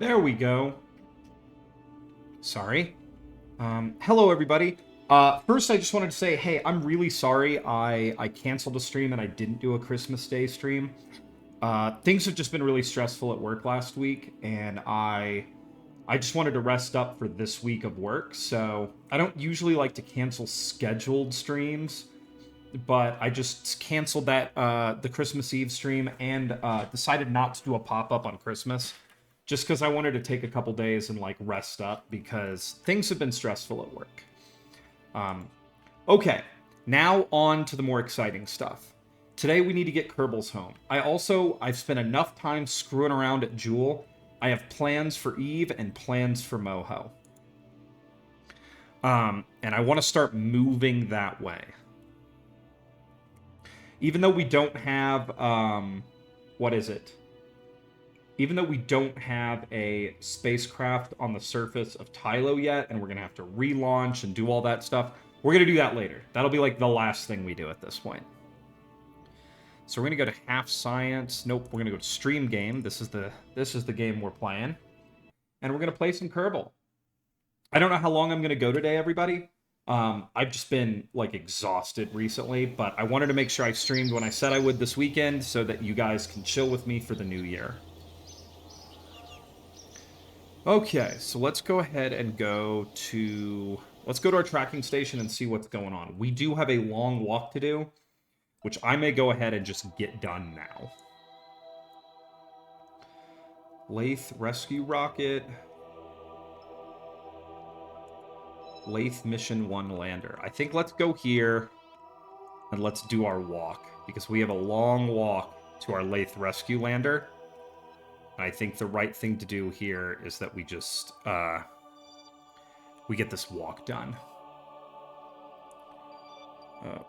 There we go. Sorry. Hello, everybody. First, I just wanted to say, hey, I'm really sorry I canceled a stream and I didn't do a Christmas Day stream. Things have just been really stressful at work last week, and I just wanted to rest up for this week of work, so I don't usually like to cancel scheduled streams, but I just canceled that the Christmas Eve stream and decided not to do a pop-up on Christmas, just because I wanted to take a couple days and like rest up because things have been stressful at work. Okay, now on to the more exciting stuff. Today we need to get Kerbals home. I've spent enough time screwing around at Jewel. I have plans for Eve and plans for Moho. And I want to start moving that way. Even though we don't have, what is it? Even though we don't have a spacecraft on the surface of Tylo yet, and we're going to have to relaunch and do all that stuff, we're going to do that later. That'll be like the last thing we do at this point. So we're going to go to half science. Nope, we're going to go to stream game. This is the game we're playing. And we're going to play some Kerbal. I don't know how long I'm going to go today, everybody. I've just been like exhausted recently, but I wanted to make sure I streamed when I said I would this weekend so that you guys can chill with me for the new year. Okay, so let's go ahead and let's go to our tracking station and see what's going on. We do have a long walk to do, which I may go ahead and just get done now. Laythe rescue rocket. Laythe mission 1 lander. I think let's go here and let's do our walk, because we have a long walk to our Laythe rescue lander. I think the right thing to do here is that we just, we get this walk done.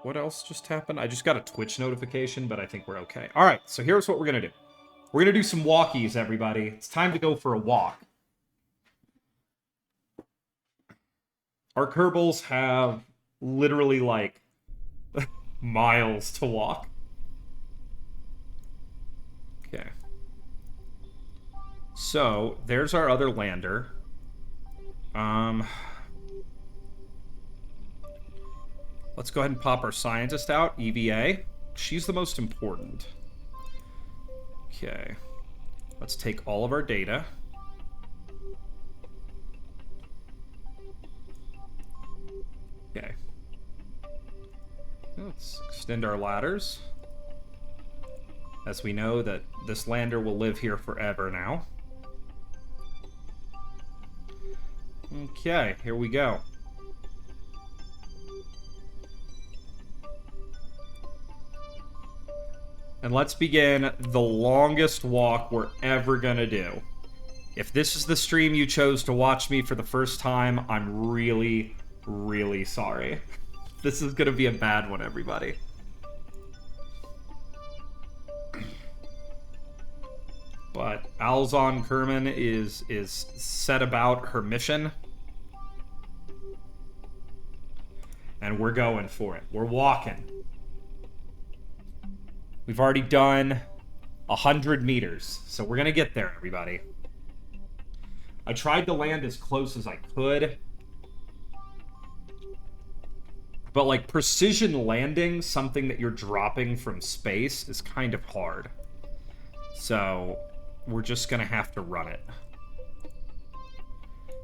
What else just happened? I just got a Twitch notification, but I think we're okay. All right, so here's what we're going to do. We're going to do some walkies, everybody. It's time to go for a walk. Our Kerbals have literally, like, miles to walk. Okay. So, there's our other lander. Let's go ahead and pop our scientist out, EVA. She's the most important. Okay. Let's take all of our data. Okay. Let's extend our ladders, as we know that this lander will live here forever now. Okay, here we go. And let's begin the longest walk we're ever gonna do. If this is the stream you chose to watch me for the first time, I'm really, really sorry. This is gonna be a bad one, everybody. But Alzon Kerman is set about her mission. And we're going for it. We're walking. We've already done 100 meters, so we're gonna get there, everybody. I tried to land as close as I could. But, like, precision landing, something that you're dropping from space, is kind of hard. So, we're just gonna have to run it.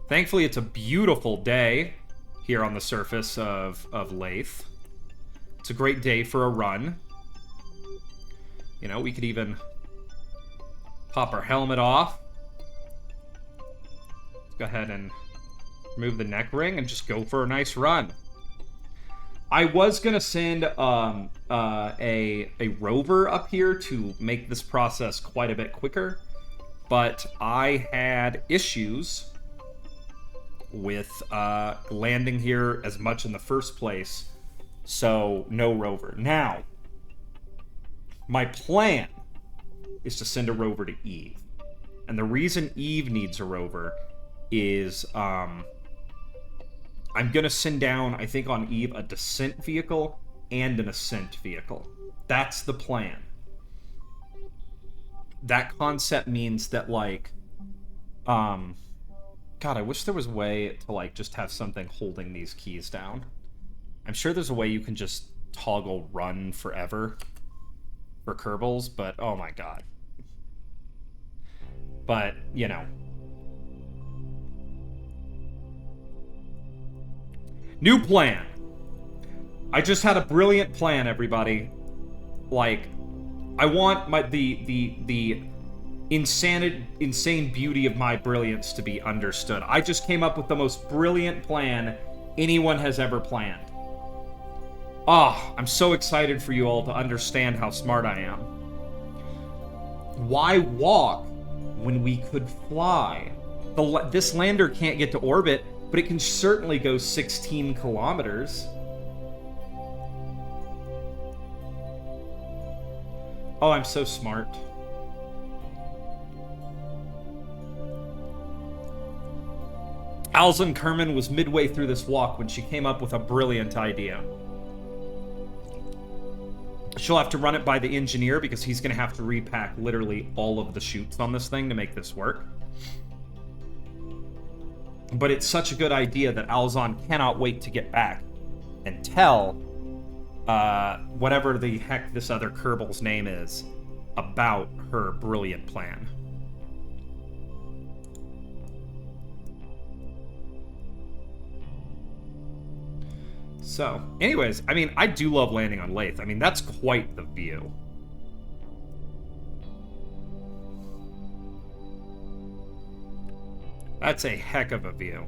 Thankfully, it's a beautiful day here on the surface of Laythe. It's a great day for a run. You know, we could even pop our helmet off. Let's go ahead and remove the neck ring and just go for a nice run. I was gonna send a rover up here to make this process quite a bit quicker, but I had issues with landing here as much in the first place, so no rover. Now, my plan is to send a rover to Eve. And the reason Eve needs a rover is I'm going to send down, I think on Eve, a descent vehicle and an ascent vehicle. That's the plan. That concept means that, like, Um, God, I wish there was a way to, like, just have something holding these keys down. I'm sure there's a way you can just toggle run forever for Kerbals, but oh my god. But, you know. New plan. I just had a brilliant plan, everybody. Like, I want the insane beauty of my brilliance to be understood. I just came up with the most brilliant plan anyone has ever planned. Oh, I'm so excited for you all to understand how smart I am. Why walk when we could fly? This lander can't get to orbit, but it can certainly go 16 kilometers. Oh, I'm so smart. Alzan Kerman was midway through this walk when she came up with a brilliant idea. She'll have to run it by the engineer because he's going to have to repack literally all of the chutes on this thing to make this work. But it's such a good idea that Alzan cannot wait to get back and tell whatever the heck this other Kerbal's name is about her brilliant plan. So, anyways, I mean, I do love landing on Laythe. I mean, that's quite the view. That's a heck of a view.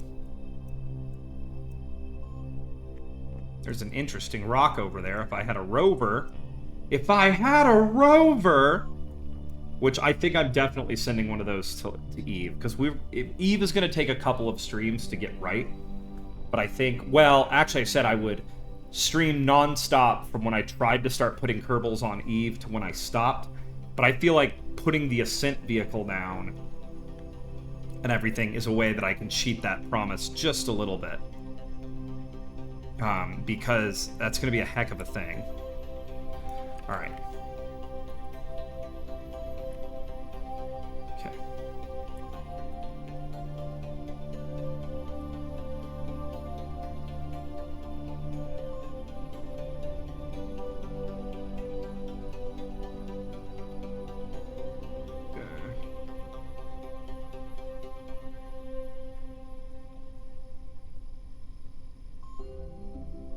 There's an interesting rock over there. If I had a rover... Which I think I'm definitely sending one of those to Eve. Because Eve is going to take a couple of streams to get right. But I think... Well, actually I said I would stream non-stop from when I tried to start putting Kerbals on Eve to when I stopped. But I feel like putting the Ascent vehicle down and everything is a way that I can cheat that promise just a little bit. Because that's going to be a heck of a thing. Alright. Okay.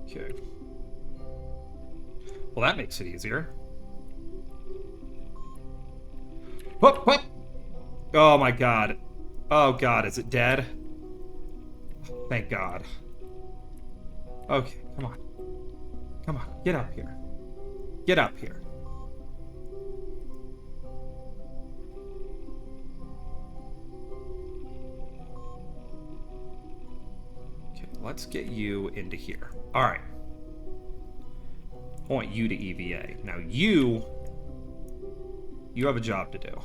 Okay. Well, that makes it easier. Whoop, whoop! Oh my god. Oh god, is it dead? Thank god. Okay, come on. Come on, get up here. Get up here. Okay, let's get you into here. Alright. I want you to EVA. Now you have a job to do.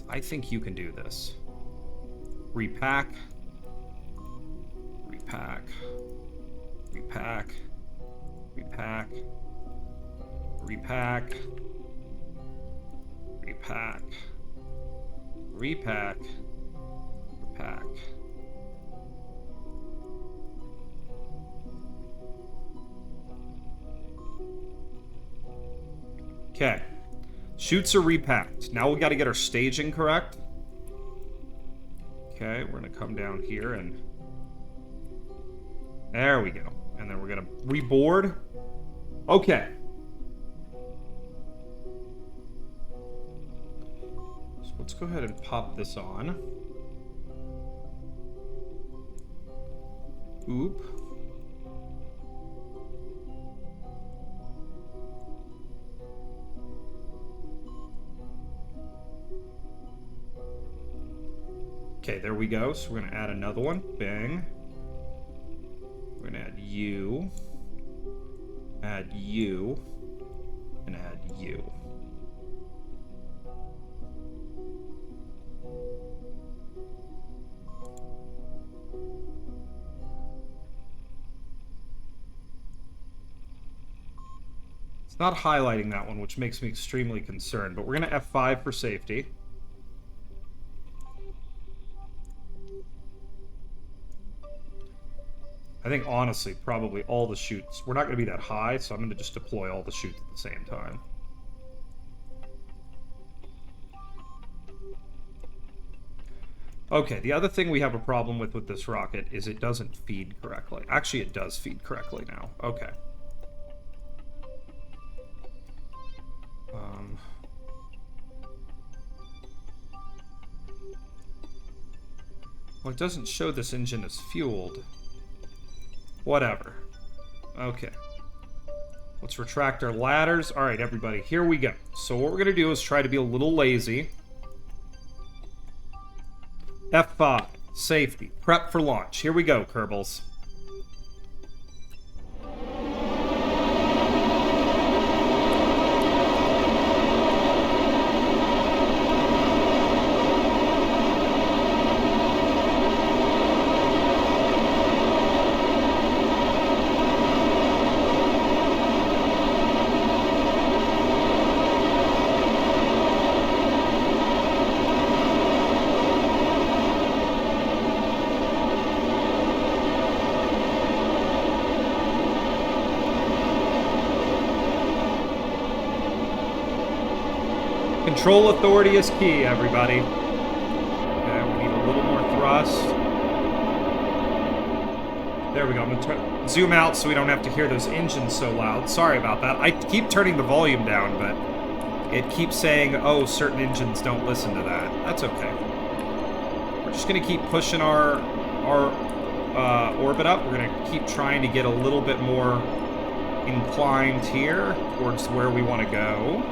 I think you can do this. Repack. Repack. Repack. Repack. Repack. Repack. Repack. Repack. Okay. Chutes are repacked. Now we got to get our staging correct. Okay, we're going to come down here and... There we go. And then we're going to reboard. Okay. So let's go ahead and pop this on. Oop. Okay, there we go. So we're going to add another one. Bang. We're going to add you, and add you. It's not highlighting that one, which makes me extremely concerned, but we're going to F5 for safety. I think, honestly, probably all the chutes... We're not going to be that high, so I'm going to just deploy all the chutes at the same time. Okay, the other thing we have a problem with this rocket is it doesn't feed correctly. Actually, it does feed correctly now. Okay. Well, it doesn't show this engine is fueled. Whatever. Okay. Let's retract our ladders. All right, everybody, here we go. So what we're going to do is try to be a little lazy. F5. Safety. Prep for launch. Here we go, Kerbals. Control authority is key, everybody. Okay, we need a little more thrust. There we go. I'm going to zoom out so we don't have to hear those engines so loud. Sorry about that. I keep turning the volume down, but it keeps saying, oh, certain engines don't listen to that. That's okay. We're just going to keep pushing our orbit up. We're going to keep trying to get a little bit more inclined here towards where we want to go.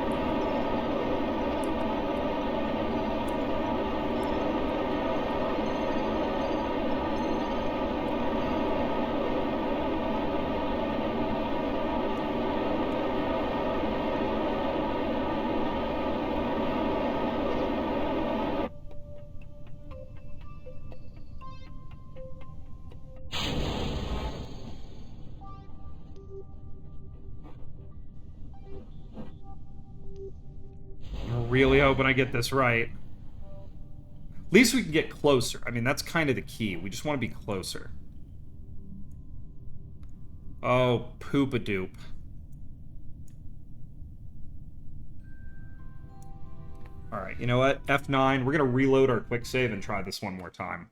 Really hoping I get this right. At least we can get closer. I mean, that's kind of the key. We just want to be closer. Oh, poop-a-doop. Alright, you know what? F9. We're going to reload our quick save and try this one more time.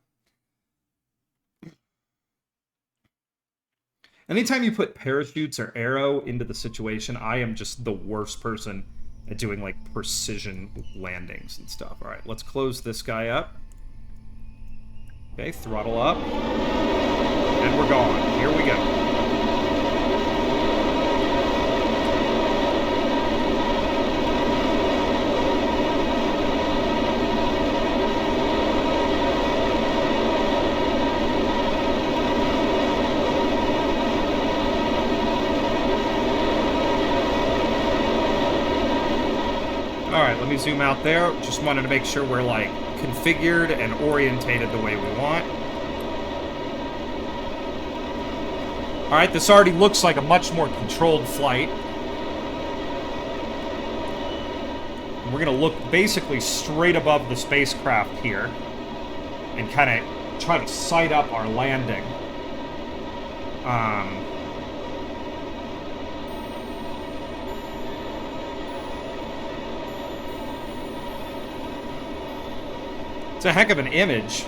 Anytime you put parachutes or arrow into the situation, I am just the worst person at doing, like, precision landings and stuff. Alright, let's close this guy up. Okay, throttle up. And we're gone. Here we go. Alright, let me zoom out there. Just wanted to make sure we're, like, configured and orientated the way we want. Alright, this already looks like a much more controlled flight. And we're going to look basically straight above the spacecraft here and kind of try to sight up our landing. It's a heck of an image.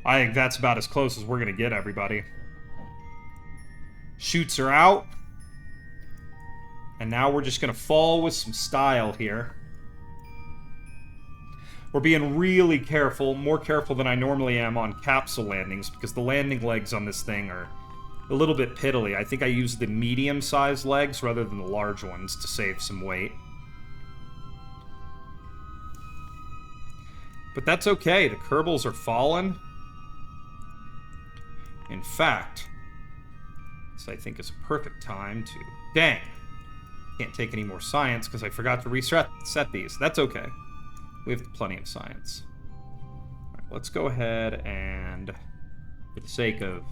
I think that's about as close as we're going to get, everybody. Shoots are out. And now we're just going to fall with some style here. We're being really careful, more careful than I normally am on capsule landings, because the landing legs on this thing are a little bit piddly. I think I use the medium-sized legs rather than the large ones to save some weight. But that's okay, the Kerbals are falling. In fact, this I think is a perfect time to... Dang! Can't take any more science because I forgot to reset these. That's okay. We have plenty of science. All right, let's go ahead and, for the sake of,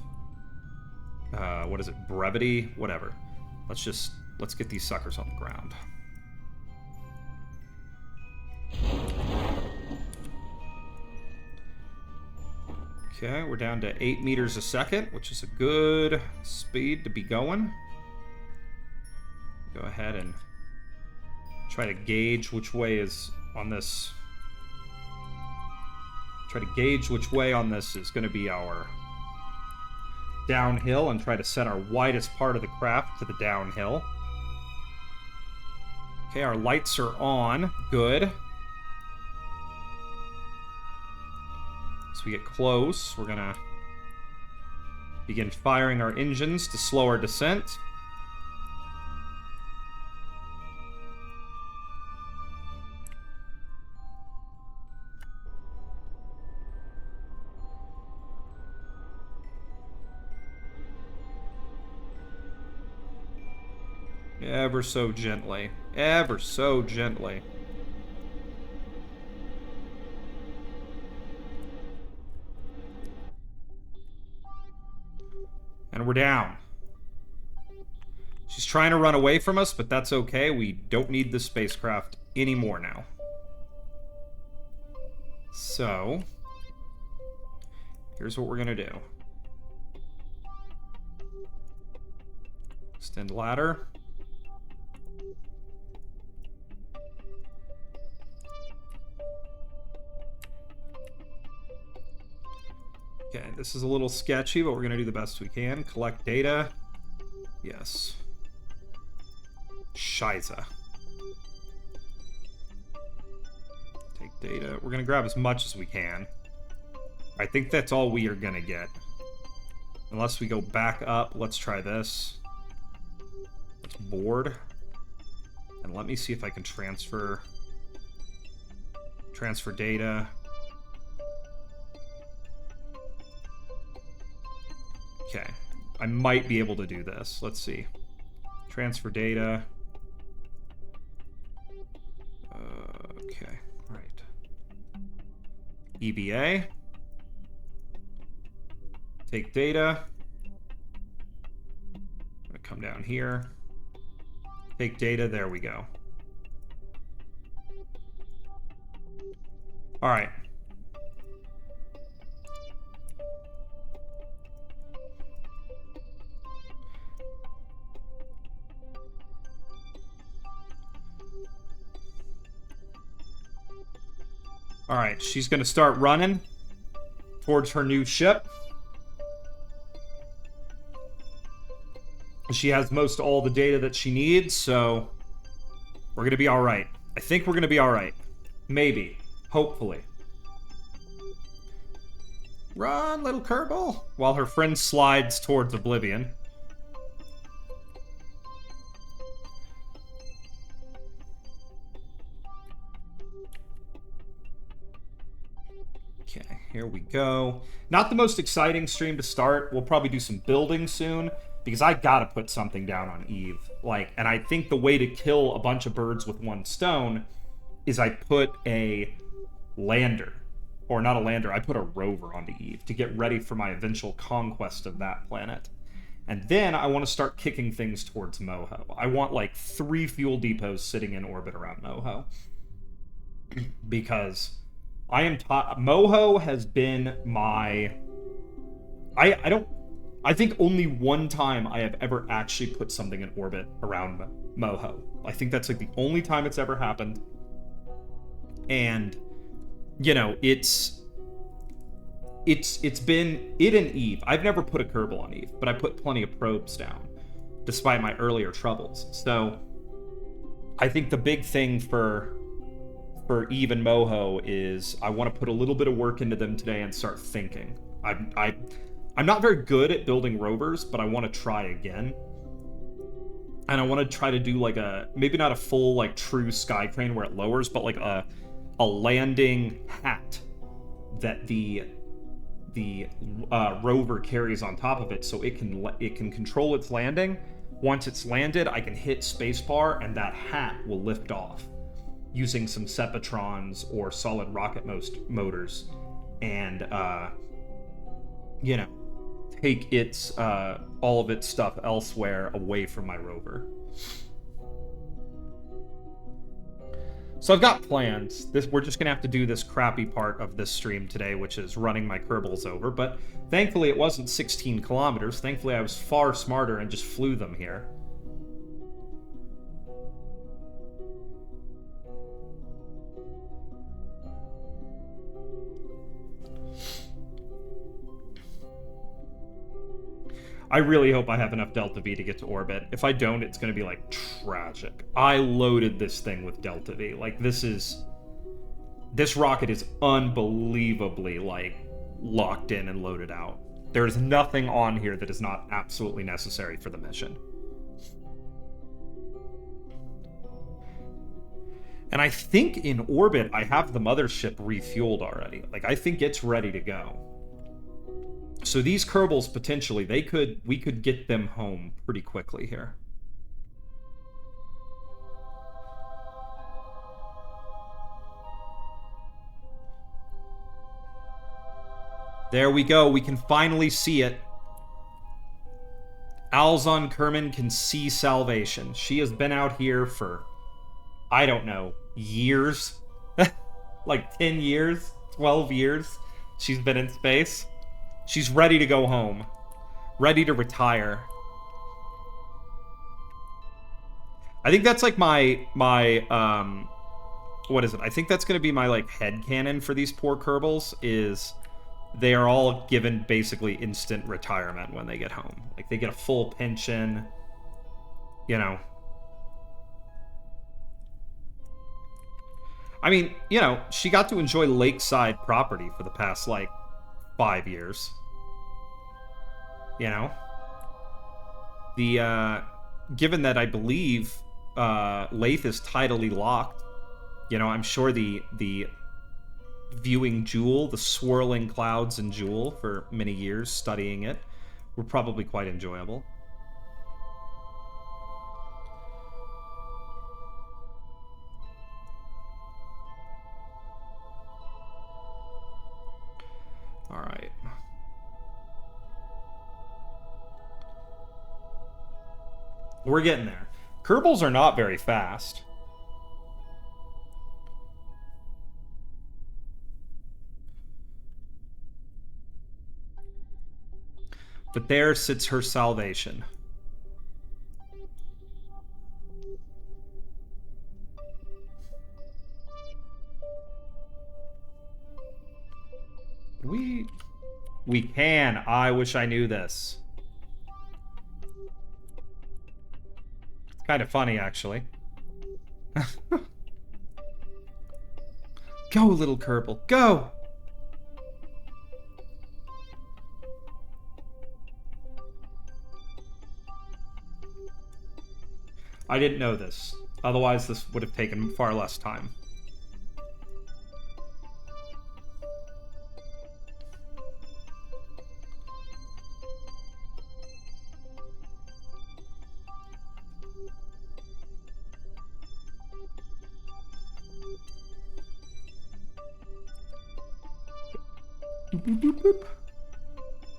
what is it, brevity? Whatever. Let's get these suckers on the ground. Okay, we're down to 8 meters a second, which is a good speed to be going. Go ahead and try to gauge which way is on this. Try to gauge which way on this is going to be our downhill and try to set our widest part of the craft to the downhill. Okay, our lights are on. Good. As we get close, we're going to begin firing our engines to slow our descent. Ever so gently. Ever so gently. And we're down. She's trying to run away from us, but that's okay. We don't need the spacecraft anymore now. So, here's what we're going to do. Extend ladder. Okay, this is a little sketchy, but we're going to do the best we can. Collect data. Yes. Scheiße. Take data. We're going to grab as much as we can. I think that's all we are going to get. Unless we go back up. Let's try this. Let's board. And let me see if I can transfer data. Okay, I might be able to do this. Let's see. Transfer data. Okay, all right. EVA. Take data. I'm gonna come down here. Take data, there we go. All right. All right, she's going to start running towards her new ship. She has most all the data that she needs, so we're going to be all right. I think we're going to be all right. Maybe. Hopefully. Run, little Kerbal! While her friend slides towards oblivion. Okay, here we go. Not the most exciting stream to start. We'll probably do some building soon, because I gotta put something down on Eve. And I think the way to kill a bunch of birds with one stone is I put a lander. Or not a lander, I put a rover onto Eve to get ready for my eventual conquest of that planet. And then I want to start kicking things towards Moho. I want 3 fuel depots sitting in orbit around Moho. Because I am Moho has been my... I think only one time I have ever actually put something in orbit around Moho. I think that's the only time it's ever happened. And, it's... it's been it and Eve. I've never put a Kerbal on Eve, but I put plenty of probes down, despite my earlier troubles. So I think the big thing for Eve and Moho is I want to put a little bit of work into them today and start thinking. I'm not very good at building rovers, but I want to try again. And I want to try to do like a, maybe not a full like true sky crane where it lowers, but like a landing hat that the rover carries on top of it, so it can control its landing. Once it's landed, I can hit spacebar and that hat will lift off using some Sepatrons or solid rocket motors, and you know, take its all of its stuff elsewhere away from my rover. So I've got plans. We're just gonna have to do this crappy part of this stream today, which is running my Kerbals over. But thankfully, it wasn't 16 kilometers. Thankfully, I was far smarter and just flew them here. I really hope I have enough Delta V to get to orbit. If I don't, it's going to be, like, tragic. I loaded this thing with Delta V. Like, this rocket is unbelievably, like, locked in and loaded out. There's nothing on here that is not absolutely necessary for the mission. And I think in orbit, I have the mothership refueled already. Like, I think it's ready to go. So these Kerbals, potentially, we could get them home pretty quickly here. There we go. We can finally see it. Alzon Kerman can see salvation. She has been out here for, I don't know, years. Like 10 years, 12 years. She's been in space. She's ready to go home. Ready to retire. I think that's like my what is it? I think that's going to be my like headcanon for these poor Kerbals, is they are all given basically instant retirement when they get home. Like, they get a full pension, you know. I mean, you know, she got to enjoy lakeside property for the past, like, 5 years. You know? Given that I believe Laythe is tidally locked, you know, I'm sure the viewing Jewel, the swirling clouds in Jewel for many years, studying it, were probably quite enjoyable. All right. We're getting there. Kerbals are not very fast. But there sits her salvation. We can. I wish I knew this. It's kind of funny, actually. Go, little Kerbal. Go! I didn't know this. Otherwise, this would have taken far less time.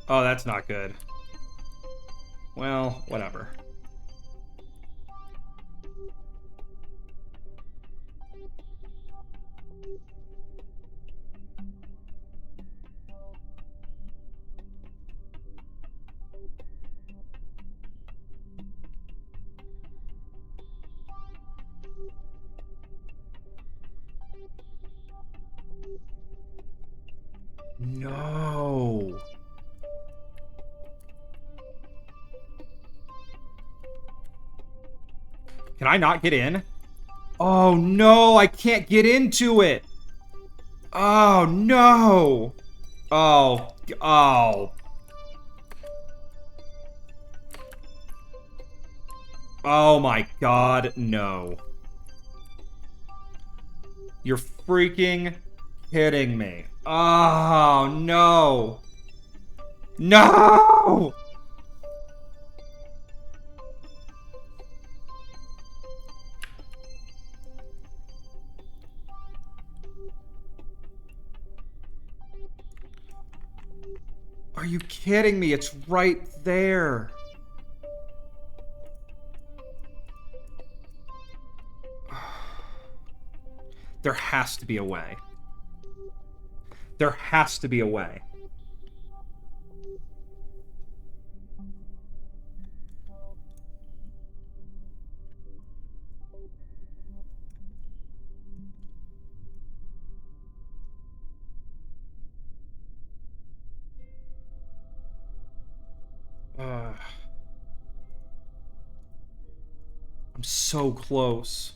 Oh, that's not good. Well, whatever. No. Can I not get in? Oh, no, I can't get into it. Oh, no. Oh, oh. Oh my god, no. You're freaking kidding me. Oh, no. No! Are you kidding me? It's right there. There has to be a way. There has to be a way. I'm so close.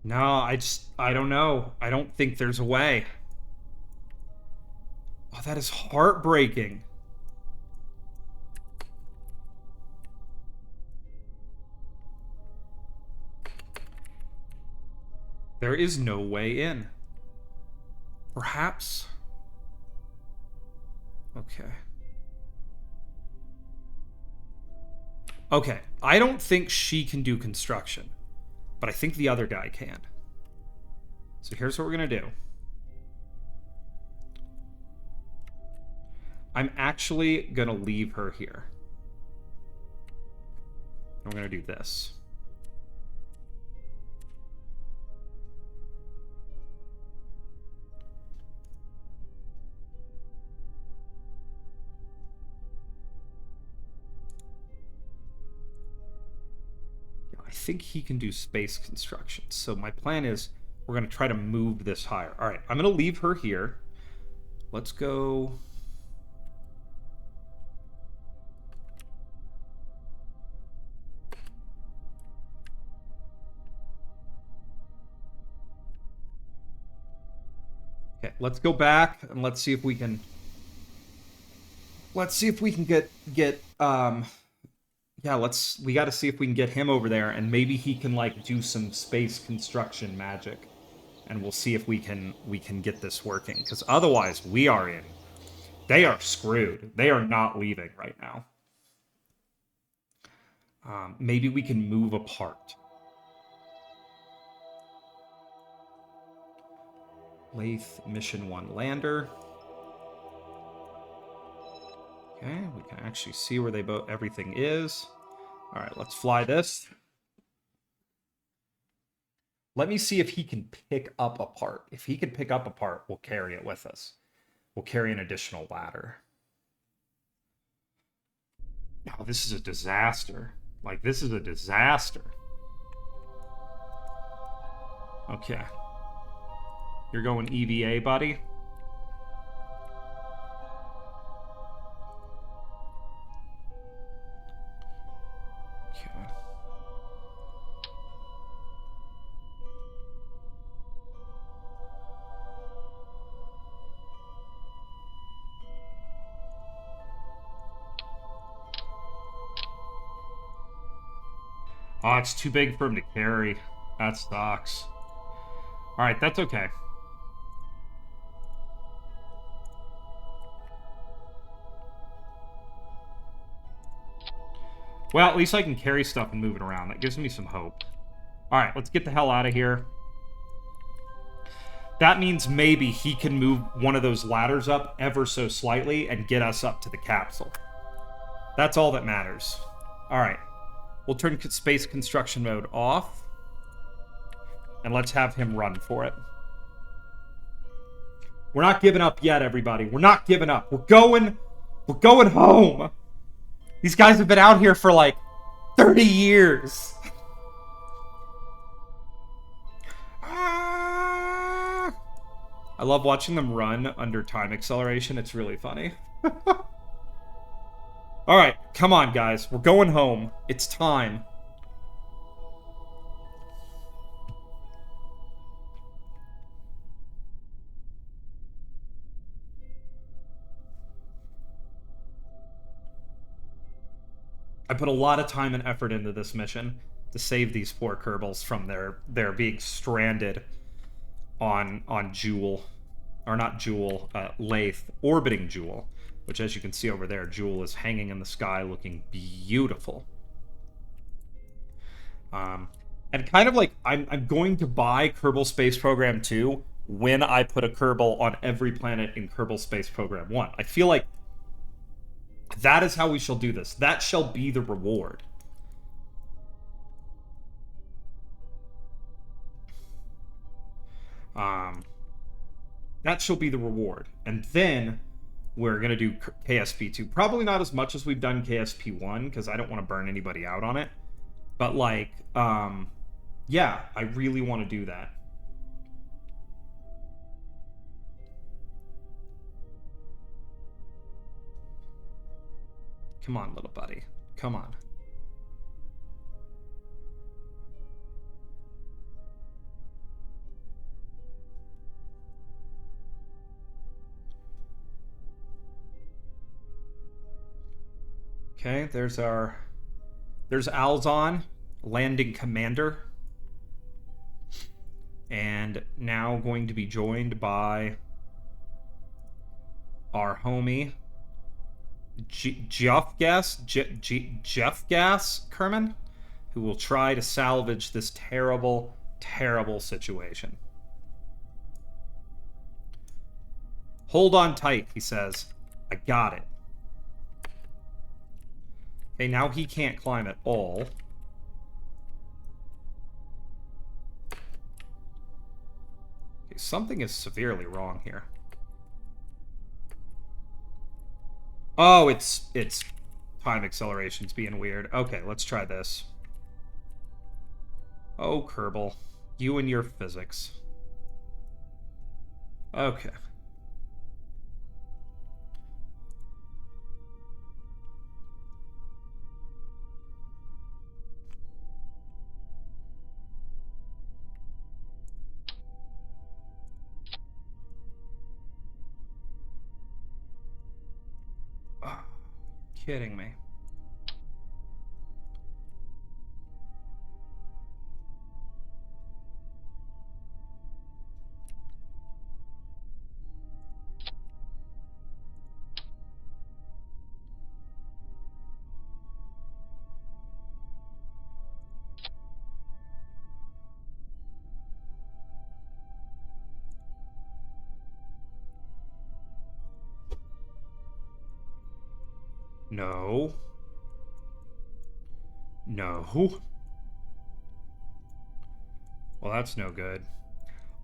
No, I don't know. I don't think there's a way. Oh, that is heartbreaking. There is no way in. Perhaps? Okay. Okay, I don't think she can do construction, but I think the other guy can. So here's what we're gonna do. I'm actually gonna leave her here. I'm gonna do this. I think he can do space construction. So my plan is we're going to try to move this higher. All right, I'm going to leave her here. Let's go. Okay, let's go back and let's see if we can. Let's see if we can get yeah, we got to see if we can get him over there, and maybe he can like do some space construction magic, and we'll see if we can get this working, because otherwise we are in. They are screwed. They are not leaving right now. Maybe we can move apart. Laythe Mission 1 lander. Okay, we can actually see where everything is. All right, let's fly this. Let me see if he can pick up a part. If he can pick up a part, we'll carry it with us. We'll carry an additional ladder. Now, this is a disaster. Like, this is a disaster. Okay. You're going EVA, buddy? Oh, it's too big for him to carry. That sucks. Alright, that's okay. Well, at least I can carry stuff and move it around. That gives me some hope. Alright, let's get the hell out of here. That means maybe he can move one of those ladders up ever so slightly and get us up to the capsule. That's all that matters. Alright. We'll turn space construction mode off. And let's have him run for it. We're not giving up yet, everybody. We're not giving up. We're going home. These guys have been out here for like 30 years. I love watching them run under time acceleration. It's really funny. Alright, come on, guys. We're going home. It's time. I put a lot of time and effort into this mission to save these poor Kerbals from their being stranded on Jewel. Or not Jewel, Laythe, orbiting Jewel. Which, as you can see over there, Jewel is hanging in the sky looking beautiful. And kind of like, I'm going to buy Kerbal Space Program 2 when I put a Kerbal on every planet in Kerbal Space Program 1. I feel like that is how we shall do this. That shall be the reward. That shall be the reward. And then we're going to do KSP 2. Probably not as much as we've done KSP 1, because I don't want to burn anybody out on it. But, like, yeah, I really want to do that. Come on, little buddy. Come on. Okay, there's Alzon, landing commander. And now going to be joined by our homie, Jeff Gas Kerman, who will try to salvage this terrible, terrible situation. Hold on tight, he says. I got it. Okay, now he can't climb at all. Okay, something is severely wrong here. Oh, it's time acceleration's being weird. Okay, let's try this. Oh, Kerbal. You and your physics. Okay. Kidding me. No. No. Well, that's no good.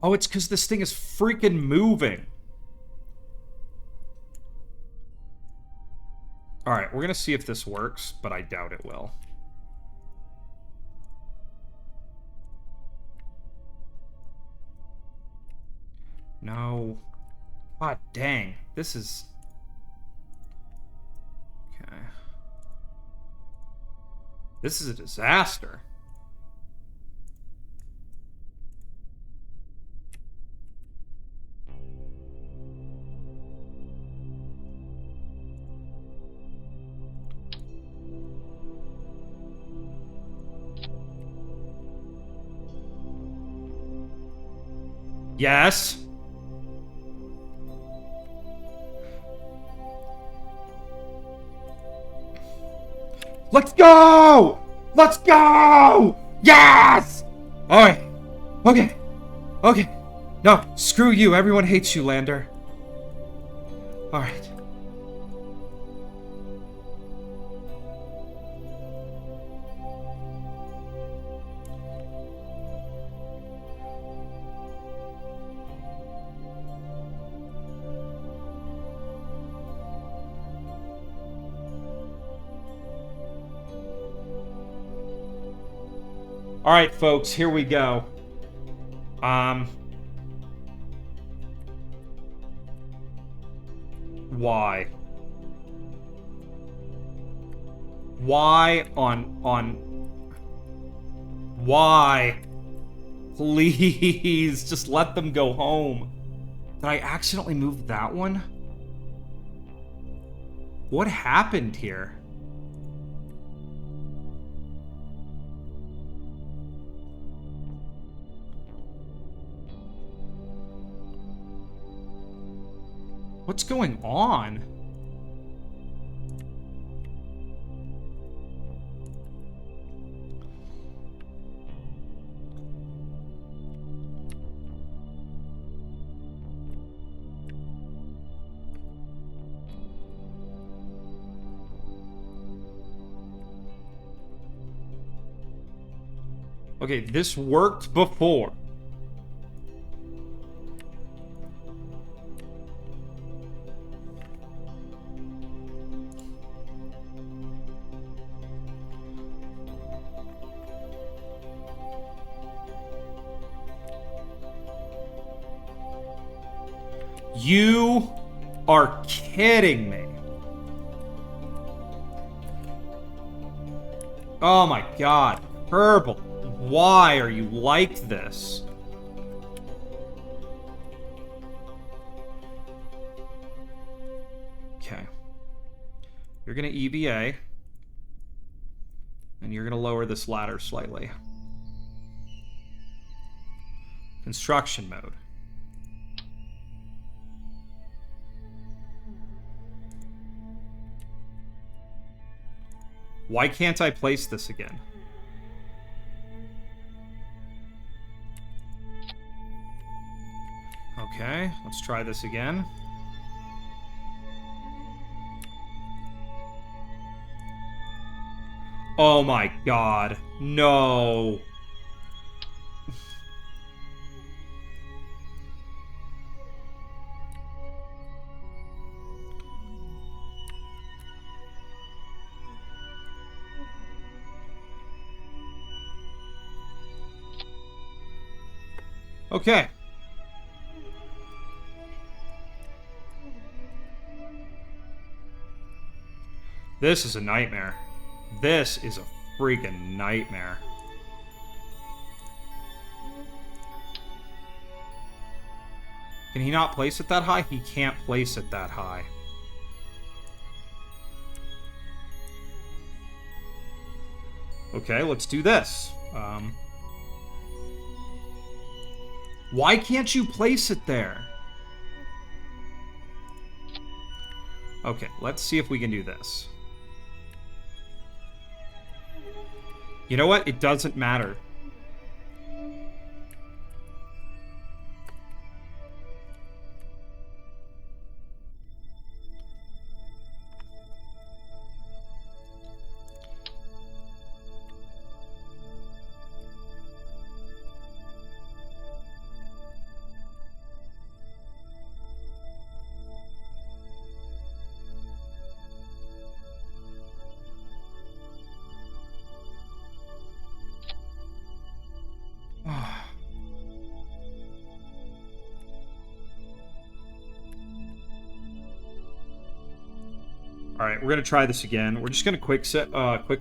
Oh, it's because this thing is freaking moving. Alright, we're going to see if this works, but I doubt it will. No. God dang. This is... Okay. This is a disaster. Yes. Let's go! Let's go! Yes! Alright. Okay. Okay. No, screw you. Everyone hates you, Lander. Alright. Alright, folks, here we go. Why? Why Why? Please, just let them go home. Did I accidentally move that one? What happened here? What's going on? Okay, this worked before. You are kidding me. Oh my god. Kerbal, why are you like this? Okay. You're gonna EVA. And you're gonna lower this ladder slightly. Construction mode. Why can't I place this again? Okay, let's try this again. Oh my god. No. Okay. This is a nightmare. This is a freaking nightmare. Can he not place it that high? He can't place it that high. Okay, let's do this. Why can't you place it there? Okay, let's see if we can do this. You know what? It doesn't matter. Alright, we're gonna try this again. We're just gonna quick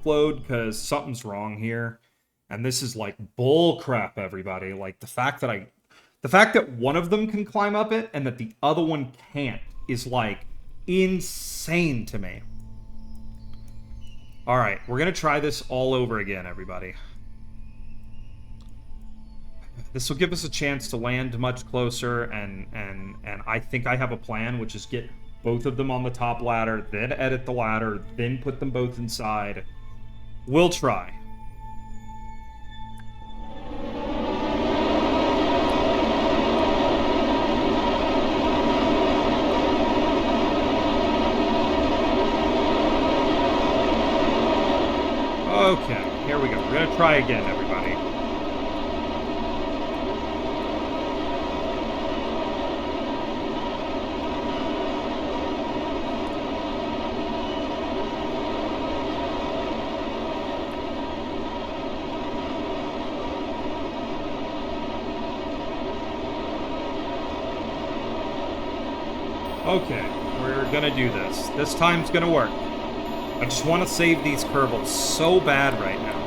load because something's wrong here. And this is like bull crap, everybody. Like the fact that one of them can climb up it and that the other one can't is like insane to me. Alright, we're gonna try this all over again, everybody. This will give us a chance to land much closer, and I think I have a plan, which is get both of them on the top ladder, then edit the ladder, then put them both inside. We'll try. Okay, here we go. We're gonna try again, everybody. Okay, we're gonna do this. This time's gonna work. I just want to save these Kerbals so bad right now.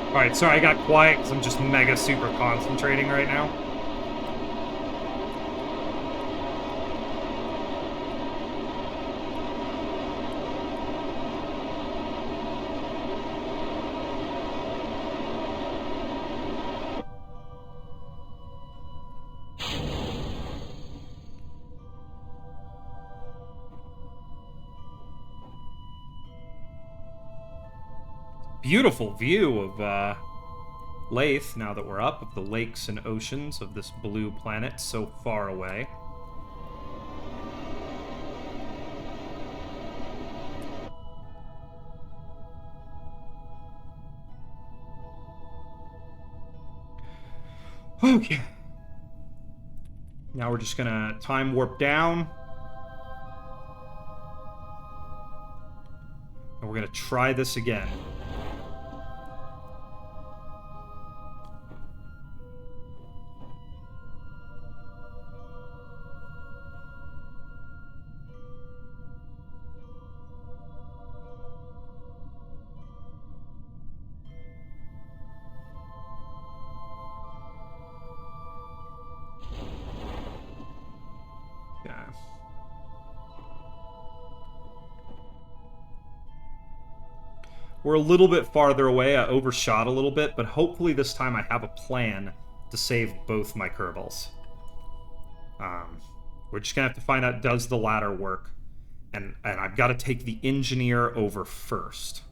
Alright, sorry I got quiet because I'm just mega super concentrating right now. Beautiful view of Laythe, now that we're up, of the lakes and oceans of this blue planet so far away. Okay. Now we're just gonna time warp down. And we're gonna try this again. Yeah. We're a little bit farther away. I overshot a little bit, but hopefully this time I have a plan to save both my Kerbals. We're just gonna have to find out, does the ladder work? And I've got to take the engineer over first.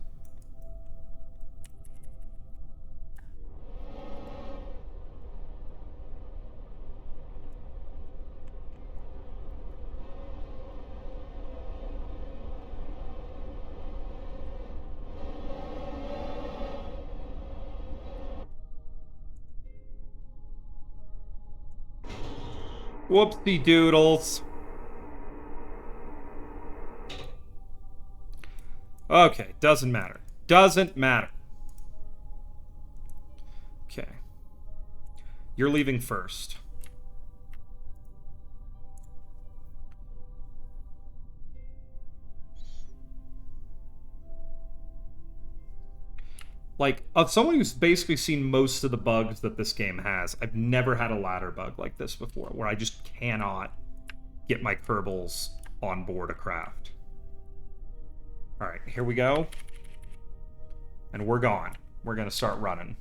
Whoopsie doodles. Okay, doesn't matter. Doesn't matter. Okay. You're leaving first. Like, of someone who's basically seen most of the bugs that this game has, I've never had a ladder bug like this before, where I just cannot get my Kerbals on board a craft. Alright, here we go. And we're gone. We're gonna start running.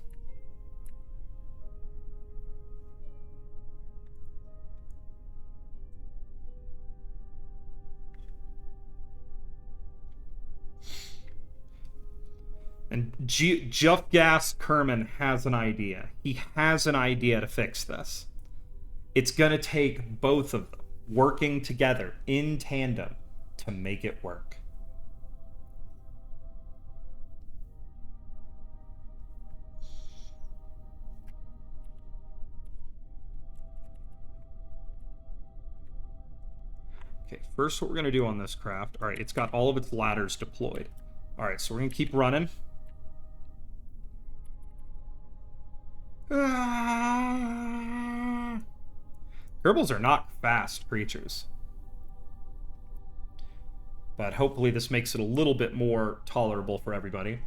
And Jeff Gas Kerman has an idea. He has an idea to fix this. It's gonna take both of them working together in tandem to make it work. Okay, first what we're gonna do on this craft, all right, it's got all of its ladders deployed. All right, so we're gonna keep running. Kerbals are not fast creatures. But hopefully this makes it a little bit more tolerable for everybody.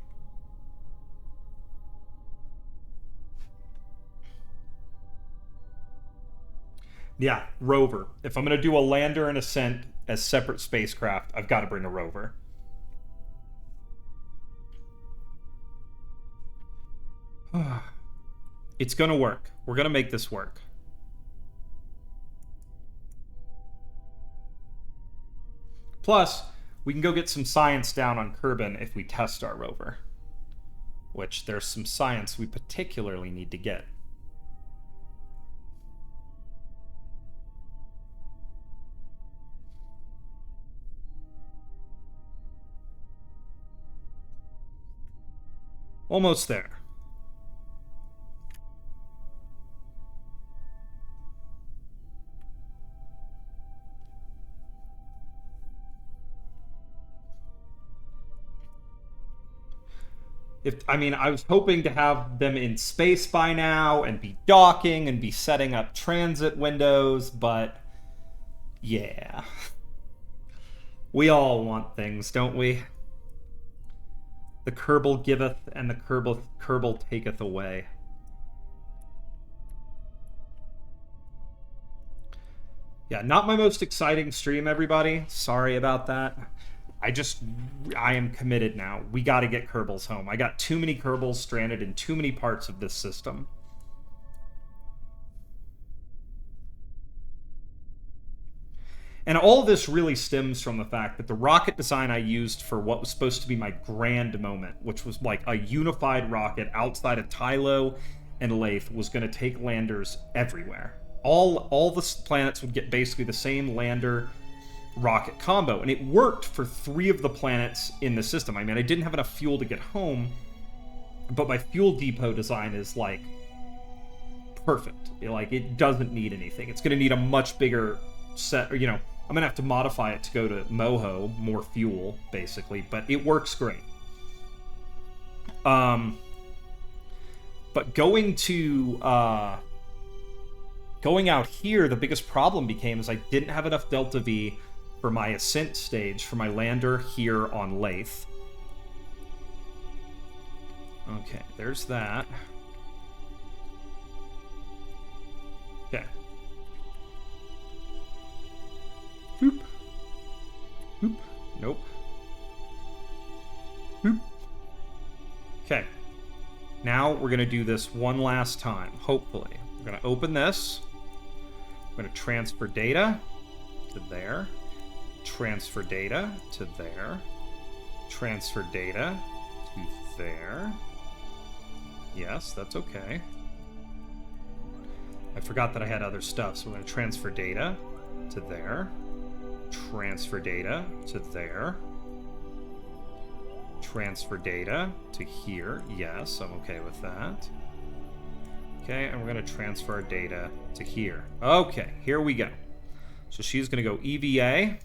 Yeah, rover. If I'm going to do a lander and ascent as separate spacecraft, I've got to bring a rover. It's going to work. We're going to make this work. Plus, we can go get some science down on Kerbin if we test our rover. Which, there's some science we particularly need to get. Almost there. I was hoping to have them in space by now and be docking and be setting up transit windows, but yeah. We all want things, don't we? The Kerbal giveth and the Kerbal taketh away. Yeah, not my most exciting stream, everybody. Sorry about that. I am committed now. We got to get Kerbals home. I got too many Kerbals stranded in too many parts of this system. And all of this really stems from the fact that the rocket design I used for what was supposed to be my grand moment, which was like a unified rocket outside of Tylo and Laythe, was going to take landers everywhere. All the planets would get basically the same lander rocket combo, and it worked for 3 of the planets in the system. I mean, I didn't have enough fuel to get home, but my fuel depot design is like perfect. It doesn't need anything. It's going to need a much bigger set, or, I'm going to have to modify it to go to Moho, more fuel, basically, but it works great. But going out here, the biggest problem became is I didn't have enough Delta V for my ascent stage for my lander here on Laythe. Okay, there's that. Okay. Boop. Boop. Nope. Boop. Okay. Now we're going to do this one last time, hopefully. We're going to open this. I'm going to transfer data to there. Transfer data to there. Transfer data to there. Yes, that's okay. I forgot that I had other stuff, so we're going to transfer data to there. Transfer data to there. Transfer data to here. Yes, I'm okay with that. Okay, and we're going to transfer our data to here. Okay, here we go. So she's going to go EVA.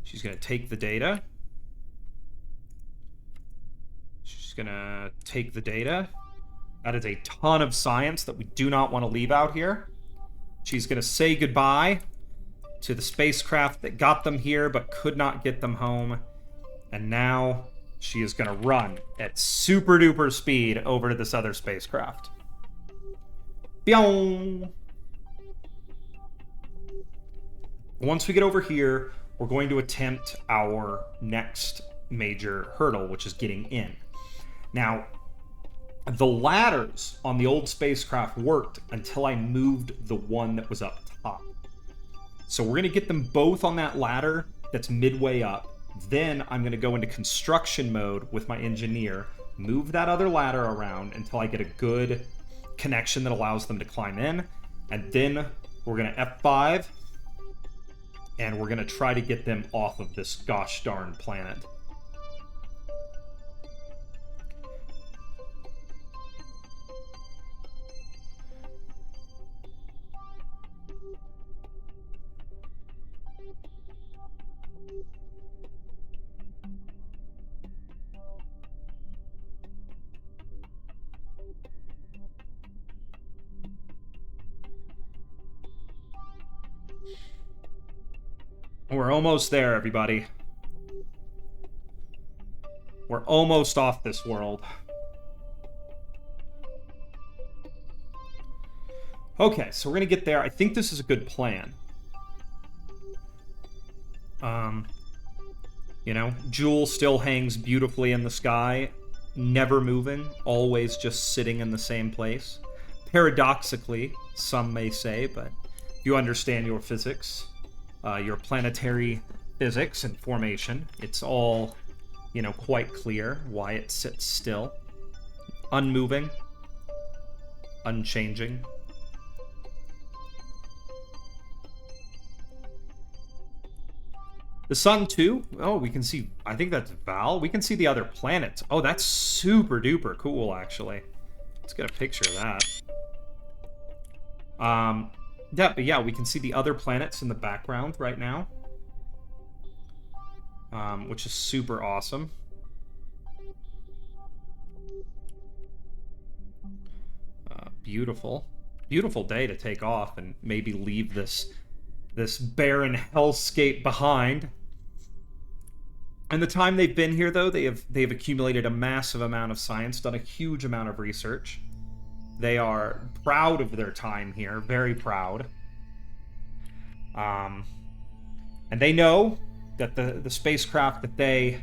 She's going to take the data. She's going to take the data. That is a ton of science that we do not want to leave out here. She's going to say goodbye to the spacecraft that got them here but could not get them home. And now she is going to run at super duper speed over to this other spacecraft. Pyong! Once we get over here, we're going to attempt our next major hurdle, which is getting in. Now, the ladders on the old spacecraft worked until I moved the one that was up top. So we're going to get them both on that ladder that's midway up. Then I'm going to go into construction mode with my engineer, move that other ladder around until I get a good connection that allows them to climb in. And then we're going to F5, and we're going to try to get them off of this gosh darn planet. We're almost there, everybody. We're almost off this world. Okay, so we're gonna get there. I think this is a good plan. Jewel still hangs beautifully in the sky, never moving, always just sitting in the same place. Paradoxically, some may say, but if you understand your physics, your planetary physics and formation, it's all, quite clear why it sits still. Unmoving. Unchanging. The sun, too? Oh, we can see... I think that's Val. We can see the other planets. Oh, that's super duper cool, actually. Let's get a picture of that. Yeah, but yeah, we can see the other planets in the background right now. Which is super awesome. Beautiful. Beautiful day to take off and maybe leave this barren hellscape behind. And the time they've been here, though, they've accumulated a massive amount of science, done a huge amount of research. They are proud of their time here, very proud. And they know that the spacecraft that they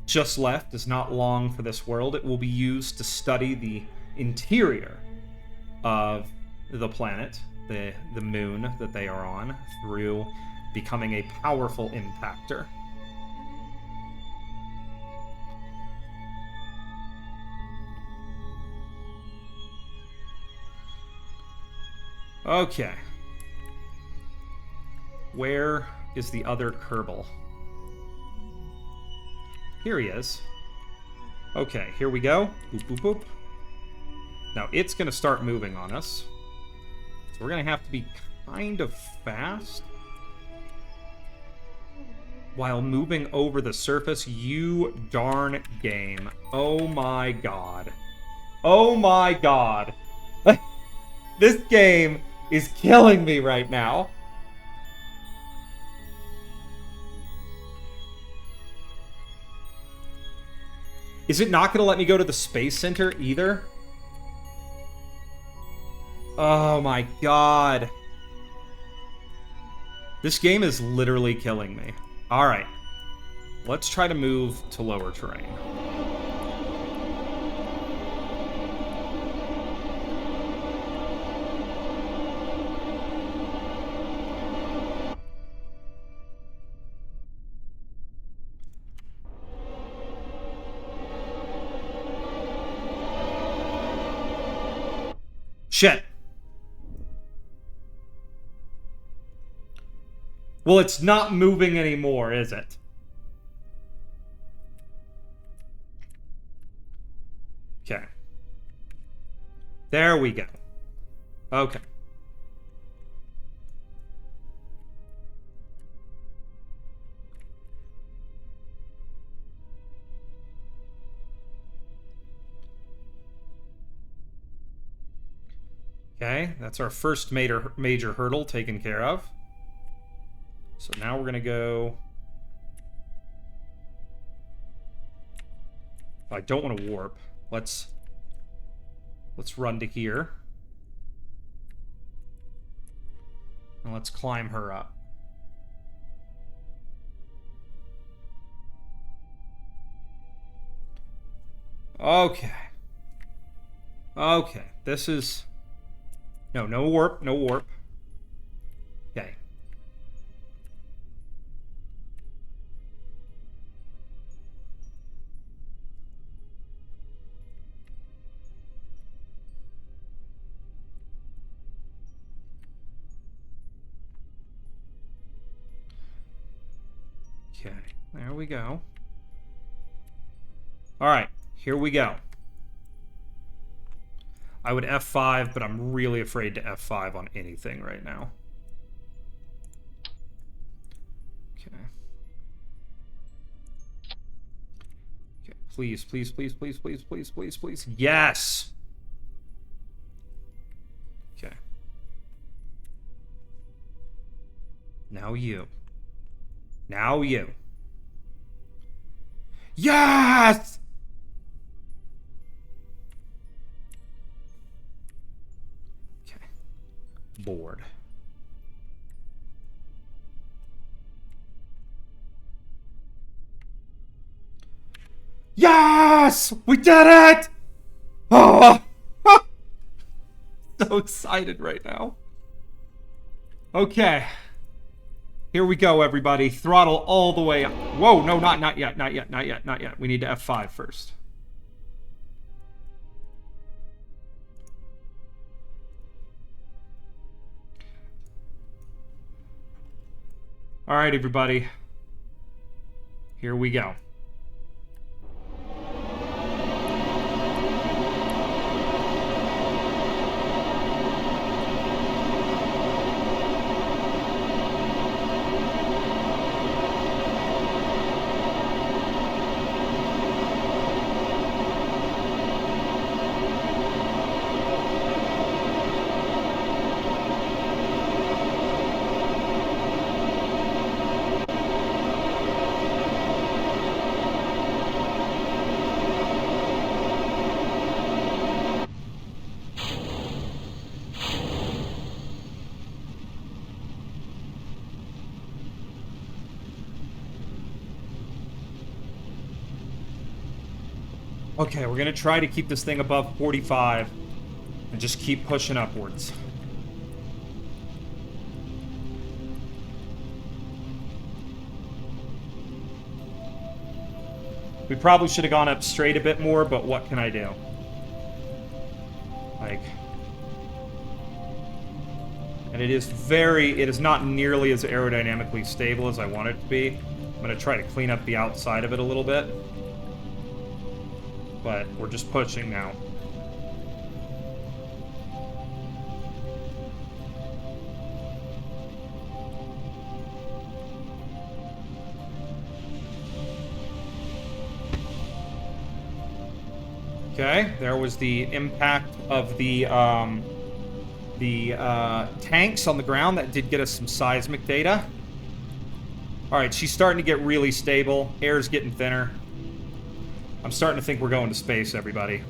just left is not long for this world. It will be used to study the interior of the planet, the moon that they are on, through becoming a powerful impactor. Okay. Where is the other Kerbal? Here he is. Okay, here we go. Boop, boop, boop. Now, it's going to start moving on us. So we're going to have to be kind of fast. While moving over the surface, you darn game. Oh my god. Oh my god. This game is killing me right now. Is it not going to let me go to the Space Center either? Oh my god. This game is literally killing me. Alright. Let's try to move to lower terrain. Shit. Well, it's not moving anymore, is it? Okay. There we go. Okay. Okay, that's our first major hurdle taken care of. So now we're going to go... I don't want to warp. Let's run to here. And let's climb her up. Okay. Okay, this is... No, no warp, no warp. Okay. Okay, there we go. Alright, here we go. I would F5, but I'm really afraid to F5 on anything right now. Okay. Okay, please, please, please, please, please, please, please, please. Yes! Okay. Now you. Now you. Yes! Okay. Board. Yes! We did it! Oh! So excited right now. Okay. Here we go, everybody. Throttle all the way up. Whoa, no, not yet, not yet, not yet, not yet. We need to F5 first. All right, everybody. Here we go. Okay, we're gonna try to keep this thing above 45 and just keep pushing upwards. We probably should have gone up straight a bit more, but what can I do? Like... And it is not nearly as aerodynamically stable as I want it to be. I'm gonna try to clean up the outside of it a little bit. But we're just pushing now. Okay, there was the impact of the tanks on the ground. That did get us some seismic data. Alright, she's starting to get really stable. Air's getting thinner. I'm starting to think we're going to space, everybody.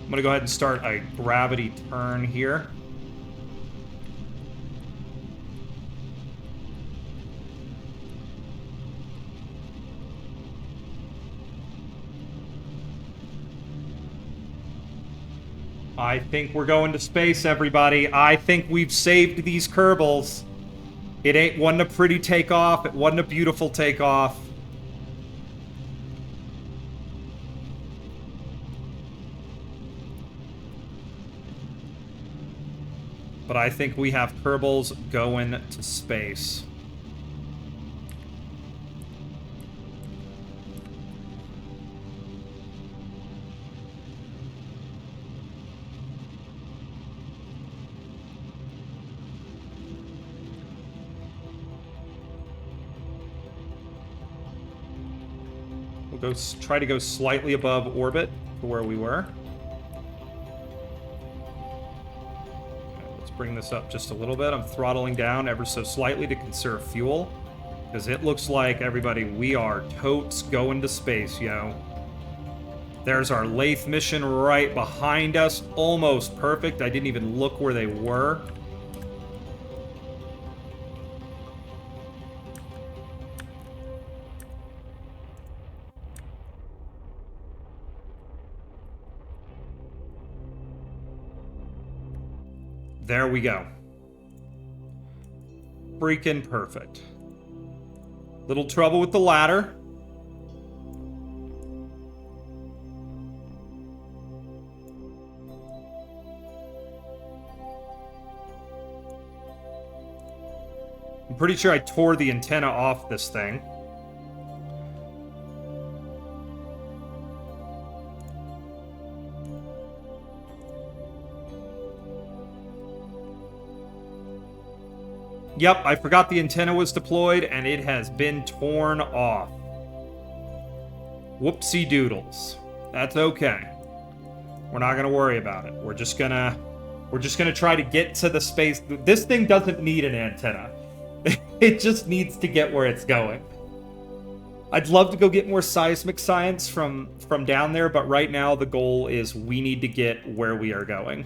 I'm gonna go ahead and start a gravity turn here. I think we're going to space, everybody. I think we've saved these Kerbals. It wasn't a pretty takeoff. It wasn't a beautiful takeoff. But I think we have Kerbals going to space. We'll try to go slightly above orbit to where we were. Bring this up just a little bit. I'm throttling down ever so slightly to conserve fuel, because it looks like, everybody, we are totes going to space, yo. There's our Laythe mission right behind us. Almost perfect. I didn't even look where they were. There we go. Freaking perfect. Little trouble with the ladder. I'm pretty sure I tore the antenna off this thing. Yep, I forgot the antenna was deployed, and it has been torn off. Whoopsie doodles. That's okay. We're not gonna worry about it. We're just gonna try to get to the space. This thing doesn't need an antenna. It just needs to get where it's going. I'd love to go get more seismic science from down there, but right now the goal is we need to get where we are going.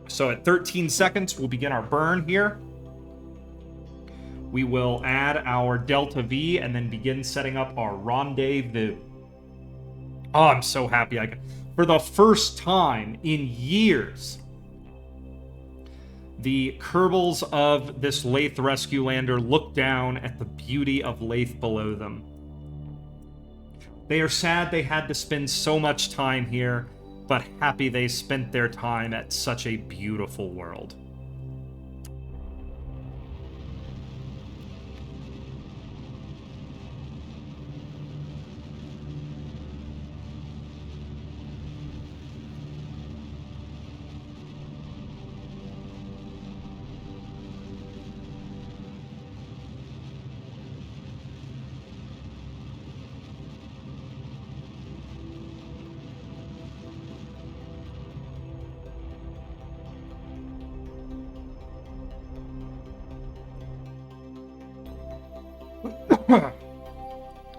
So at 13 seconds, we'll begin our burn here. We will add our Delta V and then begin setting up our rendezvous. Oh, I'm so happy I can. For the first time in years, the Kerbals of this Laythe rescue lander look down at the beauty of Laythe below them. They are sad they had to spend so much time here, but happy they spent their time at such a beautiful world.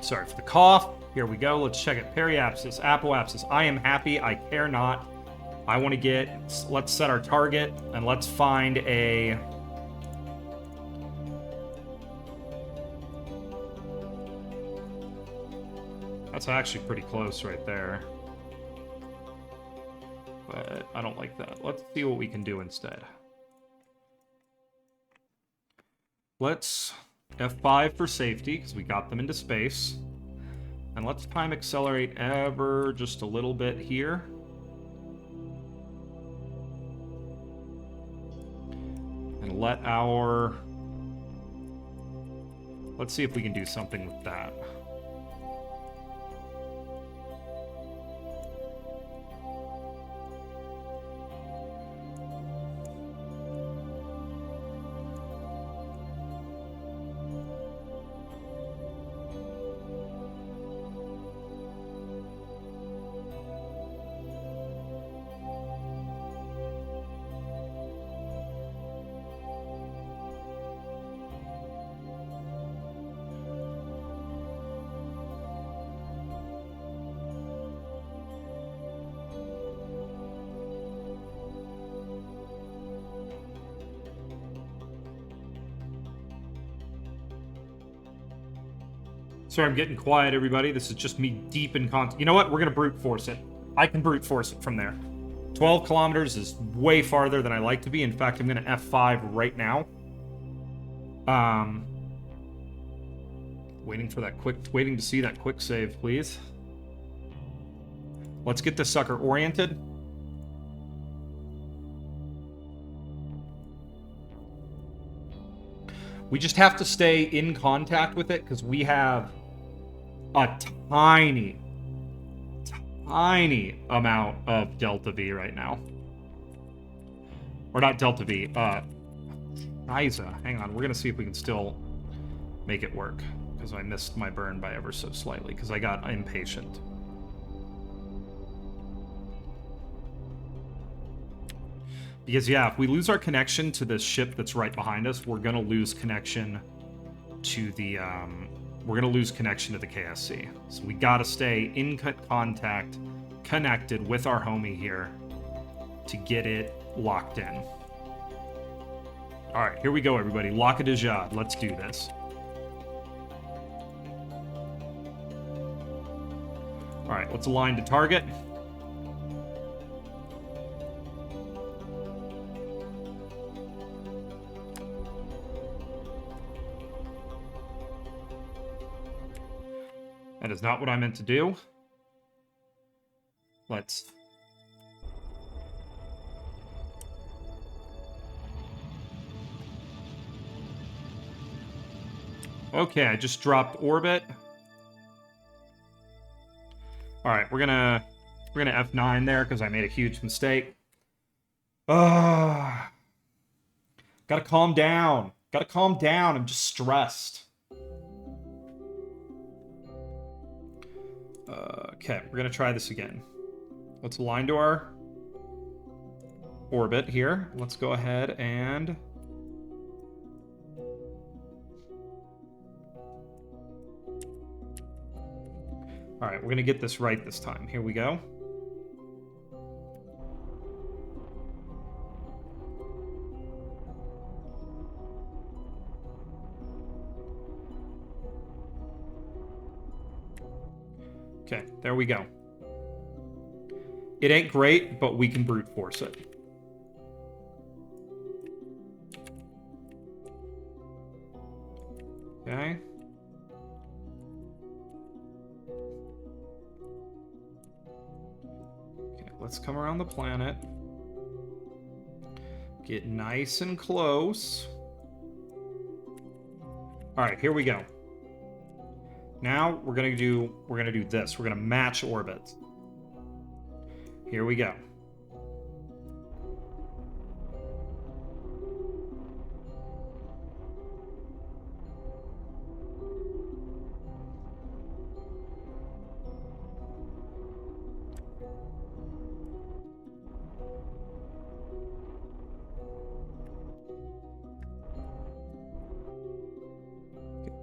Sorry for the cough. Here we go. Let's check it. Periapsis, apoapsis. I am happy. I care not. I want to get... Let's set our target, and let's find a... That's actually pretty close right there. But I don't like that. Let's see what we can do instead. Let's F5 for safety, because we got them into space. And let's time accelerate ever just a little bit here. And let our... Let's see if we can do something with that. Sorry, I'm getting quiet, everybody. This is just me deep in content. You know what? We're going to brute force it. I can brute force it from there. 12 kilometers is way farther than I like to be. In fact, I'm going to F5 right now. Waiting to see that quick save, please. Let's get this sucker oriented. We just have to stay in contact with it because we have a tiny amount of Delta V right now. Or not Delta V, Isa. Hang on, we're going to see if we can still make it work. Because I missed my burn by ever so slightly, because I got impatient. Because, yeah, if we lose our connection to this ship that's right behind us, we're going to lose connection to the, we're going to lose connection to the KSC. So we got to stay in contact, connected with our homie here to get it locked in. All right, here we go, everybody. Lock it a jad. Let's do this. All right, let's align to target. That is not what I meant to do. Let's... Okay, I just dropped orbit. All right, we're gonna F9 there because I made a huge mistake. Gotta calm down. Gotta calm down. I'm just stressed. Okay, we're gonna try this again. Let's align to our orbit here. Let's go ahead and... All right, we're gonna get this right this time. Here we go. Okay, there we go. It ain't great, but we can brute force it. Okay. Okay, let's come around the planet. Get nice and close. All right, here we go. Now we're gonna do this. We're gonna match orbits. Here we go.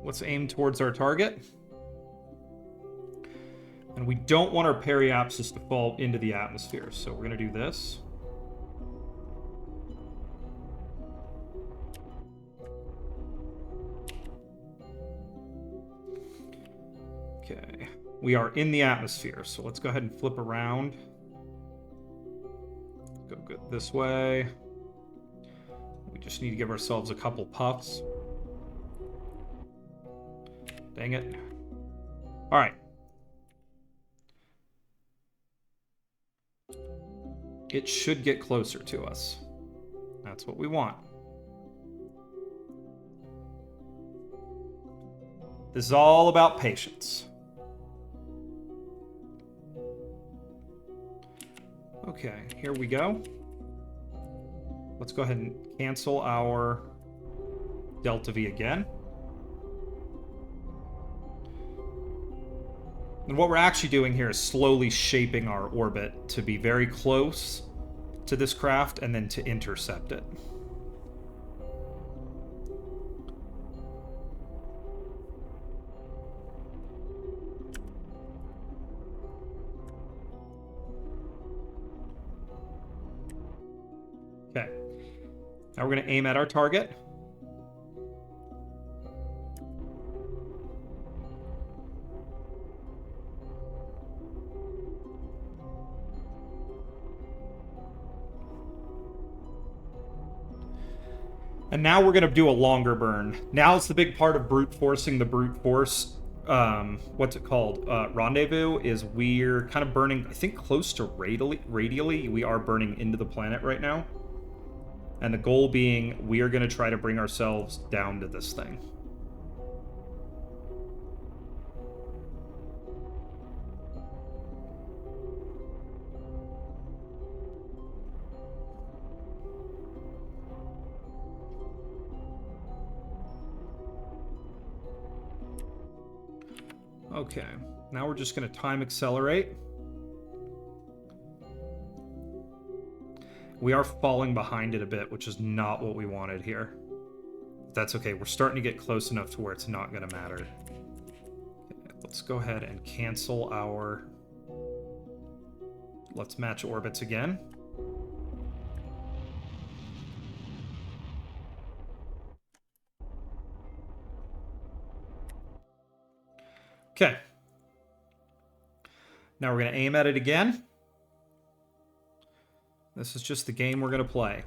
let's aim towards our target. And we don't want our periapsis to fall into the atmosphere, so we're going to do this. Okay, we are in the atmosphere, so let's go ahead and flip around. Go good this way. We just need to give ourselves a couple puffs. Dang it. All right. It should get closer to us. That's what we want. This is all about patience. Okay, here we go. Let's go ahead and cancel our delta V again. And what we're actually doing here is slowly shaping our orbit to be very close to this craft and then to intercept it. Okay. Now we're going to aim at our target. And now we're going to do a longer burn. Now it's the big part of brute forcing the brute force. What's it called? Rendezvous is we're kind of burning, I think, close to radially. We are burning into the planet right now. And the goal being, we are going to try to bring ourselves down to this thing. Okay, now we're just going to time accelerate. We are falling behind it a bit, which is not what we wanted here. That's okay. We're starting to get close enough to where it's not going to matter. Okay, let's go ahead and cancel our... Let's match orbits again. Okay. Now we're going to aim at it again. This is just the game we're going to play.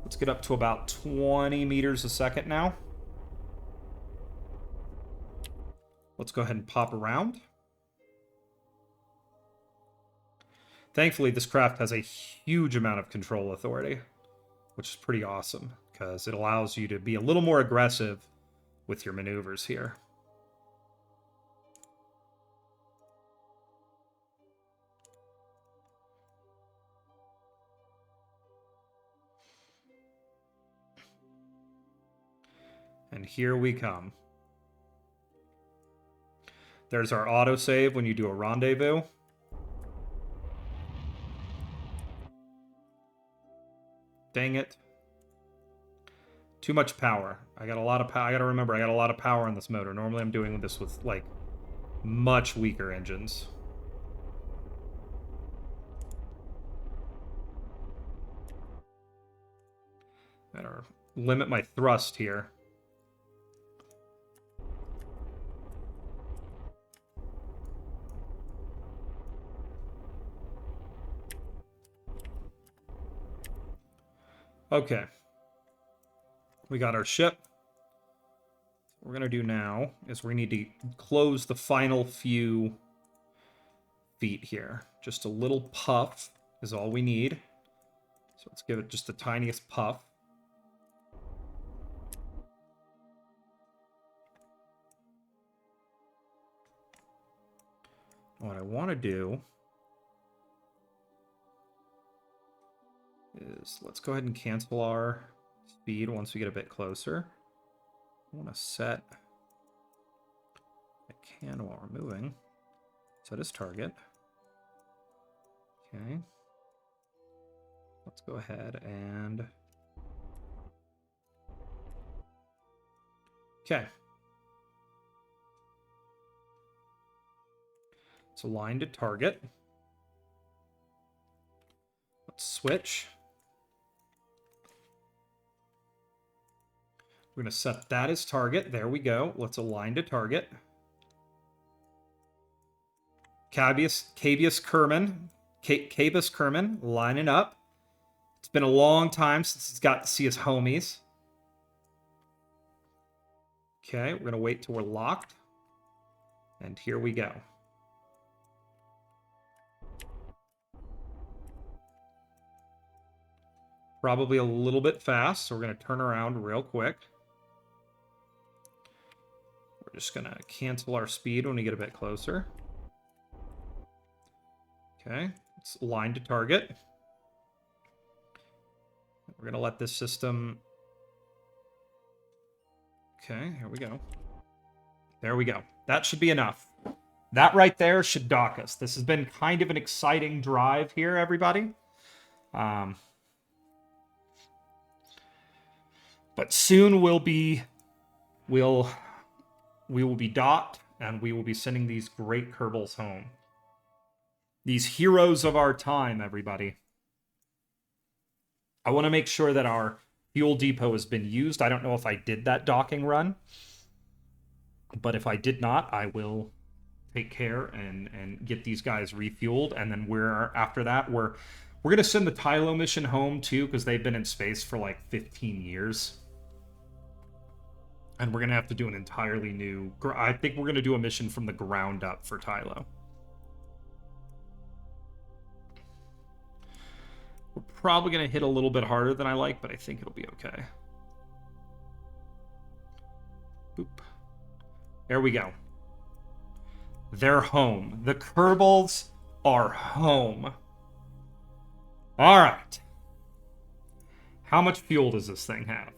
Let's get up to about 20 meters a second now. Let's go ahead and pop around. Thankfully, this craft has a huge amount of control authority, which is pretty awesome, because it allows you to be a little more aggressive with your maneuvers here. And here we come. There's our autosave when you do a rendezvous. Dang it. Too much power. I got a lot of power. I gotta remember, I got a lot of power on this motor. Normally I'm doing this with, like, much weaker engines. Better limit my thrust here. Okay. We got our ship. What we're going to do now is we need to close the final few feet here. Just a little puff is all we need. So let's give it just the tiniest puff. What I want to do is let's go ahead and cancel our speed once we get a bit closer. I want to set, I can while we're moving, set as target. Okay. Let's go ahead and Okay. It's aligned to target. Let's switch. We're going to set that as target. There we go. Let's align to target. Cabius Kerman lining up. It's been a long time since he's got to see his homies. Okay, we're going to wait till we're locked. And here we go. Probably a little bit fast, so we're going to turn around real quick. We're just going to cancel our speed when we get a bit closer. Okay, it's aligned to target. We're going to let this system... Okay, here we go. There we go. That should be enough. That right there should dock us. This has been kind of an exciting drive here, everybody. But soon we will be docked, and we will be sending these great Kerbals home. These heroes of our time, everybody. I want to make sure that our fuel depot has been used. I don't know if I did that docking run, but if I did not, I will take care and get these guys refueled. And then after that, we're going to send the Tylo mission home too, because they've been in space for like 15 years. And we're going to have to do an entirely new... I think we're going to do a mission from the ground up for Tylo. We're probably going to hit a little bit harder than I like, but I think it'll be okay. Boop. There we go. They're home. The Kerbals are home. All right. How much fuel does this thing have?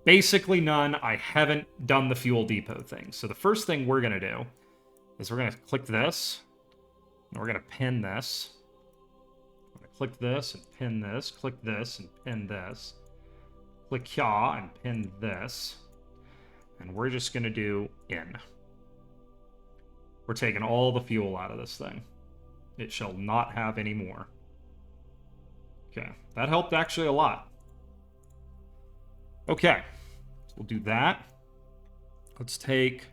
Basically none. I haven't done the fuel depot thing. So the first thing we're going to do is we're going to click this. And we're going to pin this. We're going to click this and pin this. Click this and pin this. Click here and pin this. And we're just going to do in. We're taking all the fuel out of this thing. It shall not have any more. Okay, that helped actually a lot. Okay, so we'll do that. Let's take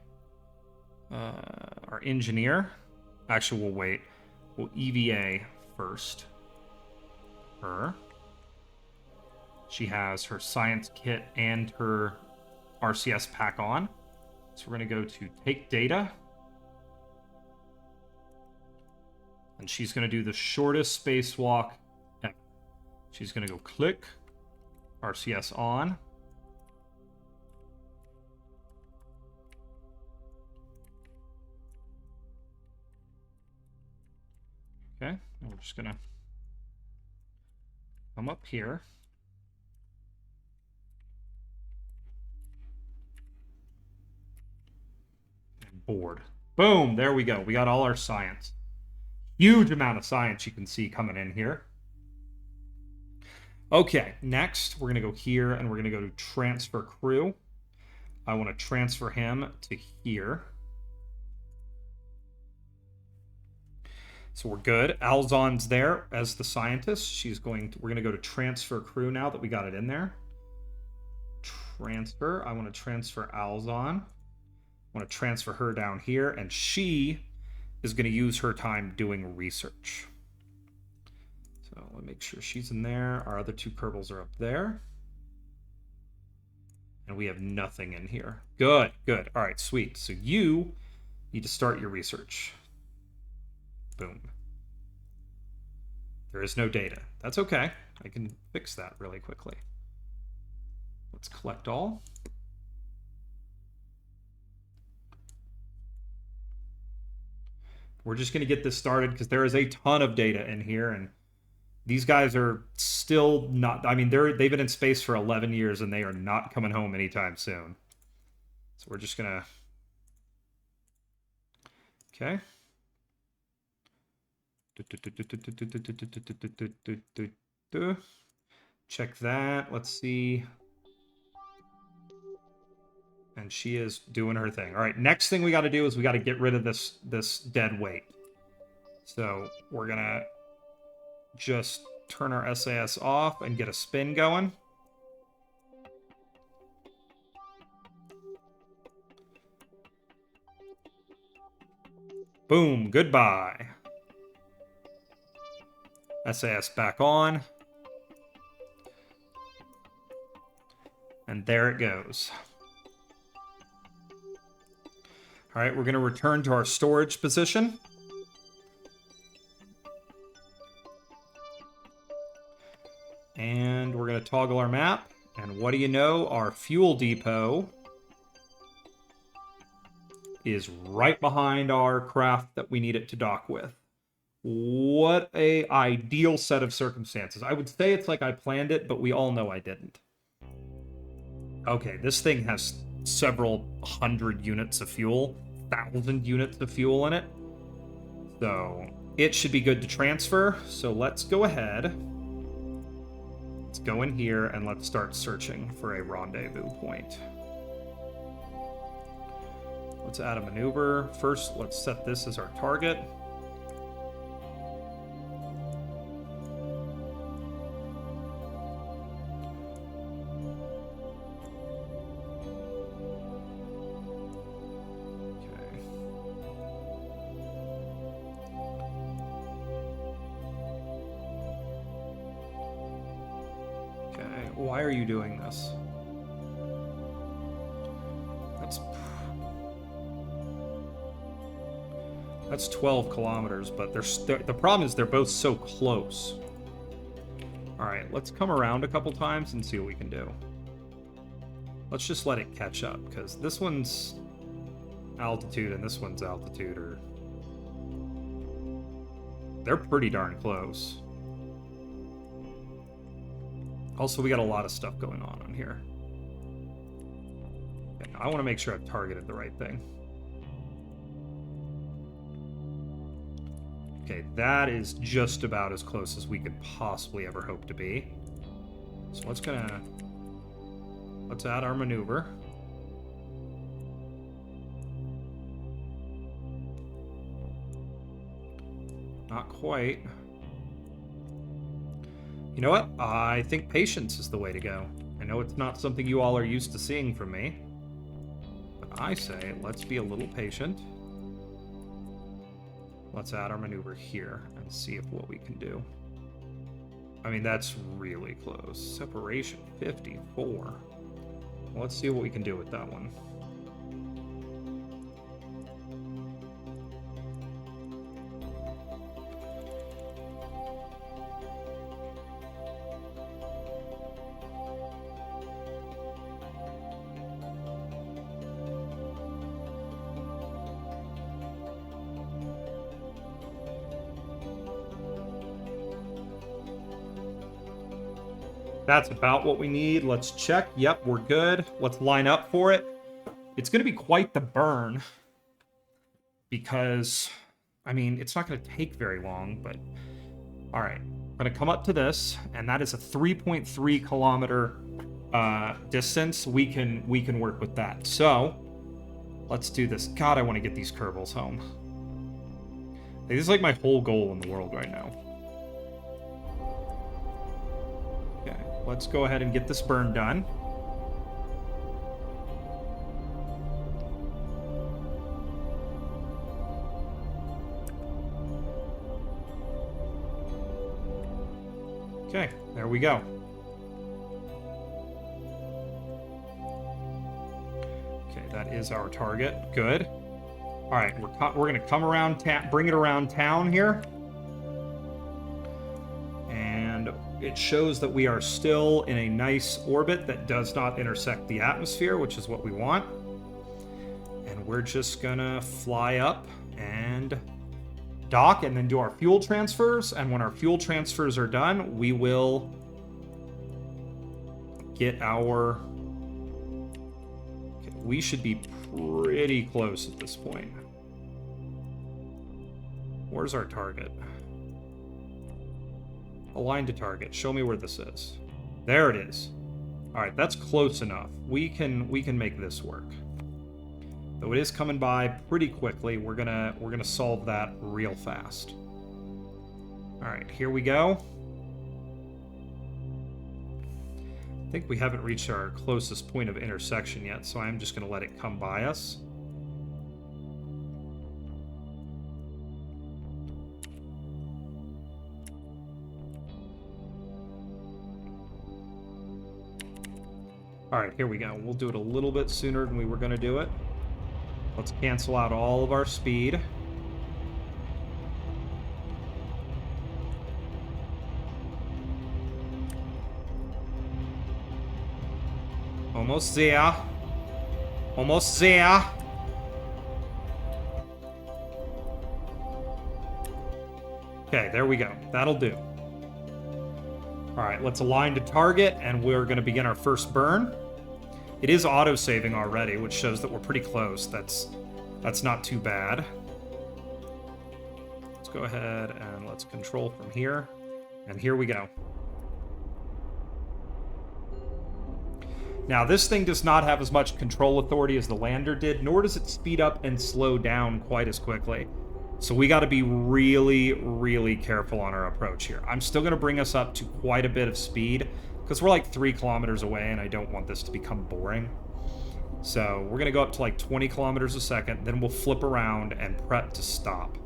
our engineer. Actually, we'll wait. We'll EVA first. Her. She has her science kit and her RCS pack on. So we're going to go to take data. And she's going to do the shortest spacewalk ever. She's going to go click. RCS on. Okay, and we're just going to come up here. And board. Boom, there we go. We got all our science. Huge amount of science you can see coming in here. Okay, next we're going to go here and we're going to go to transfer crew. I want to transfer him to here. So we're good. Alzon's there as the scientist. We're going to go to transfer crew now that we got it in there. Transfer. I want to transfer Alzon. I want to transfer her down here, and she is going to use her time doing research. So let me make sure she's in there. Our other two Kerbals are up there. And we have nothing in here. Good, good. All right, sweet. So you need to start your research. Boom. There is no data. That's okay. I can fix that really quickly. Let's collect all. We're just going to get this started because there is a ton of data in here, and these guys are still not... I mean, they've been in space for 11 years, and they are not coming home anytime soon. So we're just going to... Okay. Check that. Let's see. And she is doing her thing. All right, next thing we got to do is we got to get rid of this dead weight. So we're going to just turn our SAS off and get a spin going. Boom, goodbye. SAS back on. And there it goes. All right, we're going to return to our storage position. And we're going to toggle our map. And what do you know? Our fuel depot is right behind our craft that we need it to dock with. What a ideal set of circumstances. I would say it's like I planned it, but we all know I didn't. Okay, this thing has several hundred units of fuel, 1,000 units of fuel in it. So it should be good to transfer. So let's go ahead. Let's go in here and let's start searching for a rendezvous point. Let's add a maneuver. First, let's set this as our target. Why are you doing this? That's 12 kilometers, but the problem is they're both so close. All right, let's come around a couple times and see what we can do. Let's just let it catch up, because this one's altitude and this one's altitude are... They're pretty darn close. Also, we got a lot of stuff going on here. Okay, I want to make sure I've targeted the right thing. Okay, that is just about as close as we could possibly ever hope to be. So let's add our maneuver. Not quite. You know what? I think patience is the way to go. I know it's not something you all are used to seeing from me, but I say let's be a little patient. Let's add our maneuver here and see if what we can do. I mean, that's really close. Separation 54. Well, let's see what we can do with that one. That's about what we need. Let's check. Yep, we're good. Let's line up for it. It's going to be quite the burn because, I mean, it's not going to take very long, but all right. I'm going to come up to this, and that is a 3.3 kilometer distance. We can work with that. So let's do this. God, I want to get these Kerbals home. This is like my whole goal in the world right now. Let's go ahead and get this burn done. Okay, there we go. Okay, that is our target. Good. All right, we're going to come around, bring it around town here. It shows that we are still in a nice orbit that does not intersect the atmosphere, which is what we want. And we're just gonna fly up and dock and then do our fuel transfers. And when our fuel transfers are done, we will get our... Okay, we should be pretty close at this point. Where's our target? Align to target. Show me where this is. There it is. All right, that's close enough. We can make this work. Though it is coming by pretty quickly, we're gonna solve that real fast. All right, here we go. I think we haven't reached our closest point of intersection yet, so I'm just gonna let it come by us. All right, here we go. We'll do it a little bit sooner than we were going to do it. Let's cancel out all of our speed. Almost there. Almost there. Okay, there we go. That'll do. All right, let's align to target, and we're going to begin our first burn. It is auto-saving already, which shows that we're pretty close. That's not too bad. Let's go ahead and let's control from here. And here we go. Now, this thing does not have as much control authority as the lander did, nor does it speed up and slow down quite as quickly. So we got to be really, really careful on our approach here. I'm still going to bring us up to quite a bit of speed, because we're like 3 kilometers away, and I don't want this to become boring. So we're going to go up to like 20 kilometers a second, then we'll flip around and prep to stop.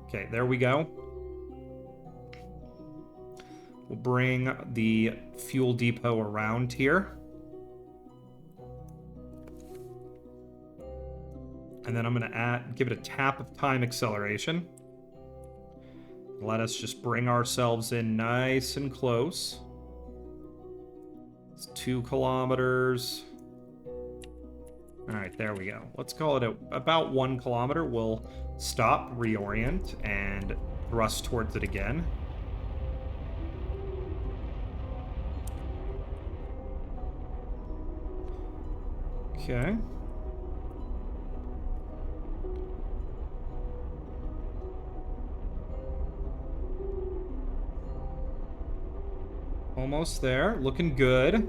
Okay, there we go. We'll bring the fuel depot around here. And then I'm going to give it a tap of time acceleration. Let us just bring ourselves in nice and close. It's 2 kilometers. All right, there we go. Let's call it about 1 kilometer. We'll stop, reorient, and thrust towards it again. Okay. Almost there. Looking good.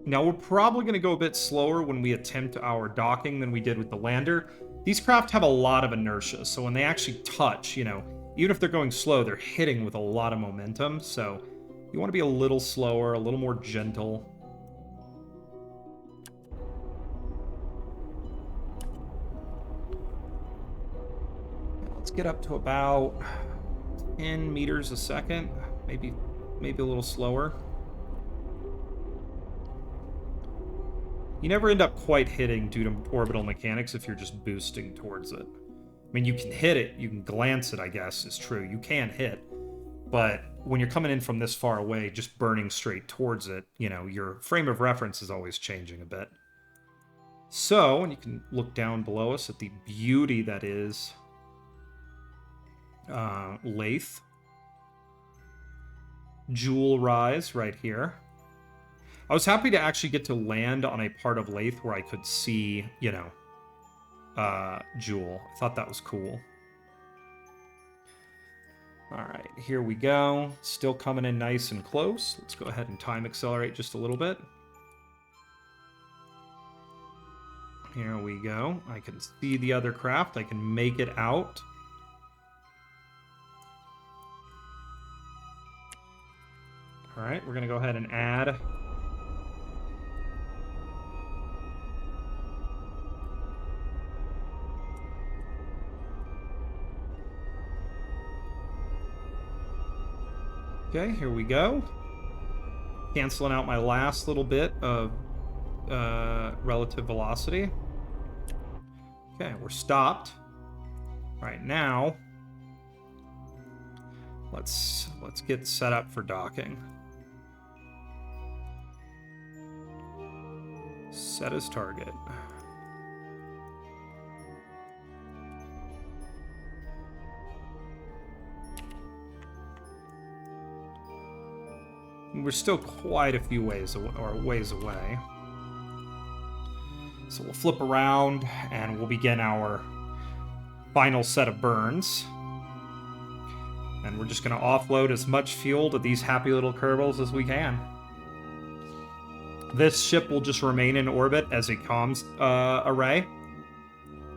Now, we're probably going to go a bit slower when we attempt our docking than we did with the lander. These craft have a lot of inertia, so when they actually touch, you know, even if they're going slow, they're hitting with a lot of momentum, so you want to be a little slower, a little more gentle. Let's get up to about 10 meters a second, maybe a little slower. You never end up quite hitting due to orbital mechanics if you're just boosting towards it. I mean, you can hit it, you can glance it, I guess, is true. You can hit, but when you're coming in from this far away, just burning straight towards it, you know, your frame of reference is always changing a bit. So, and you can look down below us at the beauty that is Laythe. Jewel Rise right here. I was happy to actually get to land on a part of Laythe where I could see, you know, Jewel. I thought that was cool. All right, here we go. Still coming in nice and close. Let's go ahead and time accelerate just a little bit. Here we go. I can see the other craft. I can make it out. All right, we're going to go ahead and add. Okay, here we go. Canceling out my last little bit of relative velocity. Okay, we're stopped. Right now, let's get set up for docking. Set as target. We're still quite a few ways away. So we'll flip around and we'll begin our final set of burns. And we're just going to offload as much fuel to these happy little Kerbals as we can. This ship will just remain in orbit as a comms array.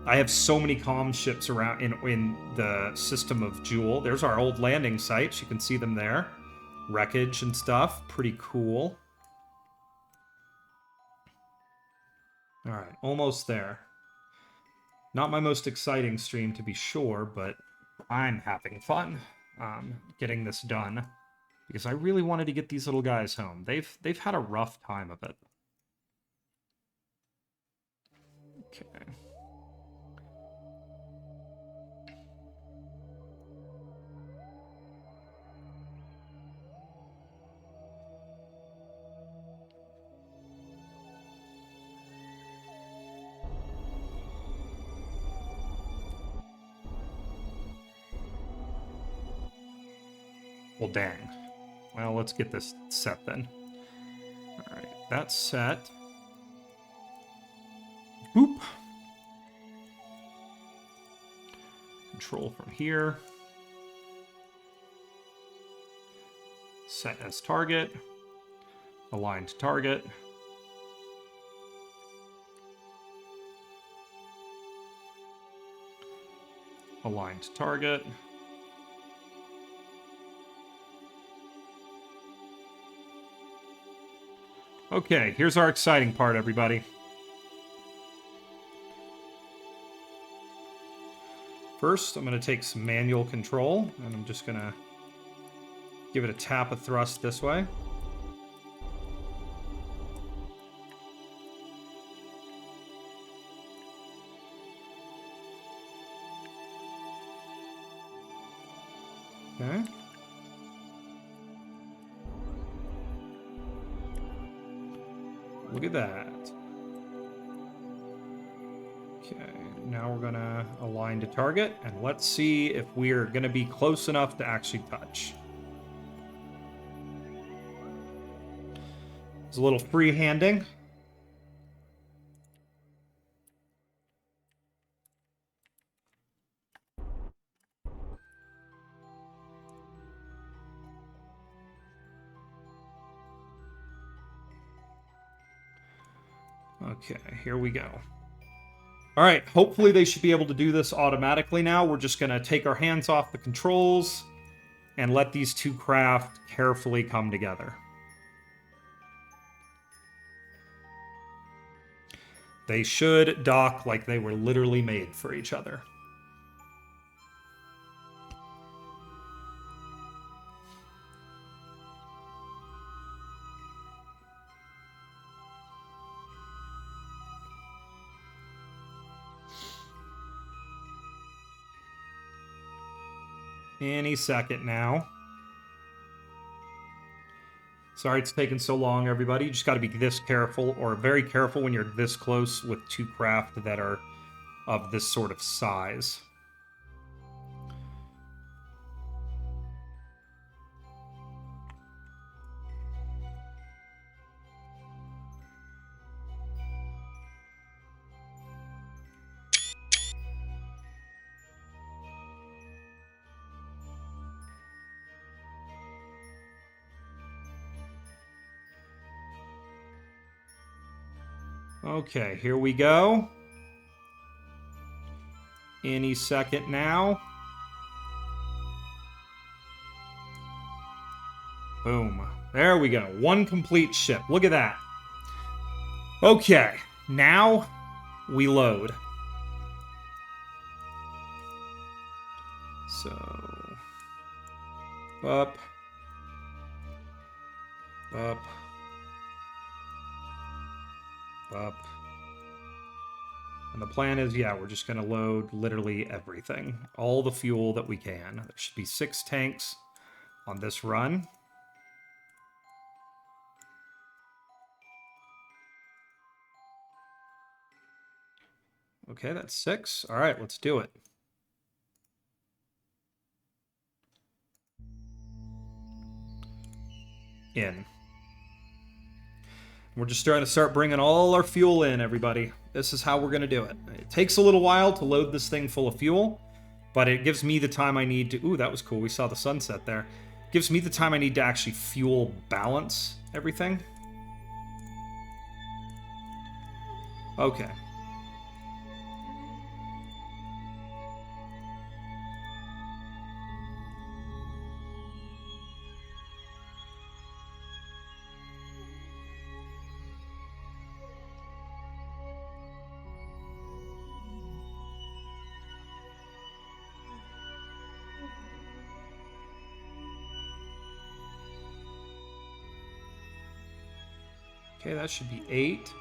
I have so many comms ships around in the system of Jewel. There's our old landing sites. You can see them there. Wreckage and stuff. Pretty cool. Alright, almost there. Not my most exciting stream, to be sure, but I'm having fun getting this done. Because I really wanted to get these little guys home. They've had a rough time of it. Okay. Well, dang. Well, let's get this set then. Alright, that's set. Boop. Control from here. Set as target. Align to target. Align to target. Okay, here's our exciting part, everybody. First, I'm going to take some manual control, and I'm just going to give it a tap of thrust this way. Okay. Look at that. Okay, now we're gonna align to target, and let's see if we're gonna be close enough to actually touch. It's a little free-handing. Okay, here we go. All right, hopefully they should be able to do this automatically now. We're just going to take our hands off the controls and let these two craft carefully come together. They should dock like they were literally made for each other. Any second now. Sorry it's taken so long, everybody. You just got to be this careful, or very careful when you're this close with two craft that are of this sort of size. Okay, here we go. Any second now. Boom. There we go. One complete ship. Look at that. Okay, now we load. So, up, up, up. And the plan is, yeah, we're just going to load literally everything. All the fuel that we can. There should be 6 tanks on this run. Okay, that's 6. All right, let's do it. In. We're just trying to start bringing all our fuel in, everybody. This is how we're going to do it. It takes a little while to load this thing full of fuel, but it gives me the time I need to... Ooh, that was cool. We saw the sunset there. It gives me the time I need to actually fuel balance everything. Okay. Okay, that should be 8.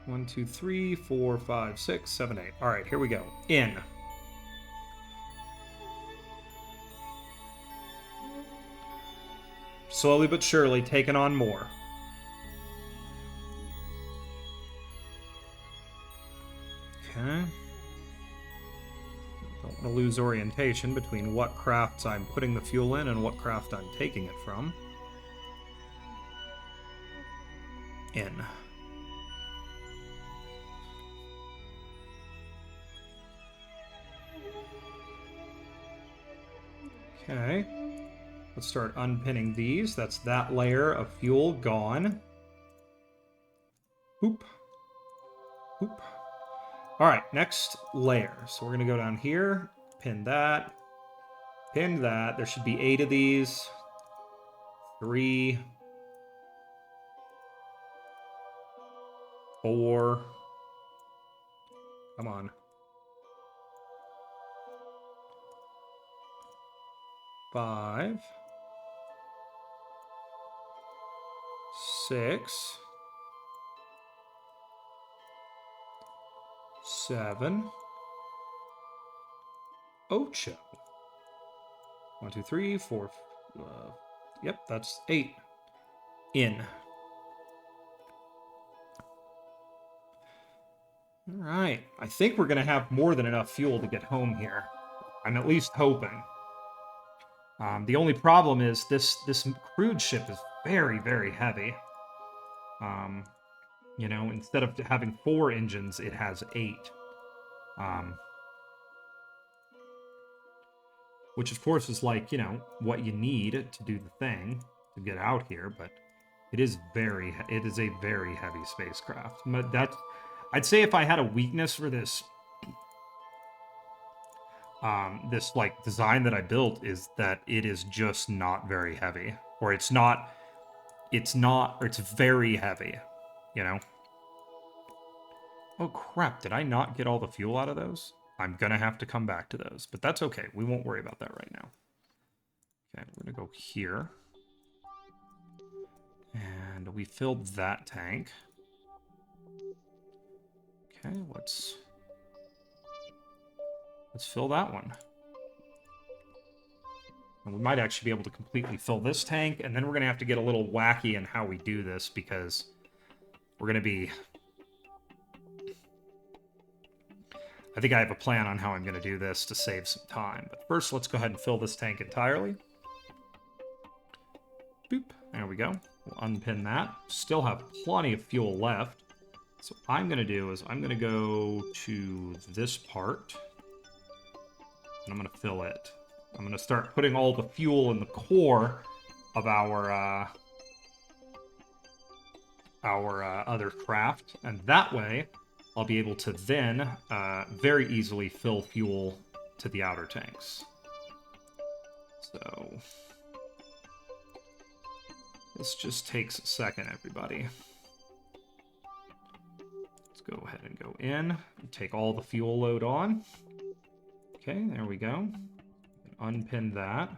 1, 2, 3, 4, 5, 6, 7, 8. All right, here we go. In. Slowly but surely taking on more. Okay. Don't want to lose orientation between what crafts I'm putting the fuel in and what craft I'm taking it from. In. Okay. Let's start unpinning these. That's that layer of fuel gone. Boop. Boop. All right, next layer. So we're going to go down here, pin that, pin that. There should be 8 of these. 3, 4. Come on. 5. 6. 7. Ocho. 1, 2, 3, 4. Yep, that's 8. In. All right. I think we're going to have more than enough fuel to get home here. I'm at least hoping. The only problem is this crude ship is very, very heavy. You know, instead of having 4 engines, it has 8. Which, of course, is like, you know, what you need to do the thing to get out here, but it is a very heavy spacecraft. But I'd say if I had a weakness for this, this like design that I built, is that it is just not very heavy, or it's very heavy, you know. Oh crap! Did I not get all the fuel out of those? I'm gonna have to come back to those, but that's okay. We won't worry about that right now. Okay, we're gonna go here. And we filled that tank. Okay, let's fill that one. And we might actually be able to completely fill this tank, and then we're gonna have to get a little wacky in how we do this, because we're gonna be... I think I have a plan on how I'm gonna do this to save some time. But first, let's go ahead and fill this tank entirely. Boop. There we go. We'll unpin that. Still have plenty of fuel left. So what I'm going to do is I'm going to go to this part. And I'm going to fill it. I'm going to start putting all the fuel in the core of our other craft. And that way, I'll be able to then very easily fill fuel to the outer tanks. So... this just takes a second, everybody. Let's go ahead and go in and take all the fuel load on. Okay, there we go. Unpin that.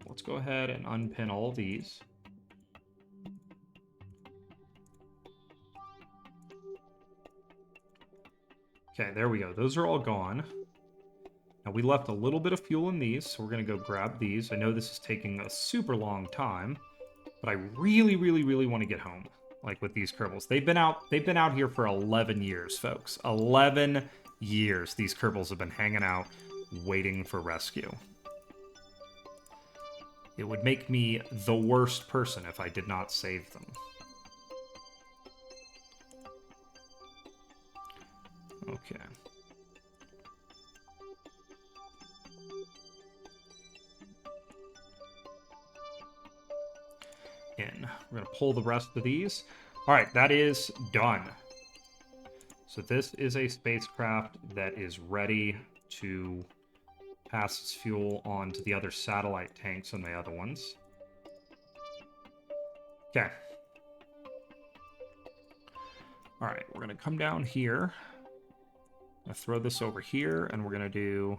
Let's go ahead and unpin all of these. Okay, there we go. Those are all gone. Now, we left a little bit of fuel in these, so we're going to go grab these. I know this is taking a super long time, but I really, really, really want to get home, like with these Kerbals. They've been out here for 11 years, folks. 11 years these Kerbals have been hanging out, waiting for rescue. It would make me the worst person if I did not save them. Okay. in. We're going to pull the rest of these. All right, that is done. So this is a spacecraft that is ready to pass its fuel on to the other satellite tanks on the other ones. Okay. All right, we're going to come down here. I'm going to throw this over here, and we're going to do...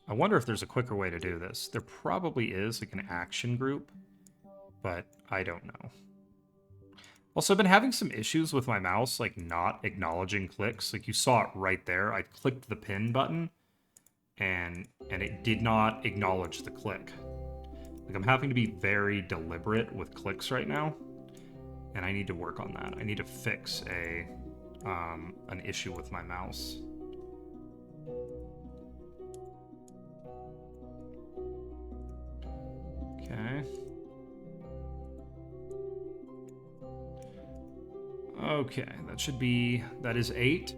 I wonder if there's a quicker way to do this. There probably is, like an action group, but I don't know. Also, I've been having some issues with my mouse, like not acknowledging clicks. Like you saw it right there. I clicked the pin button, and it did not acknowledge the click. Like I'm having to be very deliberate with clicks right now, and I need to work on that. I need to fix an issue with my mouse. Okay. Okay, that is 8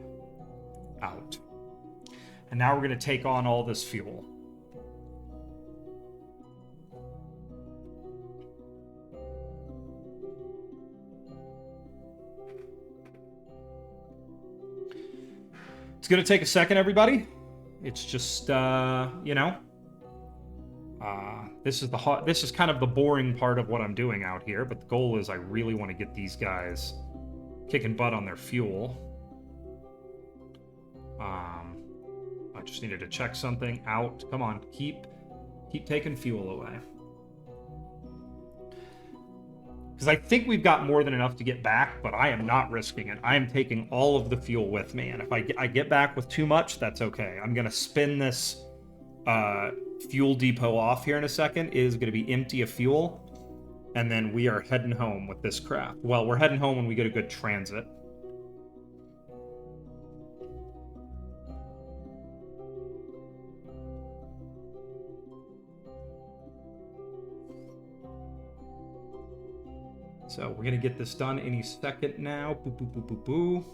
out. And now we're going to take on all this fuel. It's going to take a second, everybody. It's just, you know, this is kind of the boring part of what I'm doing out here, but the goal is I really want to get these guys kicking butt on their fuel. I just needed to check something out. Come on, keep taking fuel away. Because I think we've got more than enough to get back, but I am not risking it. I am taking all of the fuel with me, and if I get back with too much, that's okay. I'm going to spin this fuel depot off here in a second. It is going to be empty of fuel, and then we are heading home with this craft. Well, we're heading home when we get a good transit. So we're going to get this done any second now. Boo, boo, boo, boo, boo.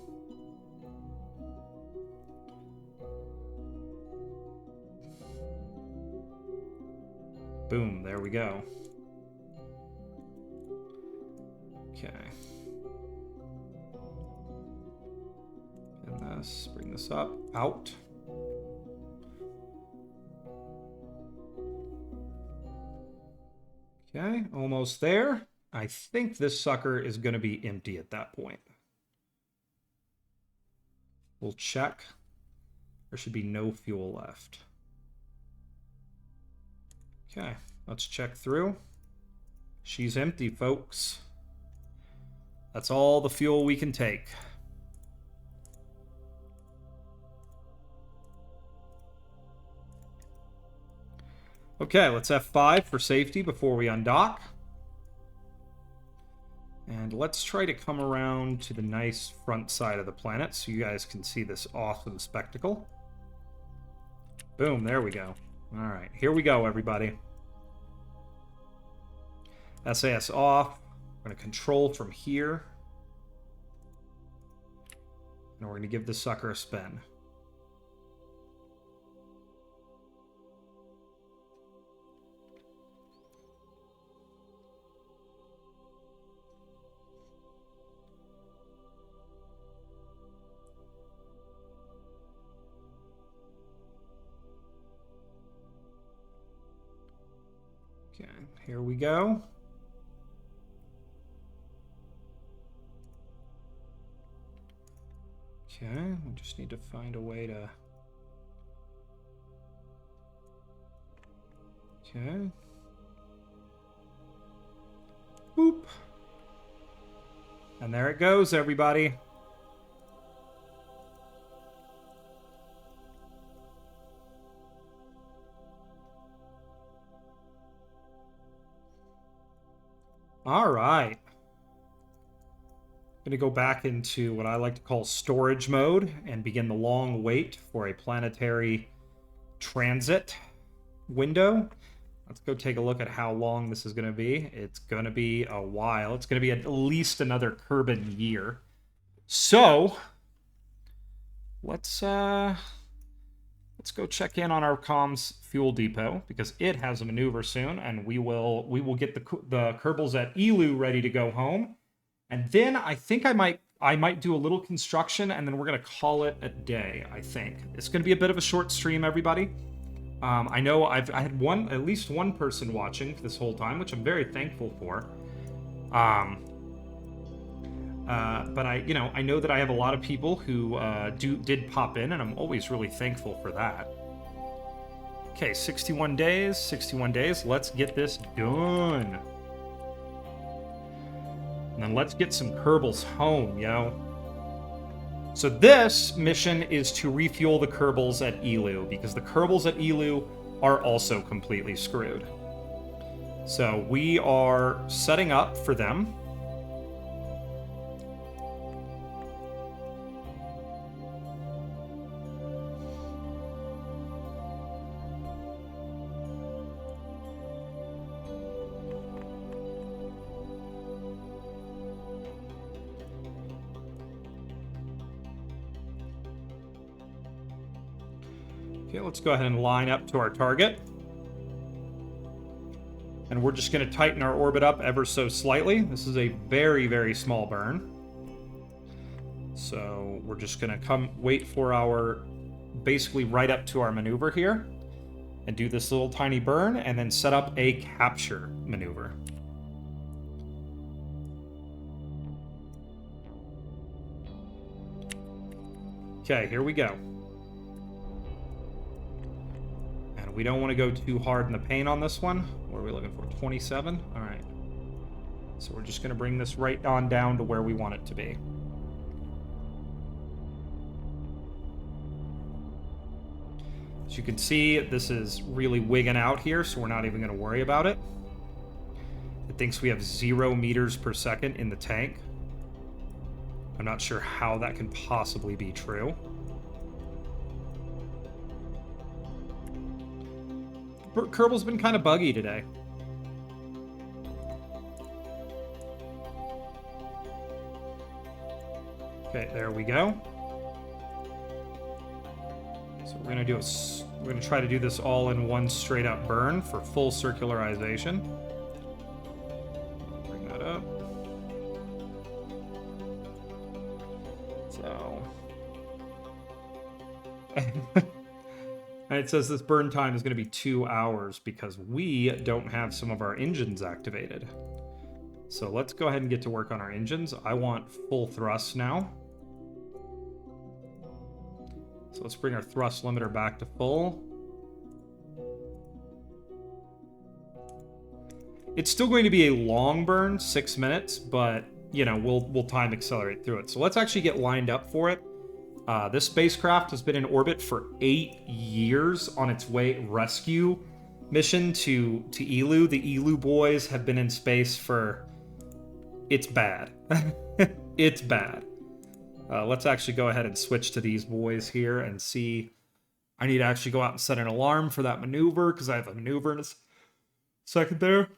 Boom, there we go. Okay. And this, bring this up, out. Okay, almost there. I think this sucker is going to be empty at that point. We'll check. There should be no fuel left. Okay, let's check through. She's empty, folks. That's all the fuel we can take. Okay, let's F5 for safety before we undock. And let's try to come around to the nice front side of the planet so you guys can see this awesome spectacle. Boom, there we go. All right, here we go, everybody. SAS off. We're going to control from here. And we're going to give this sucker a spin. Okay, here we go. Okay, we just need to find a way to... Okay. Boop. And there it goes, everybody. All right. I'm going to go back into what I like to call storage mode and begin the long wait for a planetary transit window. Let's go take a look at how long this is going to be. It's going to be a while. It's going to be at least another Kerbal year. So let's Let's go check in on our comms fuel depot because it has a maneuver soon, and we will get the Kerbals at Elu ready to go home, and then I think I might do a little construction, and then we're gonna call it a day. I think it's gonna be a bit of a short stream, everybody. I know I had at least one person watching this whole time, which I'm very thankful for. But I know that I have a lot of people who did pop in, and I'm always really thankful for that. Okay, 61 days, 61 days. Let's get this done. And then let's get some Kerbals home, yo. So this mission is to refuel the Kerbals at Elu, because the Kerbals at Elu are also completely screwed. So we are setting up for them. Okay, let's go ahead and line up to our target. And we're just going to tighten our orbit up ever so slightly. This is a very, very small burn. So we're just going to wait for our, basically right up to our maneuver here. And do this little tiny burn, and then set up a capture maneuver. Okay, here we go. We don't want to go too hard in the paint on this one. What are we looking for? 27? All right. So we're just going to bring this right on down to where we want it to be. As you can see, this is really wigging out here, so we're not even going to worry about it. It thinks we have 0 meters per second in the tank. I'm not sure how that can possibly be true. Kerbal's been kind of buggy today. Okay, there we go. So we're gonna try to do this all in one straight up burn for full circularization. Bring that up. So. And it says this burn time is going to be 2 hours because we don't have some of our engines activated. So let's go ahead and get to work on our engines. I want full thrust now. So let's bring our thrust limiter back to full. It's still going to be a long burn, 6 minutes, but we'll time accelerate through it. So let's actually get lined up for it. This spacecraft has been in orbit for 8 years on its rescue mission to Elu. The Elu boys have been in space for... It's bad. It's bad. Let's actually go ahead and switch to these boys here and see. I need to actually go out and set an alarm for that maneuver because I have a maneuver in a second there.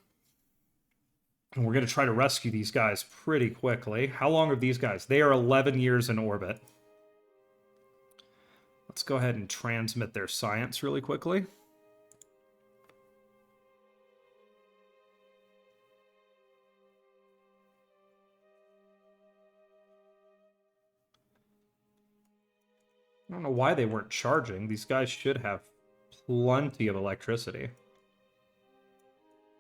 And we're going to try to rescue these guys pretty quickly. How long are these guys? They are 11 years in orbit. Let's go ahead and transmit their science really quickly. I don't know why they weren't charging. These guys should have plenty of electricity.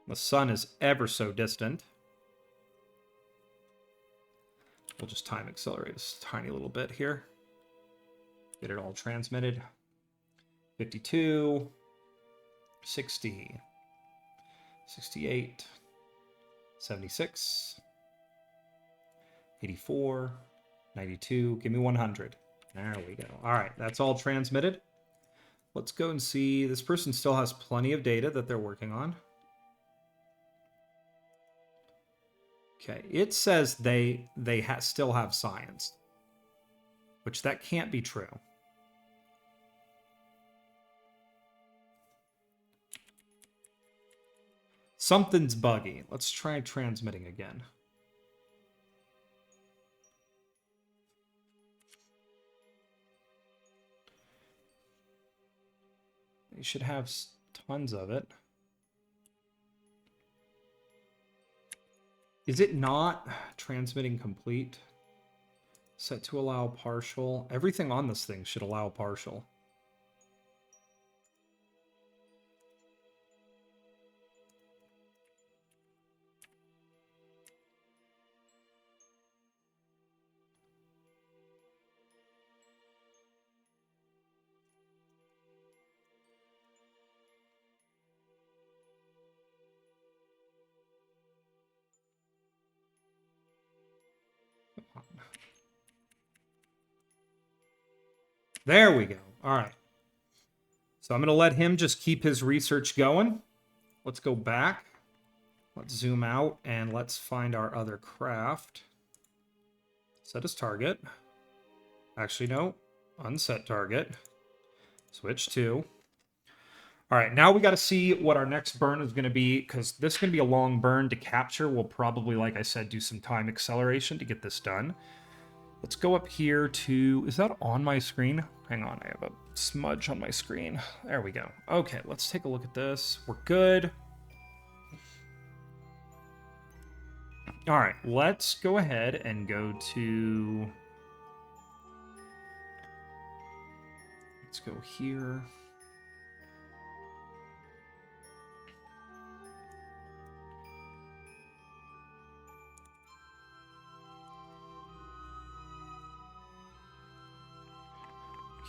The sun is ever so distant. We'll just time accelerate this tiny little bit here. Get it all transmitted. 52, 60, 68, 76, 84, 92. Give me 100. There we go. All right, that's all transmitted. Let's go and see. This person still has plenty of data that they're working on. Okay, it says they still have science, which that can't be true. Something's buggy. Let's try transmitting again. You should have tons of it. Is it not transmitting complete? Set to allow partial. Everything on this thing should allow partial. There we go. All right. So I'm going to let him just keep his research going. Let's go back. Let's zoom out and let's find our other craft. Set as target. Actually, no. Unset target. Switch to. All right, now we got to see what our next burn is going to be, because this is going to be a long burn to capture. We'll probably, like I said, do some time acceleration to get this done. Let's go up here to... Is that on my screen? Hang on, I have a smudge on my screen. There we go. Okay, let's take a look at this. We're good. All right, let's go ahead and go to... Let's go here.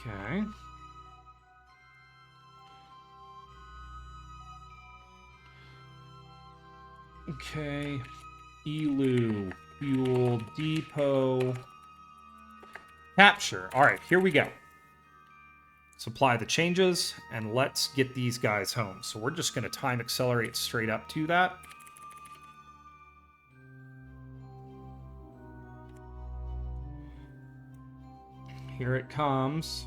Okay. Okay. Elu. Fuel depot. Capture. All right, here we go. Supply the changes, and let's get these guys home. So we're just going to time accelerate straight up to that. Here it comes.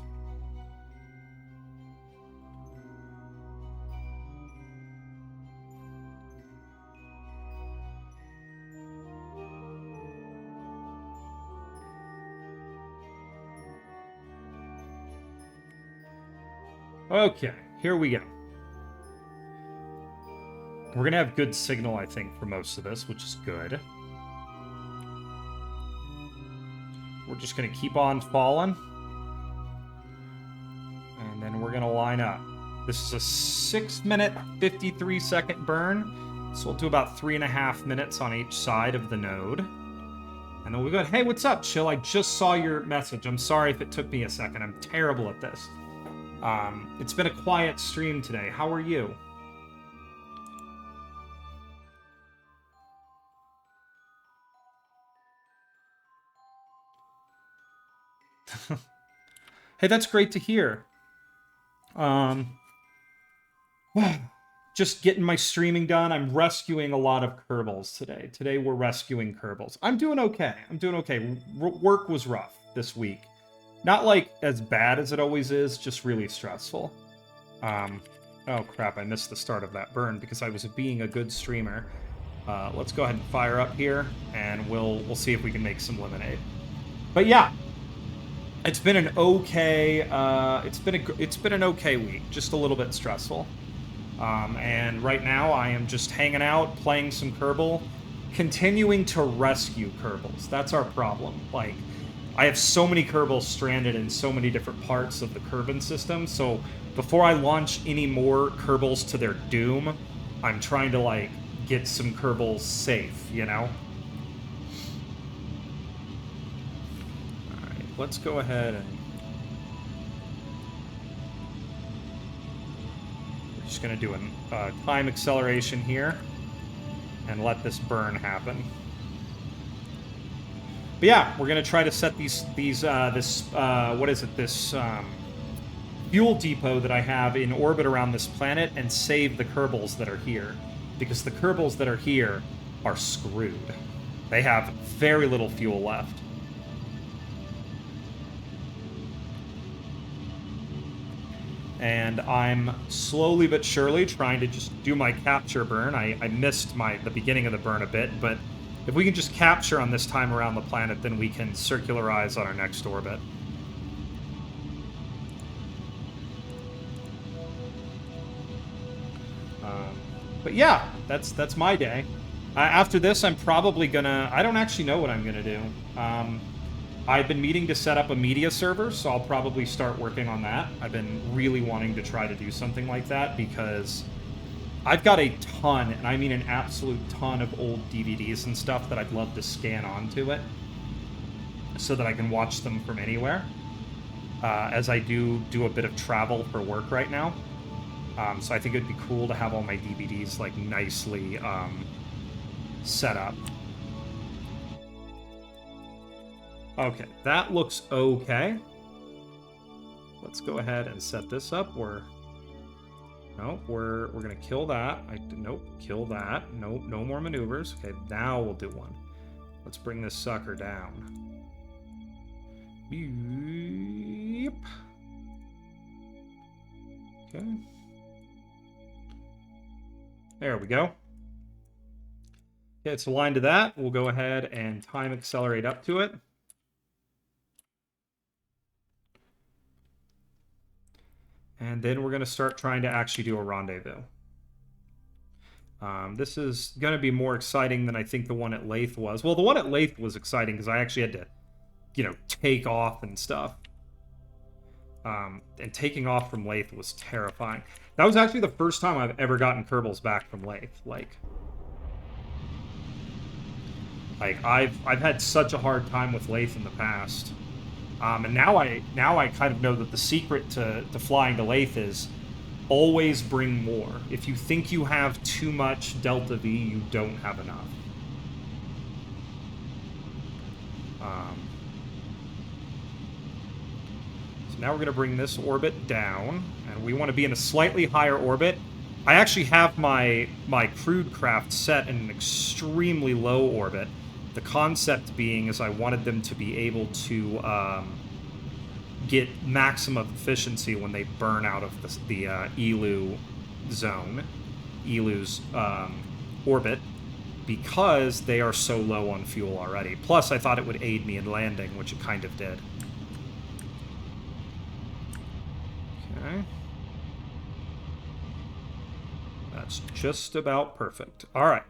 Okay, here we go. We're going to have good signal, I think, for most of this, which is good. We're just going to keep on falling. And then we're going to line up. This is a 6-minute, 53-second burn. So we'll do about 3.5 minutes on each side of the node. And then we'll go, hey, what's up, Chill? I just saw your message. I'm sorry if it took me a second. I'm terrible at this. It's been a quiet stream today. How are you? Hey, that's great to hear. Just getting my streaming done. I'm rescuing a lot of Kerbals today. Today we're rescuing Kerbals. I'm doing okay. I'm doing okay. Work was rough this week. Not like as bad as it always is, just really stressful. Oh crap, I missed the start of that burn because I was being a good streamer. Let's go ahead and fire up here, and we'll see if we can make some lemonade. But yeah, it's been an okay it's been an okay week, just a little bit stressful. And right now I am just hanging out, playing some Kerbal, continuing to rescue Kerbals. That's our problem. Like, I have so many Kerbals stranded in so many different parts of the Kerbin system, so before I launch any more Kerbals to their doom, I'm trying to, like, get some Kerbals safe, you know? Alright, let's go ahead and... We're just going to do a time acceleration here and let this burn happen. But yeah, we're gonna try to set this fuel depot that I have in orbit around this planet and save the Kerbals that are here, because the Kerbals that are here are screwed. They have very little fuel left. And I'm slowly but surely trying to just do my capture burn. I missed the beginning of the burn a bit, but if we can just capture on this time around the planet, then we can circularize on our next orbit. But yeah, that's my day. After this, I'm probably gonna... I don't actually know what I'm gonna do. I've been meaning to set up a media server, so I'll probably start working on that. I've been really wanting to try to do something like that because I've got a ton, and I mean an absolute ton of old DVDs and stuff that I'd love to scan onto it so that I can watch them from anywhere. As I do a bit of travel for work right now. So I think it'd be cool to have all my DVDs like nicely set up. Okay, that looks okay. Let's go ahead and set this up. We're gonna kill that. Nope, kill that. Nope, no more maneuvers. Okay, now we'll do one. Let's bring this sucker down. Yep. Okay. There we go. Okay, it's aligned to that. We'll go ahead and time accelerate up to it. And then we're going to start trying to actually do a rendezvous. This is going to be more exciting than I think the one at Laythe was. Well, the one at Laythe was exciting because I actually had to, you know, take off and stuff. And taking off from Laythe was terrifying. That was actually the first time I've ever gotten Kerbals back from Laythe. Like I've had such a hard time with Laythe in the past. And now I kind of know that the secret to flying to Laythe is always bring more. If you think you have too much Delta V, you don't have enough. So now we're going to bring this orbit down, and we want to be in a slightly higher orbit. I actually have my crewed craft set in an extremely low orbit. The concept being is I wanted them to be able to get maximum efficiency when they burn out of the Elu zone, Elu's orbit, because they are so low on fuel already. Plus, I thought it would aid me in landing, which it kind of did. Okay. That's just about perfect. All right.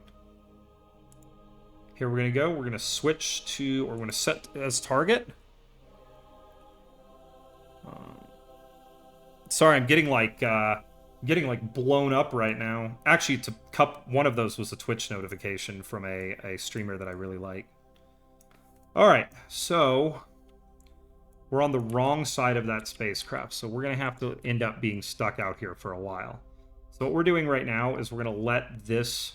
Here we're going to go. We're going to switch to, or we're going to set as target. Sorry, I'm getting like blown up right now. Actually, one of those was a Twitch notification from a streamer that I really like. All right, so we're on the wrong side of that spacecraft, so we're going to have to end up being stuck out here for a while. So what we're doing right now is we're going to let this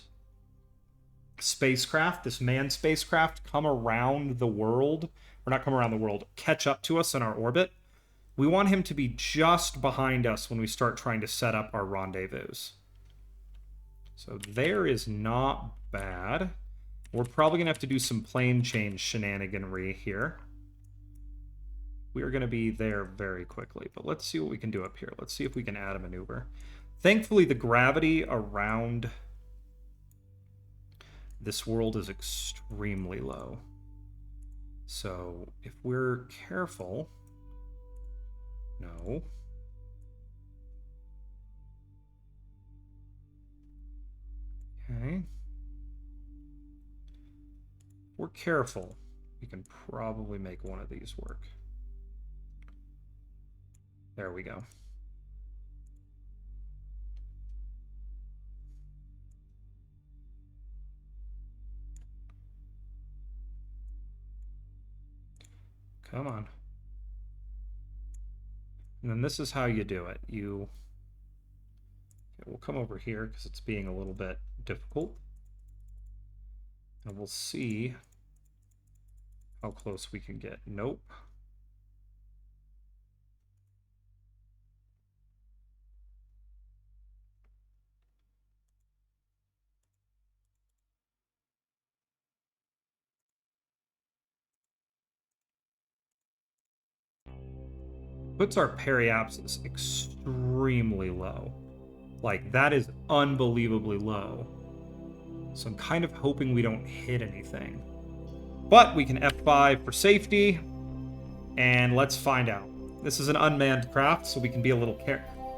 spacecraft, this manned spacecraft, come around the world, or not come around the world, catch up to us in our orbit. We want him to be just behind us when we start trying to set up our rendezvous. So there is not bad. We're probably going to have to do some plane change shenaniganry here. We are going to be there very quickly, but let's see what we can do up here. Let's see if we can add a maneuver. Thankfully, the gravity around this world is extremely low. So if we're careful... No. Okay. If we're careful, we can probably make one of these work. There we go. Come on. And then this is how you do it. We'll come over here because it's being a little bit difficult. And we'll see how close we can get. Nope. Puts our periapsis extremely low. Like, that is unbelievably low. So I'm kind of hoping we don't hit anything. But we can F5 for safety. And let's find out. This is an unmanned craft, so we can be a little careful.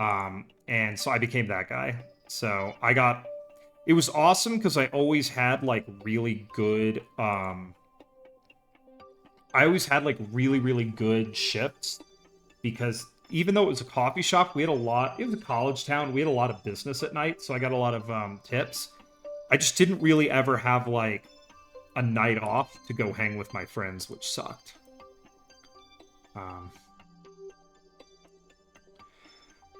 And so I became that guy. So I got... It was awesome because I always had, like, really good, I always had, like, really, really good shifts. Because even though it was a coffee shop, we had a lot... It was a college town. We had a lot of business at night, so I got a lot of tips. I just didn't really ever have, like, a night off to go hang with my friends, which sucked.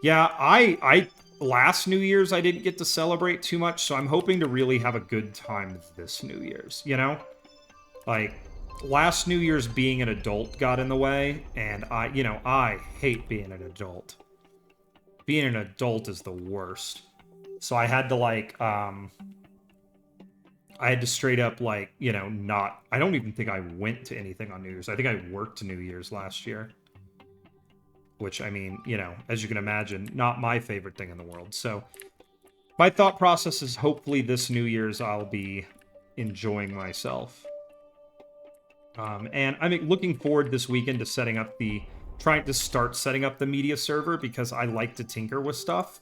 Yeah, I last New Year's I didn't get to celebrate too much, so I'm hoping to really have a good time this New Year's, you know? Like, last New Year's being an adult got in the way, and I hate being an adult. Being an adult is the worst. So I had to, like, I had to straight up, like, not... I don't even think I went to anything on New Year's. I think I worked New Year's last year. Which, I mean, as you can imagine, not my favorite thing in the world. So, my thought process is hopefully this New Year's I'll be enjoying myself. And I'm looking forward this weekend to trying to start setting up the media server, because I like to tinker with stuff.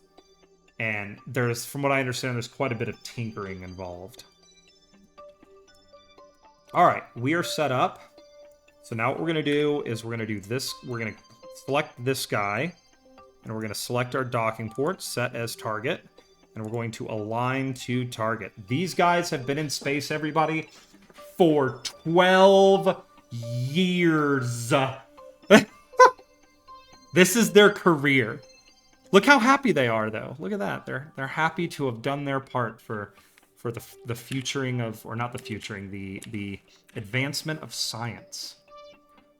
And from what I understand, there's quite a bit of tinkering involved. Alright, we are set up. So now what we're going to do is we're going to do this. We're going to select this guy, and we're going to select our docking port, set as target, and we're going to align to target. These guys have been in space, everybody, for 12 years. This is their career. Look how happy they are, though. Look at that. They're happy to have done their part for the futuring of, or not the futuring, the advancement of science.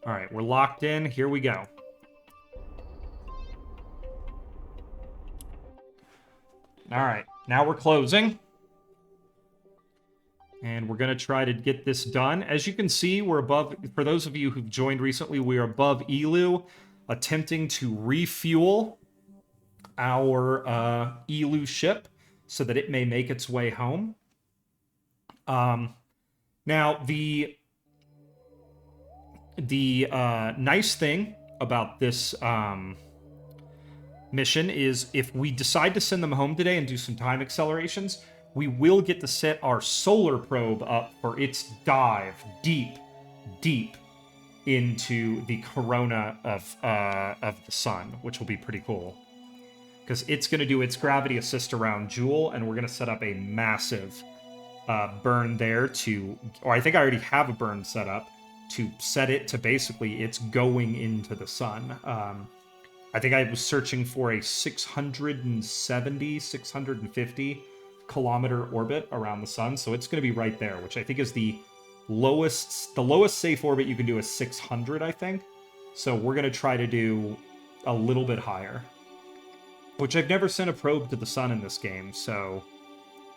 All right, we're locked in. Here we go. All right, now we're closing. And we're going to try to get this done. As you can see, we're above, for those of you who've joined recently, we are above Elu, attempting to refuel our Elu ship so that it may make its way home. Now, the nice thing about this mission is if we decide to send them home today and do some time accelerations, we will get to set our solar probe up for its dive deep, deep into the corona of the sun, which will be pretty cool. Because it's going to do its gravity assist around Joule, and we're going to set up a massive burn there or I think I already have a burn set up to set it to basically it's going into the sun. I think I was searching for a 650 kilometer orbit around the sun, so it's going to be right there, which I think is the lowest safe orbit you can do is 600, I think. So we're going to try to do a little bit higher, which I've never sent a probe to the sun in this game, so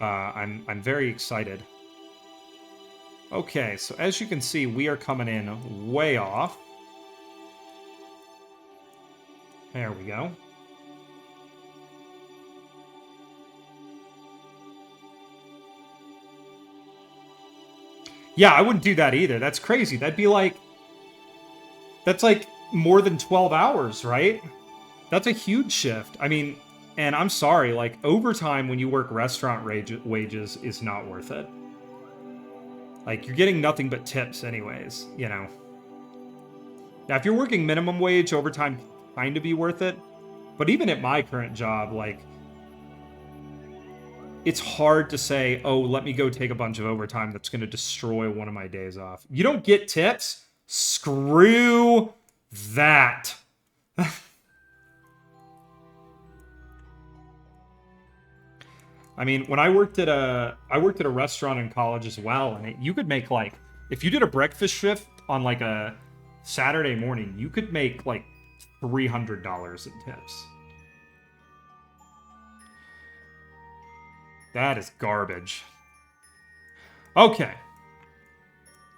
I'm very excited. Okay, so as you can see, we are coming in way off. There we go. Yeah, I wouldn't do that either. That's crazy. That's like more than 12 hours, right? That's a huge shift. I mean, and I'm sorry, like, overtime when you work restaurant wages is not worth it. Like, you're getting nothing but tips anyways, Now, if you're working minimum wage, overtime kind of be worth it. But even at my current job, like, it's hard to say, oh, let me go take a bunch of overtime that's going to destroy one of my days off. You don't get tips? Screw that. I mean, when I worked at a restaurant in college as well, and you could make, like, if you did a breakfast shift on, like, a Saturday morning, you could make, like, $300 in tips. That is garbage. Okay.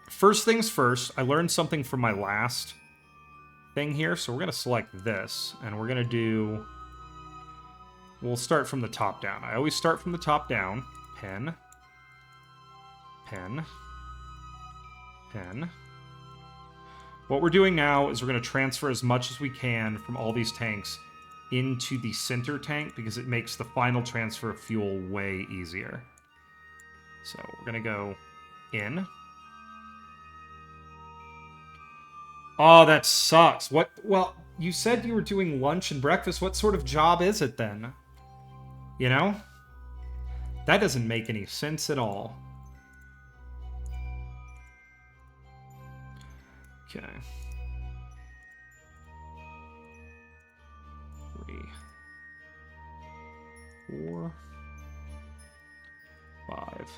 First things first, I learned something from my last thing here, so we're going to select this, and we're going to do... We'll start from the top down. I always start from the top down. Pen. Pen. Pen. What we're doing now is we're going to transfer as much as we can from all these tanks into the center tank because it makes the final transfer of fuel way easier. So we're going to go in. Oh, that sucks. What? Well, you said you were doing lunch and breakfast. What sort of job is it then? You know? That doesn't make any sense at all. Okay. 3, 4, 5,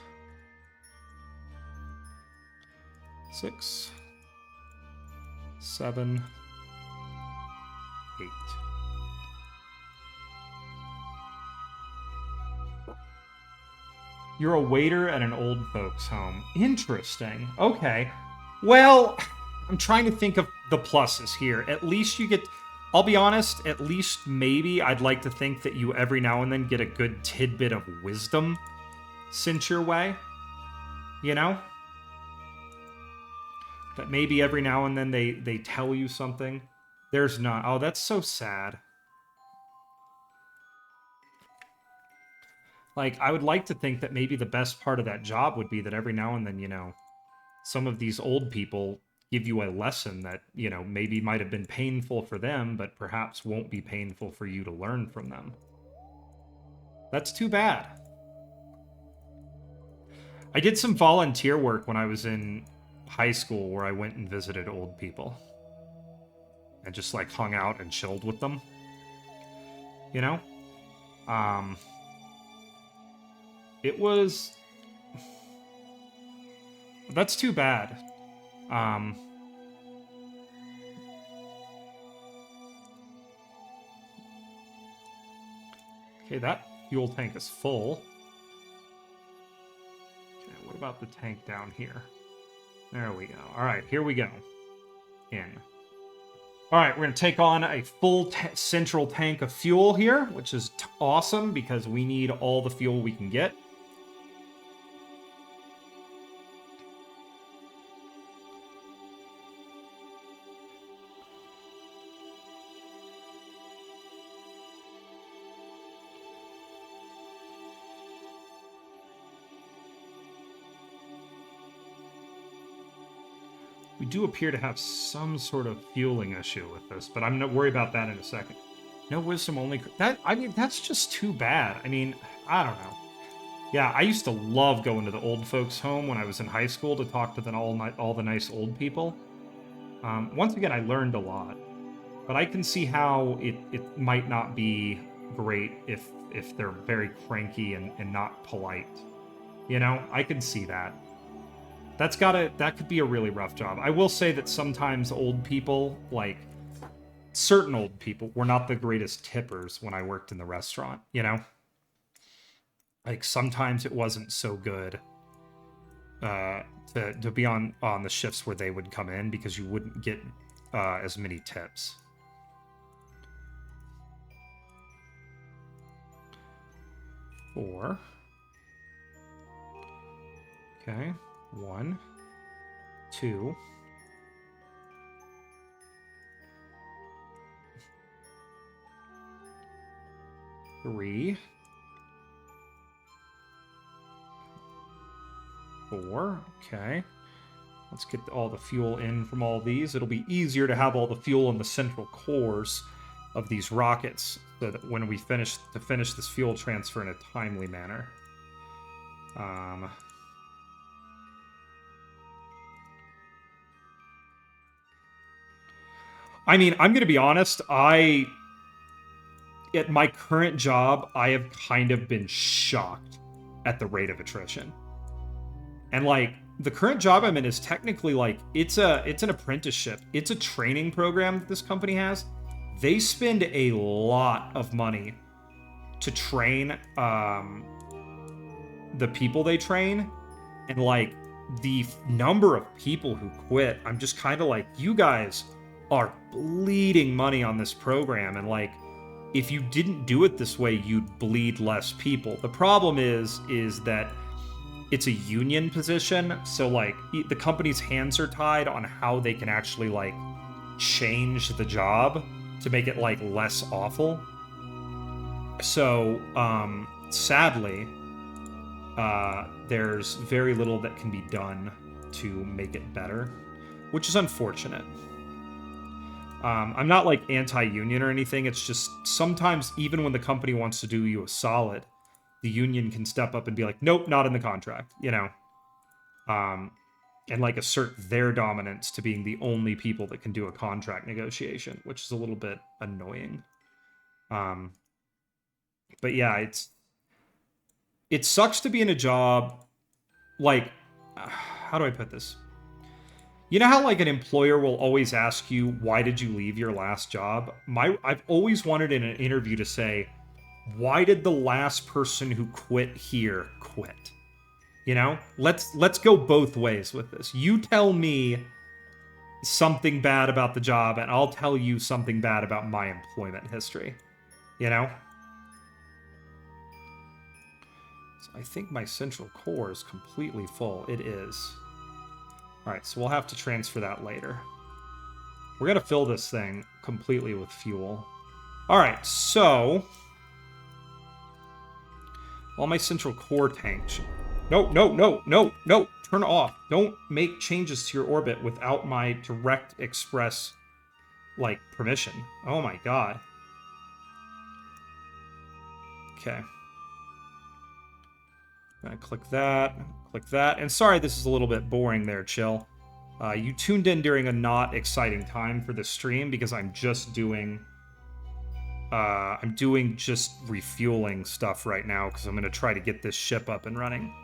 6, 7, 8. You're a waiter at an old folks' home. Interesting. Okay. Well, I'm trying to think of the pluses here. At least you get... I'll be honest, at least maybe I'd like to think that you every now and then get a good tidbit of wisdom sent your way. You know? That maybe every now and then they tell you something. There's not. Oh, that's so sad. Like, I would like to think that maybe the best part of that job would be that every now and then, you know, some of these old people give you a lesson that, you know, maybe might have been painful for them, but perhaps won't be painful for you to learn from them. That's too bad. I did some volunteer work when I was in high school where I went and visited old people. And just, like, hung out and chilled with them. You know? It was... That's too bad. Okay, that fuel tank is full. Okay, what about the tank down here? There we go. Alright, here we go. In. Alright, we're going to take on a full central tank of fuel here, which is awesome because we need all the fuel we can get. We do appear to have some sort of fueling issue with this, but I'm not worried about that in a second. No wisdom only... I mean, that's just too bad. I mean, I don't know. Yeah, I used to love going to the old folks' home when I was in high school to talk to all the nice old people. Once again, I learned a lot. But I can see how it might not be great if they're very cranky and not polite. You know, I can see that. That could be a really rough job. I will say that sometimes old people, like certain old people, were not the greatest tippers when I worked in the restaurant, you know? Like sometimes it wasn't so good to be on the shifts where they would come in because you wouldn't get as many tips. Four. Okay. 1, 2, 3, 4. Okay. Let's get all the fuel in from all these. It'll be easier to have all the fuel in the central cores of these rockets so that when we finish this fuel transfer in a timely manner. I mean, I'm going to be honest, at my current job, I have kind of been shocked at the rate of attrition. And, like, the current job I'm in is technically, like, it's an apprenticeship. It's a training program that this company has. They spend a lot of money to train the people they train. And, like, the number of people who quit, I'm just kind of like, you guys are bleeding money on this program, and like if you didn't do it this way you'd bleed less people. The problem is that it's a union position, so like the company's hands are tied on how they can actually like change the job to make it like less awful, So, sadly, there's very little that can be done to make it better, which is unfortunate. I'm not like anti-union or anything. It's just sometimes, even when the company wants to do you a solid, the union can step up and be like, nope, not in the contract, you know? And like assert their dominance to being the only people that can do a contract negotiation, which is a little bit annoying. But yeah, it sucks to be in a job like, how do I put this? You know how like an employer will always ask you, why did you leave your last job? I've always wanted in an interview to say, why did the last person who quit here quit? You know? Let's go both ways with this. You tell me something bad about the job and I'll tell you something bad about my employment history. You know? So I think my central core is completely full. It is. Alright, so we'll have to transfer that later. We're going to fill this thing completely with fuel. Alright, so... all my central core tanks... No, no, no, no, no! Turn off. Don't make changes to your orbit without my direct express, like, permission. Oh my god. Okay. I'm gonna click that, and sorry this is a little bit boring there, Chill. You tuned in during a not exciting time for this stream because I'm just doing... just refueling stuff right now because I'm going to try to get this ship up and running.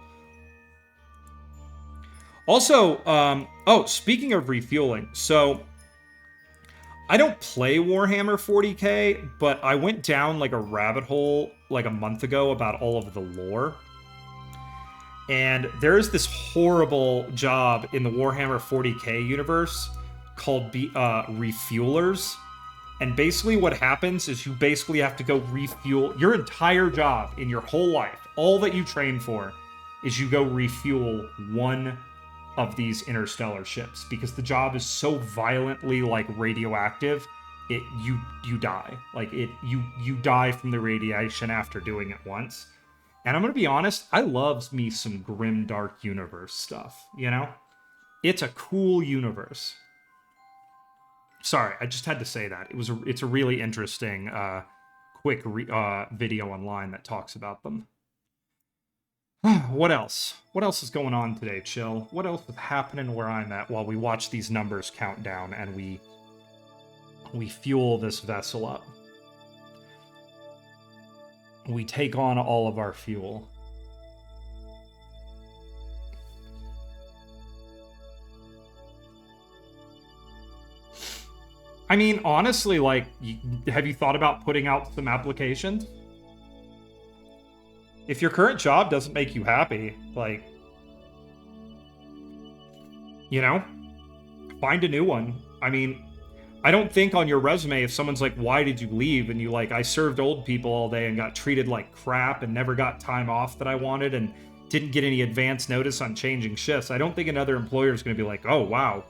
Also, oh, speaking of refueling, so I don't play Warhammer 40k, but I went down like a rabbit hole like a month ago about all of the lore. And there's this horrible job in the Warhammer 40k universe called refuelers. And basically what happens is you basically have to go refuel your entire job in your whole life. All that you train for is you go refuel one of these interstellar ships because the job is so violently like radioactive, you die. Like you die from the radiation after doing it once. And I'm gonna be honest, I love me some grim dark universe stuff, you know? It's a cool universe. Sorry, I just had to say that. It's a really interesting, quick video online that talks about them. What else? What else is going on today, Chill? What else is happening where I'm at while we watch these numbers count down and we fuel this vessel up? We take on all of our fuel. I mean, honestly, like, have you thought about putting out some applications? If your current job doesn't make you happy, like, you know, find a new one. I mean, I don't think on your resume, if someone's like, why did you leave? And you like, I served old people all day and got treated like crap and never got time off that I wanted and didn't get any advance notice on changing shifts. I don't think another employer is going to be like, oh, wow,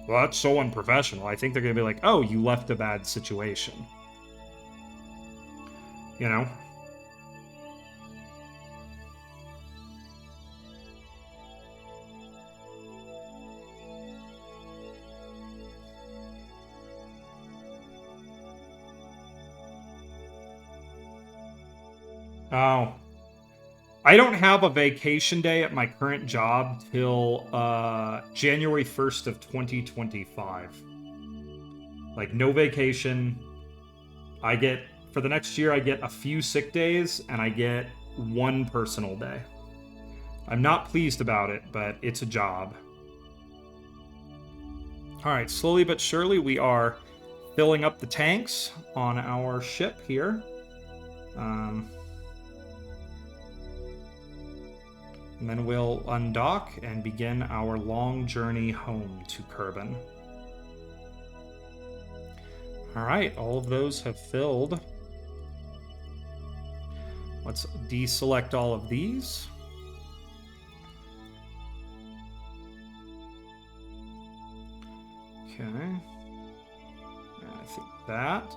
well, that's so unprofessional. I think they're going to be like, oh, you left a bad situation. You know? Oh. I don't have a vacation day at my current job till January 1st of 2025. Like, no vacation. For the next year, I get a few sick days, and I get one personal day. I'm not pleased about it, but it's a job. Alright, slowly but surely, we are filling up the tanks on our ship here. And then we'll undock and begin our long journey home to Kerbin. Alright, all of those have filled. Let's deselect all of these. Okay. And I think that.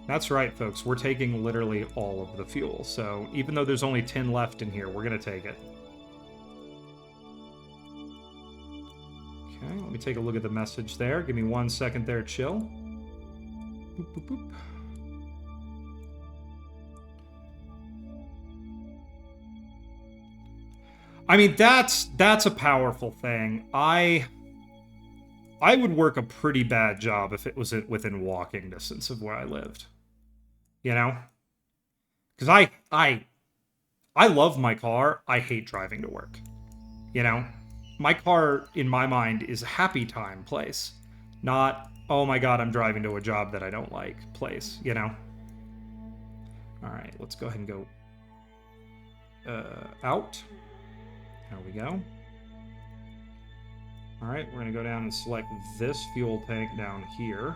That's right, folks. We're taking literally all of the fuel. So even though there's only 10 left in here, we're going to take it. Okay, let me take a look at the message there. Give me 1 second there, chill. Boop, boop, boop. I mean, that's a powerful thing. I would work a pretty bad job if it was within walking distance of where I lived. You know? Because I love my car. I hate driving to work. You know? My car, in my mind, is a happy time place. Not, oh my god, I'm driving to a job that I don't like place. You know? Alright, let's go ahead and go out. There we go. Alright, we're going to go down and select this fuel tank down here.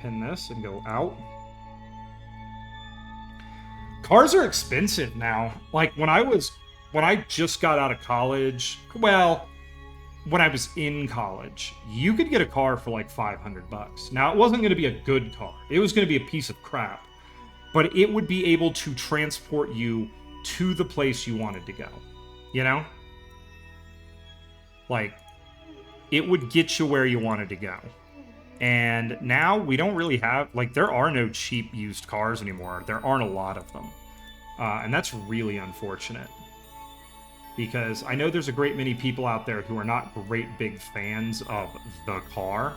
Pin this and go out. Cars are expensive now. Like, when I just got out of college, well, when I was in college, you could get a car for like $500. Now, it wasn't going to be a good car. It was going to be a piece of crap. But it would be able to transport you to the place you wanted to go. You know? Like, it would get you where you wanted to go. And now we don't really have, like, there are no cheap used cars anymore. There aren't a lot of them. And that's really unfortunate. Because I know there's a great many people out there who are not great big fans of the car.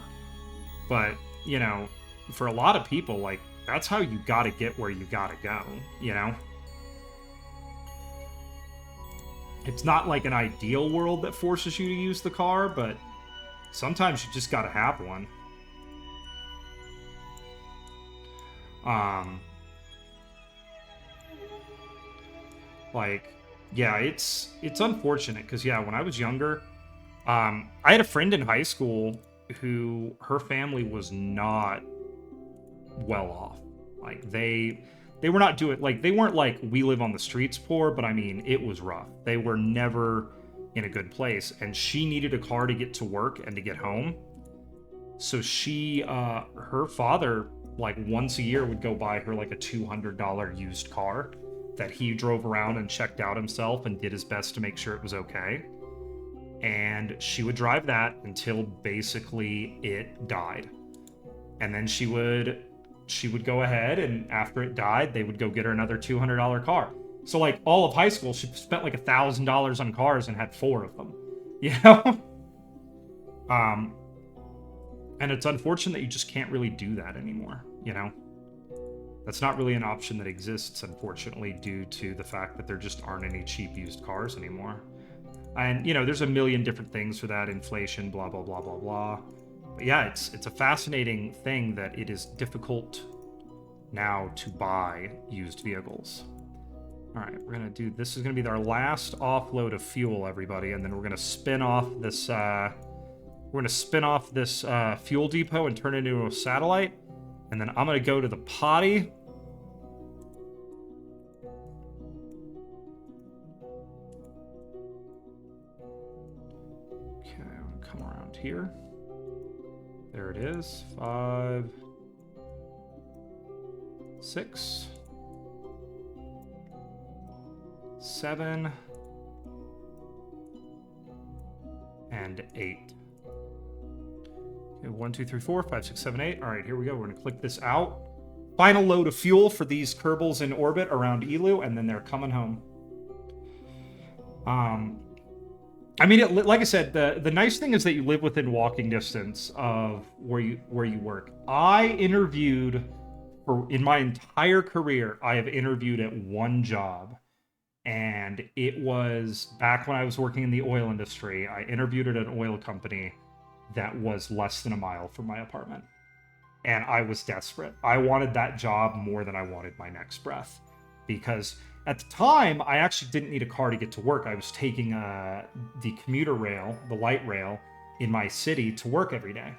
But, you know, for a lot of people, like, that's how you gotta get where you gotta go, you know? It's not like an ideal world that forces you to use the car, but sometimes you just gotta have one. Like, yeah, it's unfortunate, because, yeah, when I was younger, I had a friend in high school who, her family was not well off. Like, they were not doing, like, they weren't like, we live on the streets poor, but I mean, it was rough. They were never in a good place, and she needed a car to get to work and to get home. So she, her father, like, once a year would go buy her like a $200 used car that he drove around and checked out himself and did his best to make sure it was okay. And she would drive that until basically it died. And then she would go ahead, and after it died, they would go get her another $200 car. So, like, all of high school, she spent like $1,000 on cars and had 4 of them. You know? And it's unfortunate that you just can't really do that anymore, you know? That's not really an option that exists, unfortunately, due to the fact that there just aren't any cheap used cars anymore. And, you know, there's a million different things for that, inflation, blah, blah, blah, blah, blah. But yeah, it's a fascinating thing that it is difficult now to buy used vehicles. All right, we're going to do, this is going to be our last offload of fuel, everybody, and then we're going to spin off this, fuel depot and turn it into a satellite. And then I'm going to go to the potty. Okay, I'm going to come around here. There it is. 5, 6, 7, and 8. Okay, 1, 2, 3, 4, 5, 6, 7, 8. All right, here we go. We're going to click this out. Final load of fuel for these Kerbals in orbit around Elu, and then they're coming home. I mean, like I said, the nice thing is that you live within walking distance of where you work. I interviewed in my entire career. I have interviewed at one job, and it was back when I was working in the oil industry. I interviewed at an oil company that was less than a mile from my apartment, and I was desperate. I wanted that job more than I wanted my next breath, because at the time, I actually didn't need a car to get to work. I was taking the commuter rail, the light rail, in my city to work every day.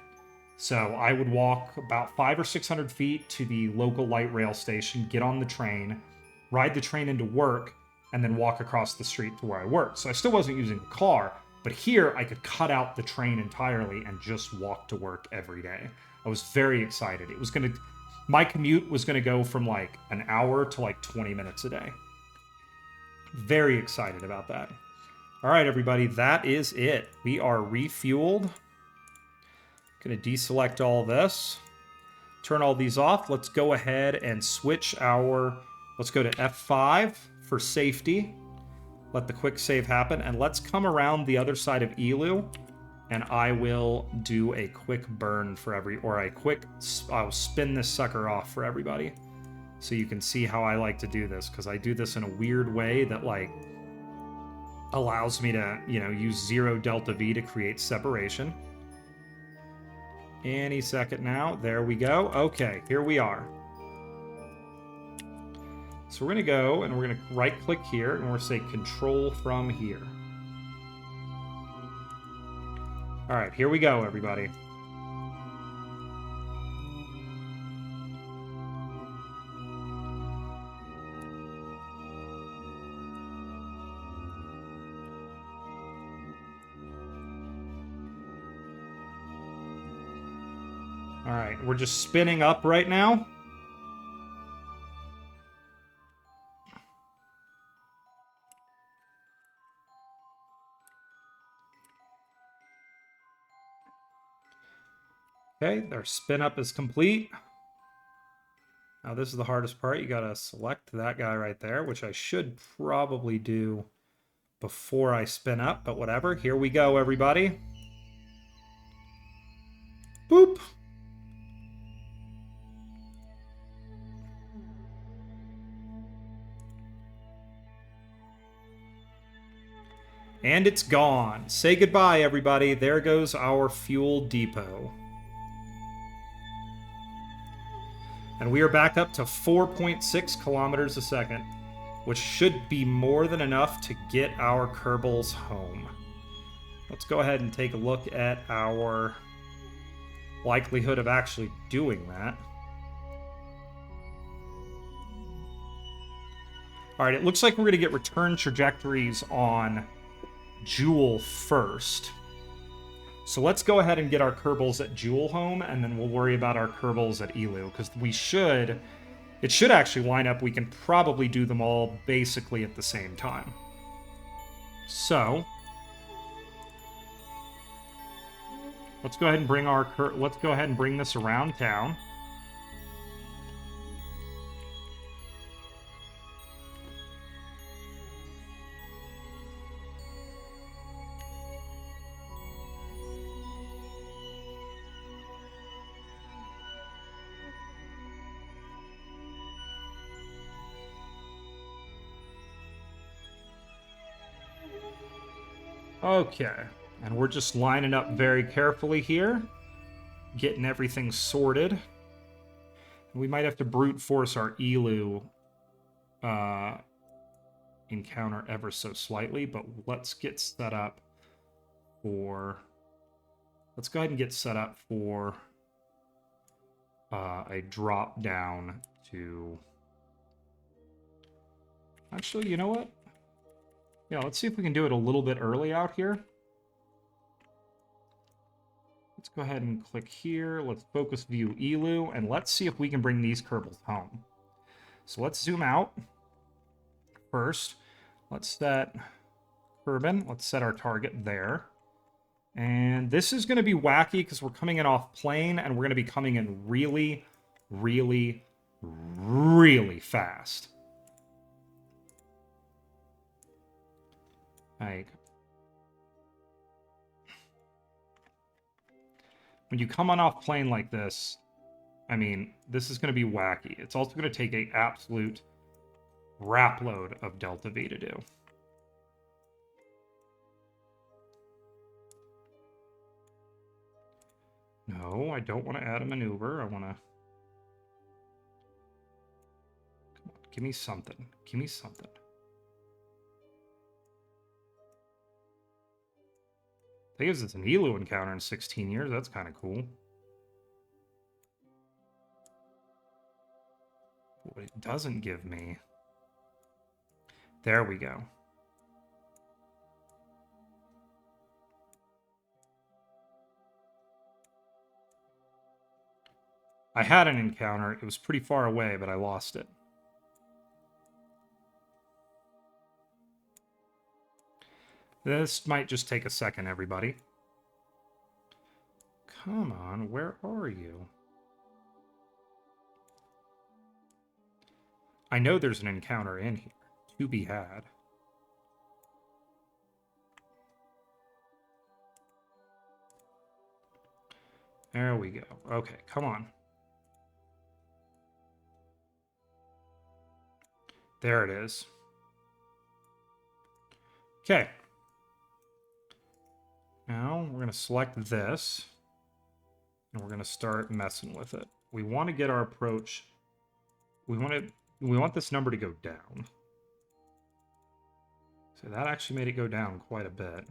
So I would walk about 500 or 600 feet to the local light rail station, get on the train, ride the train into work, and then walk across the street to where I worked. So I still wasn't using a car, But here, I could cut out the train entirely and just walk to work every day. I was very excited. It was going to... My commute was going to go from like an hour to like 20 minutes a day. Very excited about that. All right, everybody, that is it. We are refueled. Going to deselect all this. Turn all these off. Let's go ahead and switch our... Let's go to F5 for safety. Let the quick save happen. And let's come around the other side of Elu. And I will do a quick burn for I'll spin this sucker off for everybody. So you can see how I like to do this. Because I do this in a weird way that, like, allows me to, you know, use 0 delta V to create separation. Any second now. There we go. Okay, here we are. So we're going to go and we're going to right click here and we're going to say control from here. All right, here we go, everybody. All right, we're just spinning up right now. Okay, our spin up is complete. Now this is the hardest part. You gotta select that guy right there, which I should probably do before I spin up, but whatever. Here we go, everybody. Boop. And it's gone. Say goodbye, everybody. There goes our fuel depot. And we are back up to 4.6 kilometers a second, which should be more than enough to get our Kerbals home. Let's go ahead and take a look at our likelihood of actually doing that. All right, it looks like we're going to get return trajectories on Jewel first. So let's go ahead and get our Kerbals at Jewel home, and then we'll worry about our Kerbals at Elu, because it should actually line up. We can probably do them all basically at the same time. So let's go ahead and bring this around town. Okay, and we're just lining up very carefully here, getting everything sorted. We might have to brute force our Elu encounter ever so slightly, but let's get set up for... Let's go ahead and get set up for a drop down to... Actually, you know what? Yeah, let's see if we can do it a little bit early out here. Let's go ahead and click here. Let's focus view Elu, and let's see if we can bring these Kerbals home. So let's zoom out. First, let's set Kerbin. Let's set our target there. And this is going to be wacky because we're coming in off plane, and we're going to be coming in really, really, really fast. Like, when you come on off plane like this, I mean, this is going to be wacky. It's also going to take an absolute crap load of Delta V to do. No, I don't want to add a maneuver. I want to... Come on, give me something. Give me something. I think it's an Elu encounter in 16 years. That's kind of cool. What it doesn't give me... There we go. I had an encounter. It was pretty far away, but I lost it. This might just take a second, everybody. Come on, where are you? I know there's an encounter in here to be had. There we go. Okay, come on. There it is. Okay. Now we're going to select this, and we're going to start messing with it. We want to get our approach. We want this number to go down. So that actually made it go down quite a bit.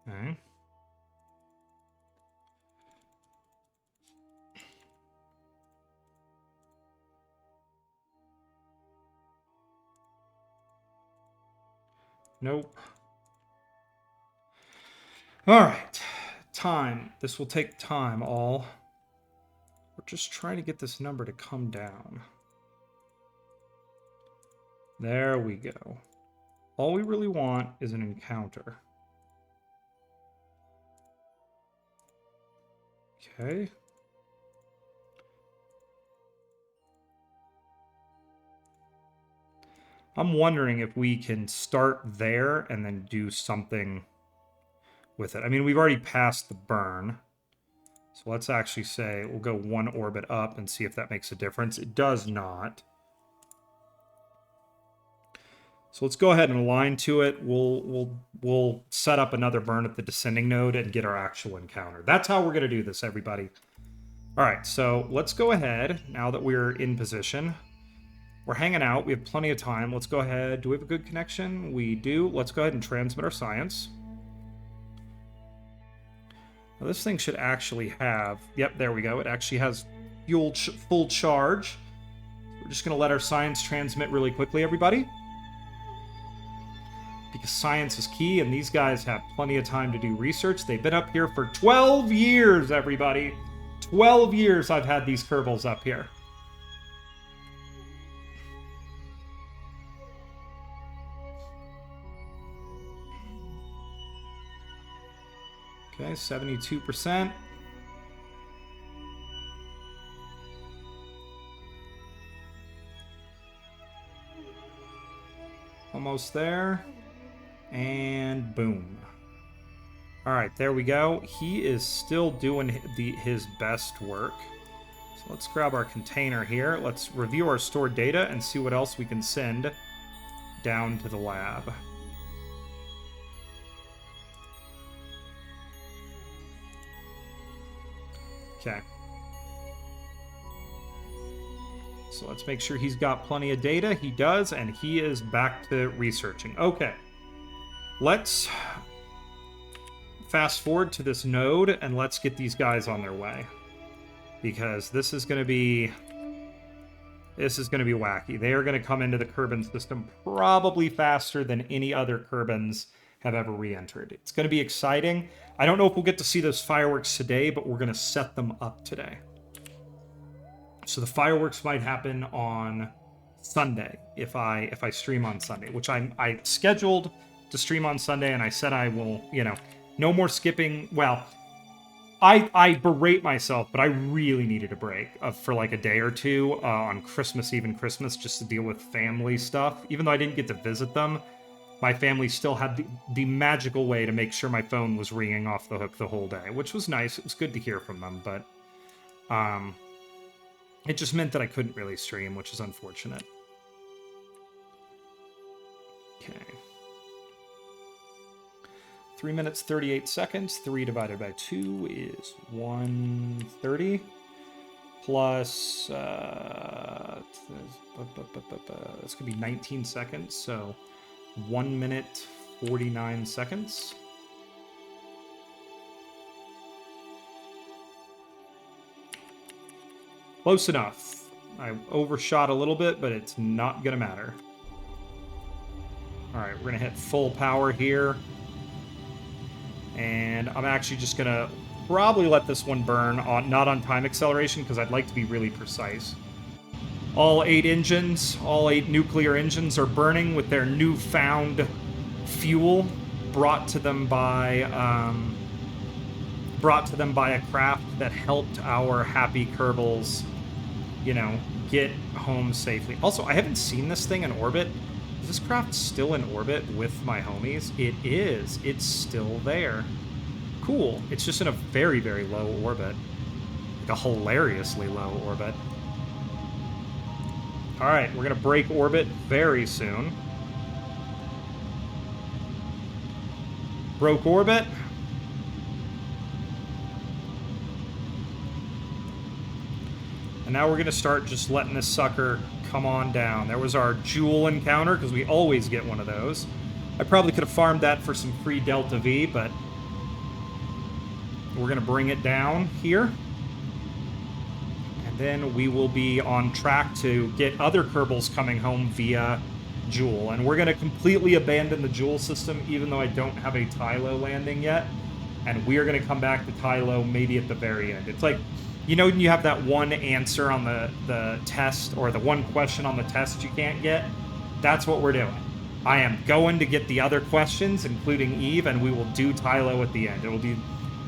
Okay. Nope. All right. Time. This will take time, all. We're just trying to get this number to come down. There we go. All we really want is an encounter. Okay. I'm wondering if we can start there and then do something with it. I mean, we've already passed the burn. So let's actually say we'll go one orbit up and see if that makes a difference. It does not. So let's go ahead and align to it. We'll set up another burn at the descending node and get our actual encounter. That's how we're going to do this, everybody. All right, so let's go ahead, now that we're in position. We're hanging out. We have plenty of time. Let's go ahead. Do we have a good connection? We do. Let's go ahead and transmit our science. Now, this thing should actually have... Yep, there we go. It actually has full charge. We're just going to let our science transmit really quickly, everybody. Because science is key, and these guys have plenty of time to do research. They've been up here for 12 years, everybody. 12 years I've had these Kerbals up here. Okay, 72%. Almost there. And boom. All right, there we go. He is still doing his best work. So let's grab our container here. Let's review our stored data and see what else we can send down to the lab. Okay. So let's make sure he's got plenty of data. He does, and he is back to researching. Okay. Let's fast forward to this node, and let's get these guys on their way. Because this is going to be wacky. They are going to come into the Kerbin system probably faster than any other Kerbins have ever re-entered. It's going to be exciting. I don't know if we'll get to see those fireworks today, but we're going to set them up today. So the fireworks might happen on Sunday if I stream on Sunday, which I scheduled to stream on Sunday, and I said I will, no more skipping. Well, I berate myself, but I really needed a break for like a day or two on Christmas Eve and Christmas just to deal with family stuff. Even though I didn't get to visit them, my family still had the magical way to make sure my phone was ringing off the hook the whole day, which was nice. It was good to hear from them, but it just meant that I couldn't really stream, which is unfortunate. Okay. 3 minutes, 38 seconds. 3 divided by 2 is 130. Plus, that's going to be 19 seconds, so 1 minute, 49 seconds. Close enough. I overshot a little bit, but it's not going to matter. All right, we're going to hit full power here. And I'm actually just going to probably let this one burn, not on time acceleration, because I'd like to be really precise. All 8 engines, all 8 nuclear engines are burning with their newfound fuel brought to them by a craft that helped our happy Kerbals, you know, get home safely. Also, I haven't seen this thing in orbit. Is this craft still in orbit with my homies? It is. It's still there. Cool. It's just in a very, very low orbit. Like a hilariously low orbit. Alright, we're going to break orbit very soon. Broke orbit. And now we're going to start just letting this sucker come on down. There was our Jewel encounter, because we always get one of those. I probably could have farmed that for some free Delta V, but we're going to bring it down here. And then we will be on track to get other Kerbals coming home via Jewel. And we're going to completely abandon the Jewel system, even though I don't have a Tylo landing yet. And we are going to come back to Tylo maybe at the very end. It's like, you know when you have that one answer on the test, or the one question on the test you can't get? That's what we're doing. I am going to get the other questions, including Eve, and we will do Tylo at the end. It will be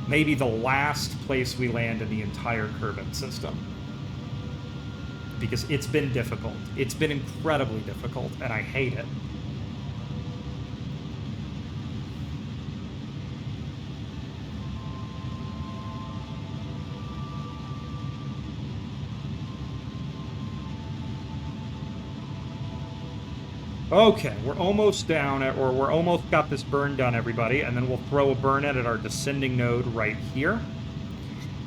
maybe the last place we land in the entire Kerbin system. Because it's been difficult. It's been incredibly difficult, and I hate it. Okay, we're almost down, or we're almost got this burn done, everybody, and then we'll throw a burn at our descending node right here.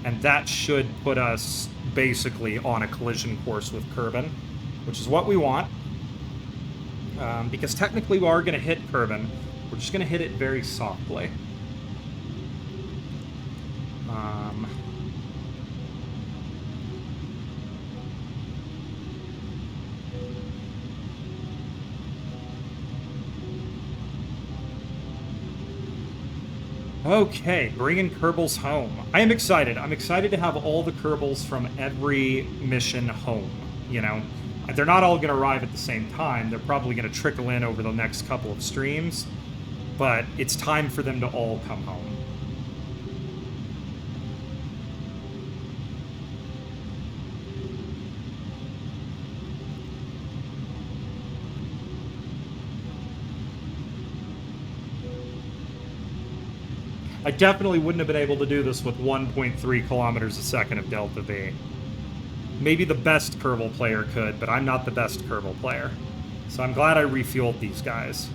And that should put us basically on a collision course with Kerbin, which is what we want. Because technically we are going to hit Kerbin. We're just going to hit it very softly. Okay, bringing Kerbals home. I am excited. I'm excited to have all the Kerbals from every mission home, you know? They're not all going to arrive at the same time. They're probably going to trickle in over the next couple of streams. But it's time for them to all come home. I definitely wouldn't have been able to do this with 1.3 kilometers a second of Delta V. Maybe the best Kerbal player could, but I'm not the best Kerbal player. So I'm glad I refueled these guys.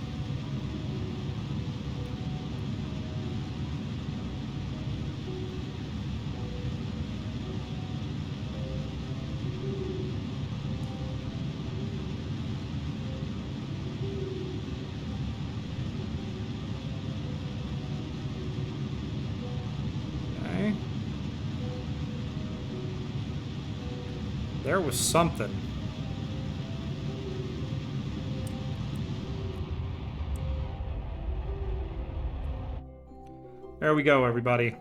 There was something. There we go, everybody.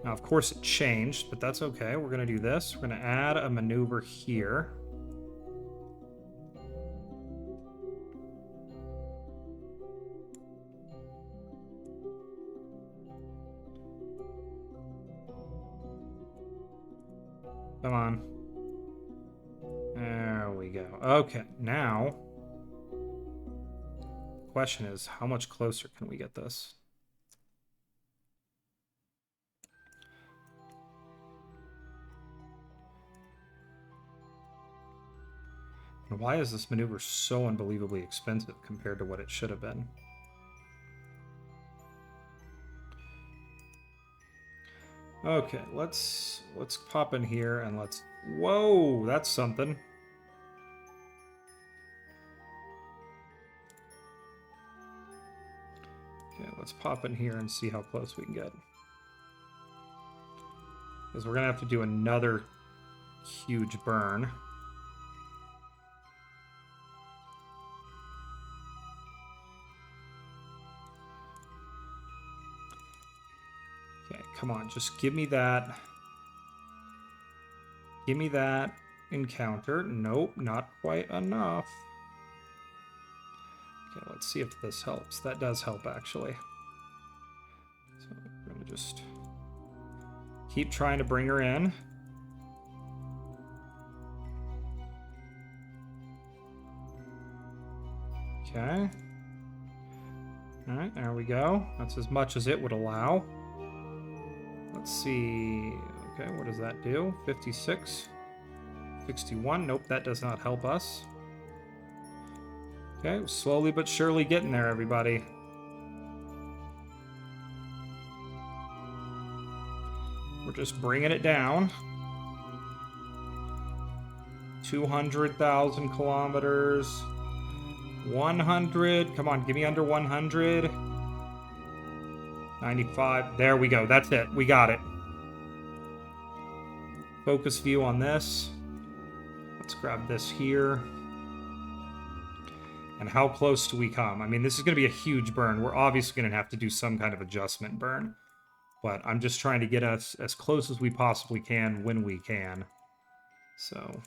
Now, of course, it changed, but that's okay. We're going to do this. We're going to add a maneuver here. Come on. There we go. Okay, now, the question is, how much closer can we get this? And why is this maneuver so unbelievably expensive compared to what it should have been? Okay, let's pop in here and let's... Whoa, that's something. Okay, let's pop in here and see how close we can get. Because we're going to have to do another huge burn. Okay, come on, just give me that. Give me that encounter. Nope, not quite enough. Okay, let's see if this helps. That does help, actually. So we're going to just keep trying to bring her in. Okay. All right, there we go. That's as much as it would allow. Let's see. Okay, what does that do? 56. 61. Nope, that does not help us. Okay, slowly but surely getting there, everybody. We're just bringing it down. 200,000 kilometers. 100. Come on, give me under 100. 95. There we go. That's it. We got it. Focus view on this. Let's grab this here. And how close do we come? I mean, this is going to be a huge burn. We're obviously going to have to do some kind of adjustment burn. But I'm just trying to get us as close as we possibly can when we can. So...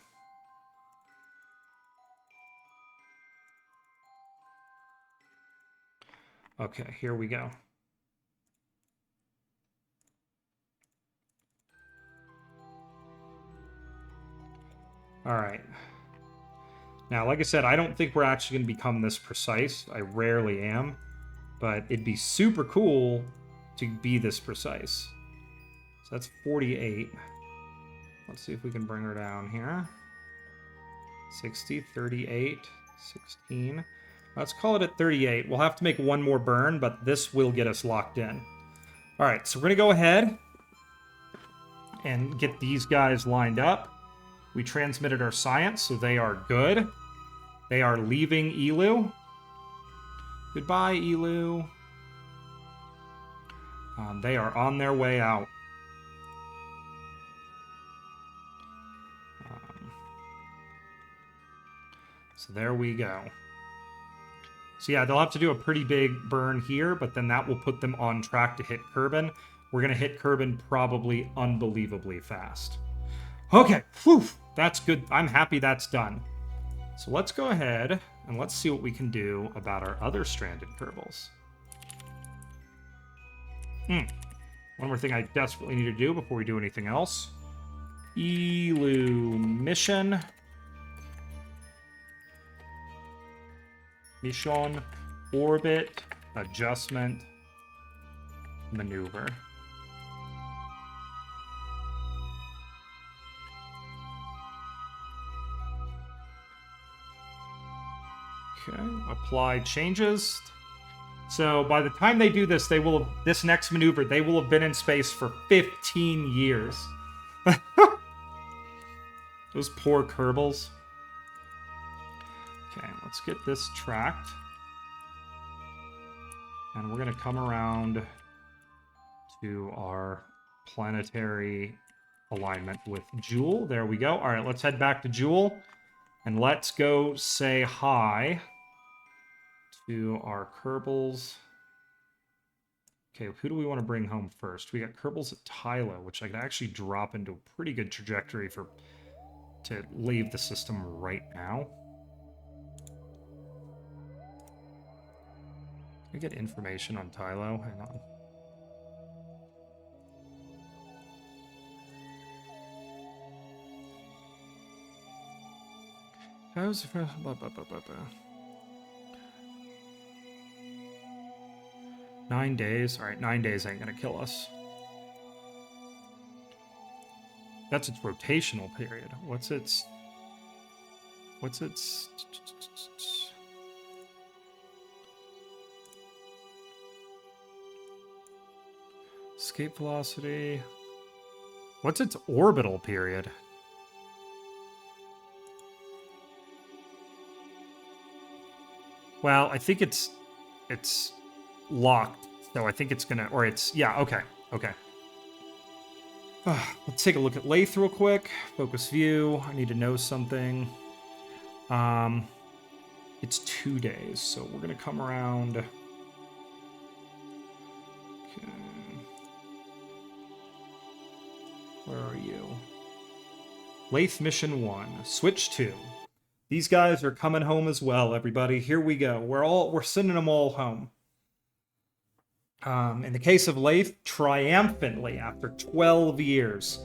okay, here we go. All right. Now, like I said, I don't think we're actually going to become this precise. I rarely am. But it'd be super cool to be this precise. So that's 48. Let's see if we can bring her down here. 60, 38, 16. Let's call it at 38. We'll have to make one more burn, but this will get us locked in. All right, so we're going to go ahead and get these guys lined up. We transmitted our science, so they are good. They are leaving Elu. Goodbye, Elu. They are on their way out. So there we go. So yeah, they'll have to do a pretty big burn here, but then that will put them on track to hit Kerbin. We're going to hit Kerbin probably unbelievably fast. Okay, whew, that's good. I'm happy that's done. So let's go ahead and let's see what we can do about our other stranded Kerbals. One more thing I desperately need to do before we do anything else. Elu mission. Mission, orbit, adjustment, maneuver. Okay, apply changes. So by the time they do this, they will have, this next maneuver, they will have been in space for 15 years. Those poor Kerbals. Okay, let's get this tracked. And we're going to come around to our planetary alignment with Jewel. There we go. All right, let's head back to Jewel. And let's go say hi to our Kerbals. Okay, who do we want to bring home first? We got Kerbals at Tylo, which I could actually drop into a pretty good trajectory to leave the system right now. Can I get information on Tylo? Hang on. How's the first... 9 days. All right, 9 days ain't gonna kill us. That's its rotational period. What's its... escape velocity. What's its orbital period? Well, I think it's locked, so I think it's gonna, or it's, yeah, okay. Let's take a look at Laythe real quick. Focus view. I need to know something. It's 2 days, so we're gonna come around. Okay. Where are you? Laythe Mission 1. Switch 2. These guys are coming home as well, everybody. Here we go. We're sending them all home. In the case of Laythe, triumphantly, after 12 years,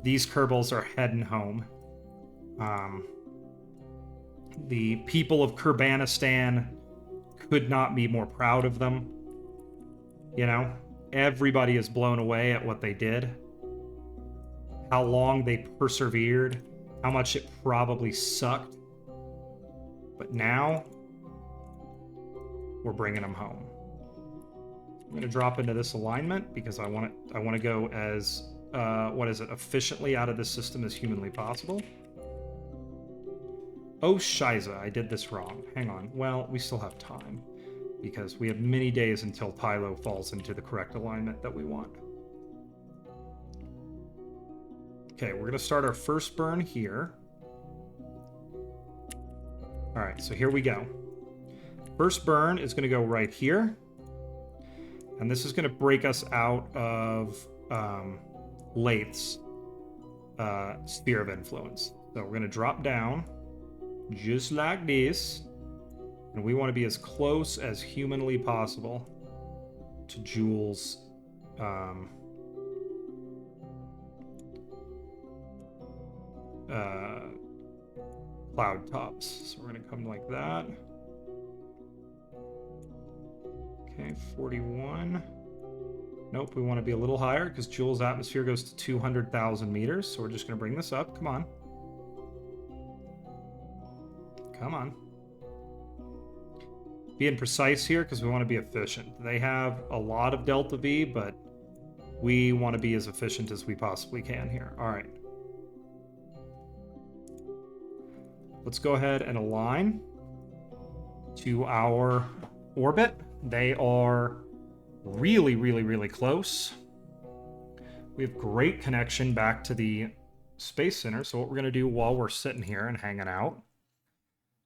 these Kerbals are heading home. The people of Kerbanistan could not be more proud of them. You know, everybody is blown away at what they did. How long they persevered. How much it probably sucked. But now, we're bringing them home. I'm going to drop into this alignment because I want to go as, efficiently out of this system as humanly possible. Oh, Shiza, I did this wrong. Hang on. Well, we still have time because we have many days until Tylo falls into the correct alignment that we want. Okay, we're going to start our first burn here. All right, so here we go. First burn is going to go right here. And this is going to break us out of Laythe's sphere of influence. So we're going to drop down just like this. And we want to be as close as humanly possible to Jules' cloud tops. So we're going to come like that. Okay, 41. Nope, we want to be a little higher because Jules' atmosphere goes to 200,000 meters. So we're just going to bring this up. Come on. Come on. Being precise here because we want to be efficient. They have a lot of delta V, but we want to be as efficient as we possibly can here. All right. Let's go ahead and align to our orbit. They are really, really, really close. We have great connection back to the Space Center. So what we're going to do while we're sitting here and hanging out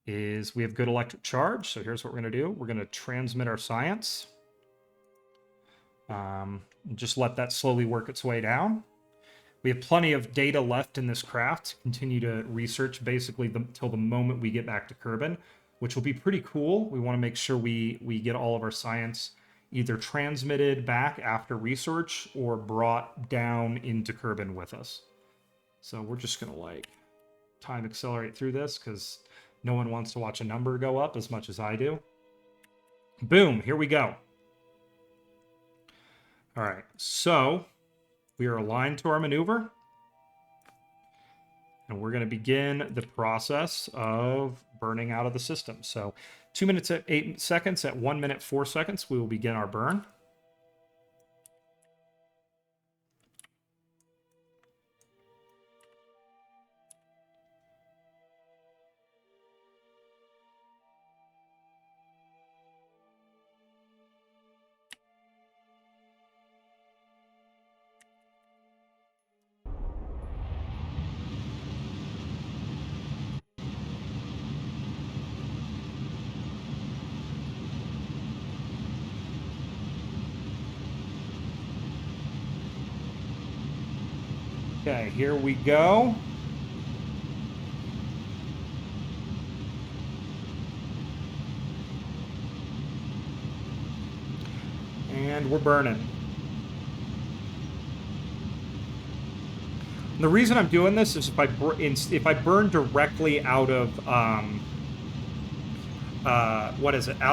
is we have good electric charge. So here's what we're going to do. We're going to transmit our science. Just let that slowly work its way down. We have plenty of data left in this craft to continue to research basically until the moment we get back to Kerbin, which will be pretty cool. We want to make sure we get all of our science either transmitted back after research or brought down into Kerbin with us. So we're just going to like time accelerate through this because no one wants to watch a number go up as much as I do. Boom, here we go. All right, so we are aligned to our maneuver. And we're going to begin the process of burning out of the system. So 2 minutes at 8 seconds, at 1 minute 4 seconds, we will begin our burn. Okay, here we go. And we're burning. The reason I'm doing this is if I burn directly out of out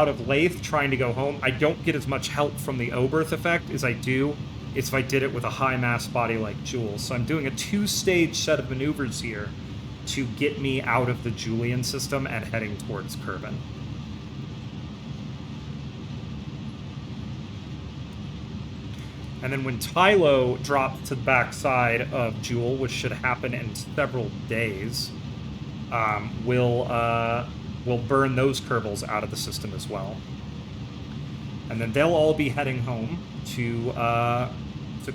of Laythe trying to go home, I don't get as much help from the Oberth effect as I do if I did it with a high mass body like Jules. So I'm doing a 2-stage set of maneuvers here to get me out of the Julian system and heading towards Kerbin. And then when Tylo drops to the backside of Jewel, which should happen in several days, we'll burn those Kerbals out of the system as well. And then they'll all be heading home to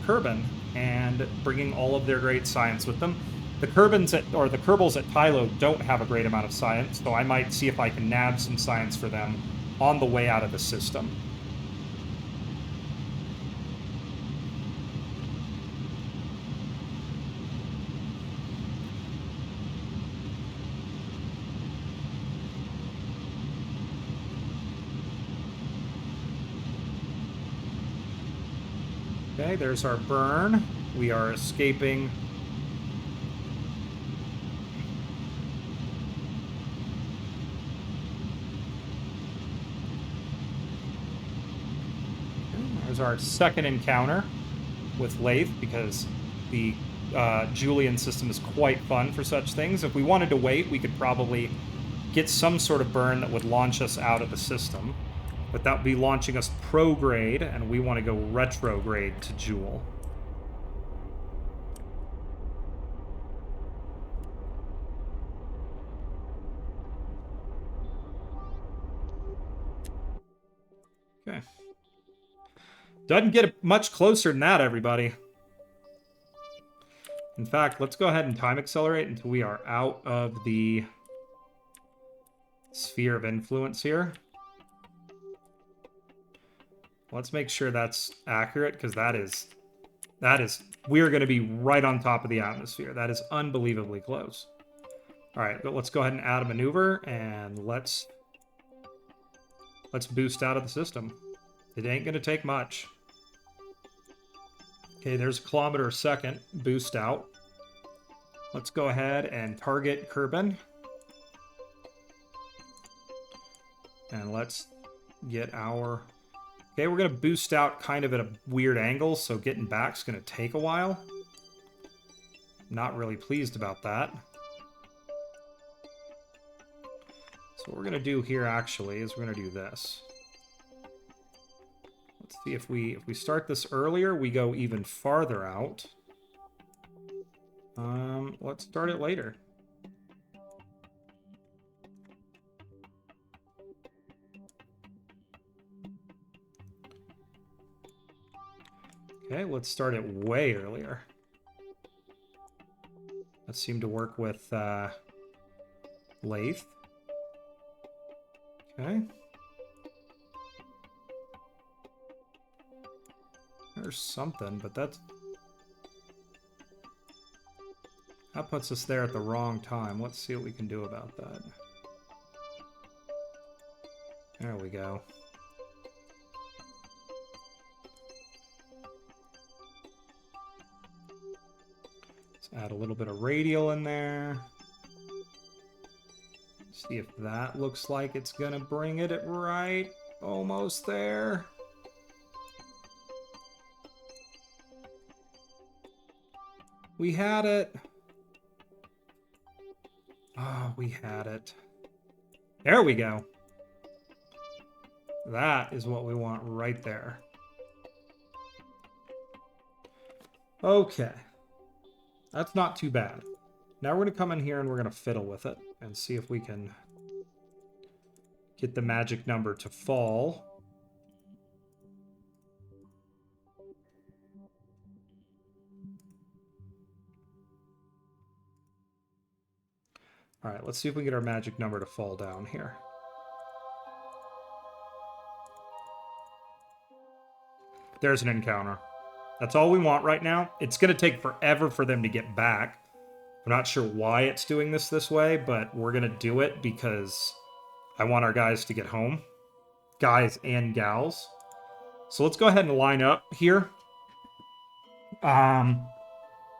Kerbin and bringing all of their great science with them. The Kerbals at Tylo don't have a great amount of science, so I might see if I can nab some science for them on the way out of the system. Okay, there's our burn. We are escaping. There's our second encounter with Laythe, because the Julian system is quite fun for such things. If we wanted to wait, we could probably get some sort of burn that would launch us out of the system. But that would be launching us prograde, and we want to go retrograde to Jewel. Okay. Doesn't get much closer than that, everybody. In fact, let's go ahead and time accelerate until we are out of the sphere of influence here. Let's make sure that's accurate, because that is, we are going to be right on top of the atmosphere. That is unbelievably close. All right, but let's go ahead and add a maneuver, and let's boost out of the system. It ain't going to take much. Okay, there's a kilometer a second boost out. Let's go ahead and target Kerbin. And let's get our... Okay, we're going to boost out kind of at a weird angle, so getting back's going to take a while. Not really pleased about that. So what we're going to do here, actually, is we're going to do this. Let's see if we start this earlier, we go even farther out. Let's start it later. Okay, let's start it way earlier. That seemed to work with Laythe. Okay. There's something, but that puts us there at the wrong time. Let's see what we can do about that. There we go. Let's add a little bit of radial in there. See if that looks like it's gonna bring it right. Almost there. We had it. Oh, we had it. There we go. That is what we want right there. Okay. That's not too bad. Now we're going to come in here and we're going to fiddle with it and see if we can get the magic number to fall. All right, let's see if we can get our magic number to fall down here. There's an encounter. That's all we want right now. It's going to take forever for them to get back. I'm not sure why it's doing this way, but we're going to do it because I want our guys to get home. Guys and gals. So let's go ahead and line up here.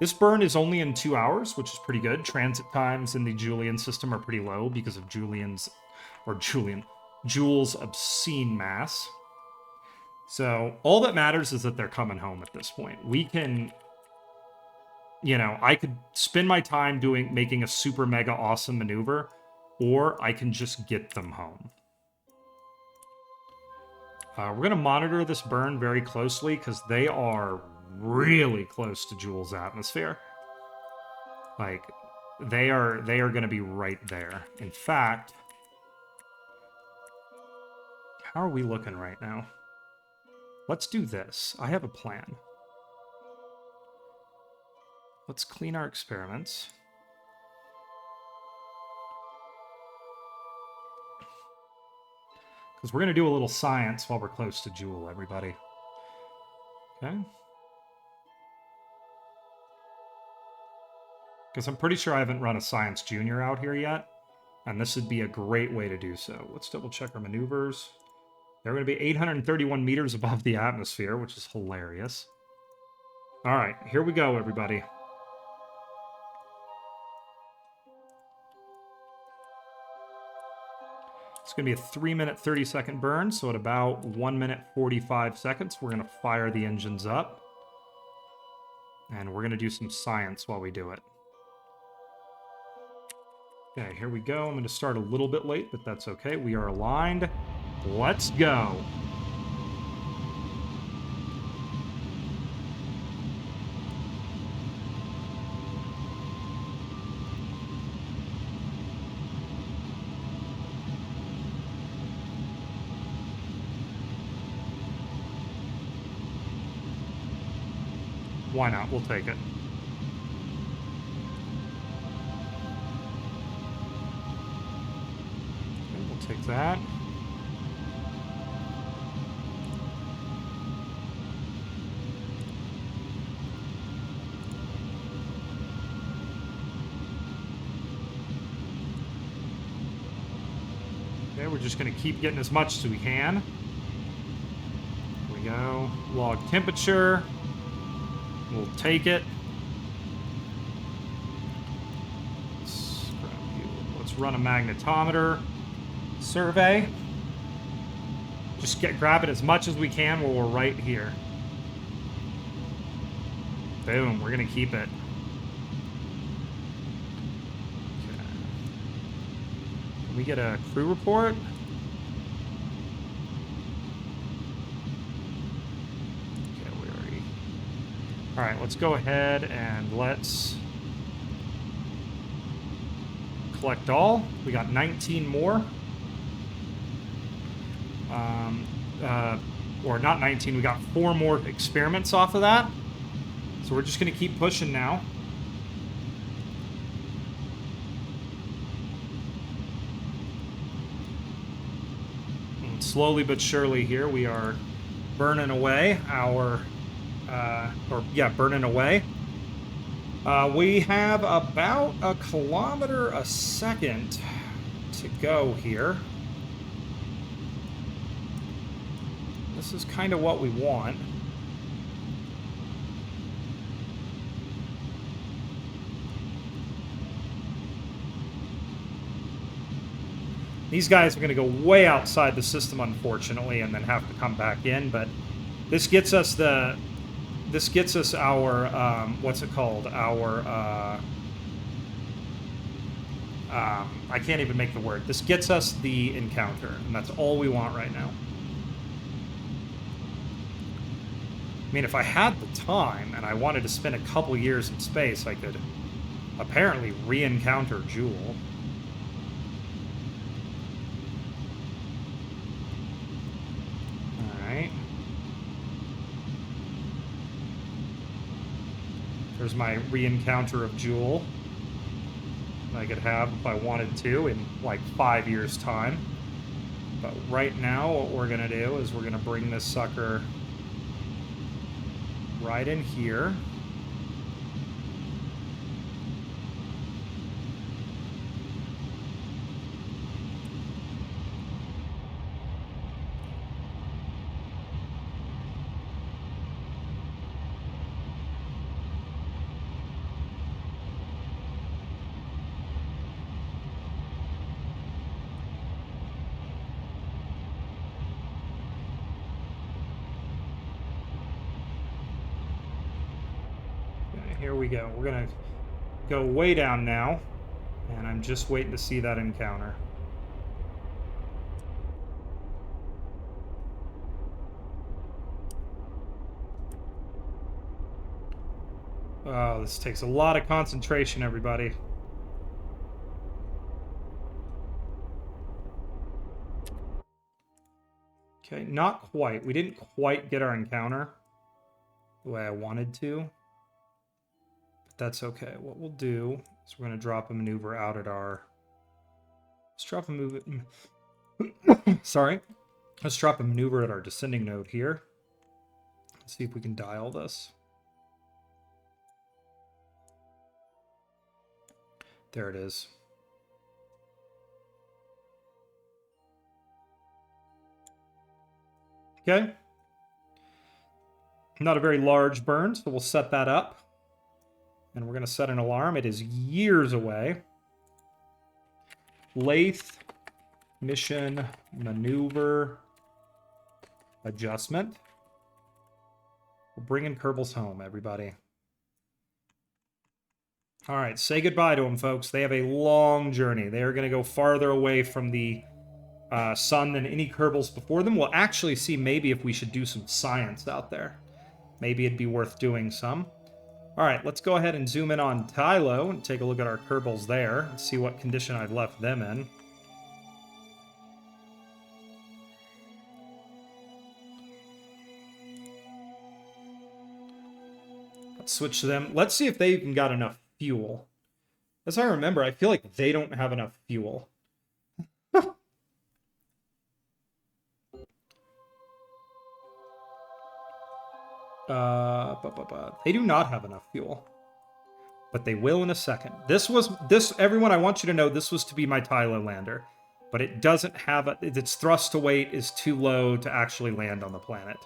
This burn is only in 2 hours, which is pretty good. Transit times in the Julian system are pretty low because of Jule's obscene mass. So all that matters is that they're coming home at this point. We can, you know, I could spend my time making a super mega awesome maneuver, or I can just get them home. We're going to monitor this burn very closely because they are really close to Jule's atmosphere. Like, they are going to be right there. In fact, how are we looking right now? Let's do this. I have a plan. Let's clean our experiments. Because we're going to do a little science while we're close to Jewel, everybody. Okay. Because I'm pretty sure I haven't run a Science Junior out here yet. And this would be a great way to do so. Let's double check our maneuvers. They're going to be 831 meters above the atmosphere, which is hilarious. All right, here we go, everybody. It's going to be a 3-minute, 30-second burn, so at about 1 minute, 45 seconds, we're going to fire the engines up. And we're going to do some science while we do it. Okay, here we go. I'm going to start a little bit late, but that's okay. We are aligned. Let's go. Why not? We'll take it. Okay, we'll take that. Okay, we're just going to keep getting as much as we can. Here we go. Log temperature. We'll take it. Let's run a magnetometer survey. Just grab it as much as we can while we're right here. Boom, we're going to keep it. Okay. Can we get a crew report? All right, let's go ahead and let's collect all. We got 19 more. Or not 19, we got 4 more experiments off of that. So we're just going to keep pushing now. And slowly but surely here we are burning away our... burning away. We have about 1 kilometer a second to go here. This is kind of what we want. These guys are going to go way outside the system, unfortunately, and then have to come back in, but this gets us the... This gets us our, what's it called? Our, I can't even make the word. This gets us the encounter, and that's all we want right now. I mean, if I had the time, and I wanted to spend a couple years in space, I could apparently re-encounter Joule. Alright. There's my re-encounter of Joule. I could have if I wanted to in like 5 years' time. But right now, what we're going to do is we're going to bring this sucker right in here. Here we go. We're going to go way down now, and I'm just waiting to see that encounter. Oh, this takes a lot of concentration, everybody. Okay, not quite. We didn't quite get our encounter the way I wanted to. That's okay. What we'll do is we're going to drop a maneuver out at our... Let's drop a move... Sorry. Let's drop a maneuver at our descending node here. Let's see if we can dial this. There it is. Okay. Not a very large burn, so we'll set that up. And we're going to set an alarm. It is years away. Laythe mission maneuver adjustment. We're bringing Kerbals home, everybody. All right, say goodbye to them, folks. They have a long journey. They are going to go farther away from the sun than any Kerbals before them. We'll actually see maybe if we should do some science out there. Maybe it'd be worth doing some. All right, let's go ahead and zoom in on Tylo and take a look at our Kerbals there and see what condition I've left them in. Let's switch to them. Let's see if they even got enough fuel. As I remember, I feel like they don't have enough fuel. They do not have enough fuel. But they will in a second. Everyone, I want you to know, this was to be my Tylo lander. But it doesn't have, its thrust to weight is too low to actually land on the planet.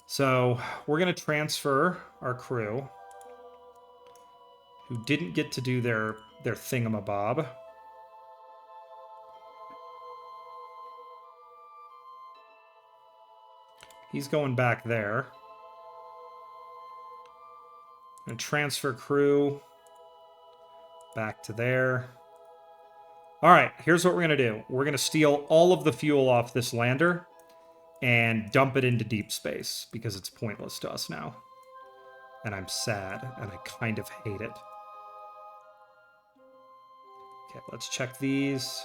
So, we're going to transfer our crew, who didn't get to do their thingamabob. He's going back there. And transfer crew back to there. All right, here's what we're going to do. We're going to steal all of the fuel off this lander and dump it into deep space because it's pointless to us now. And I'm sad, and I kind of hate it. Okay, let's check these.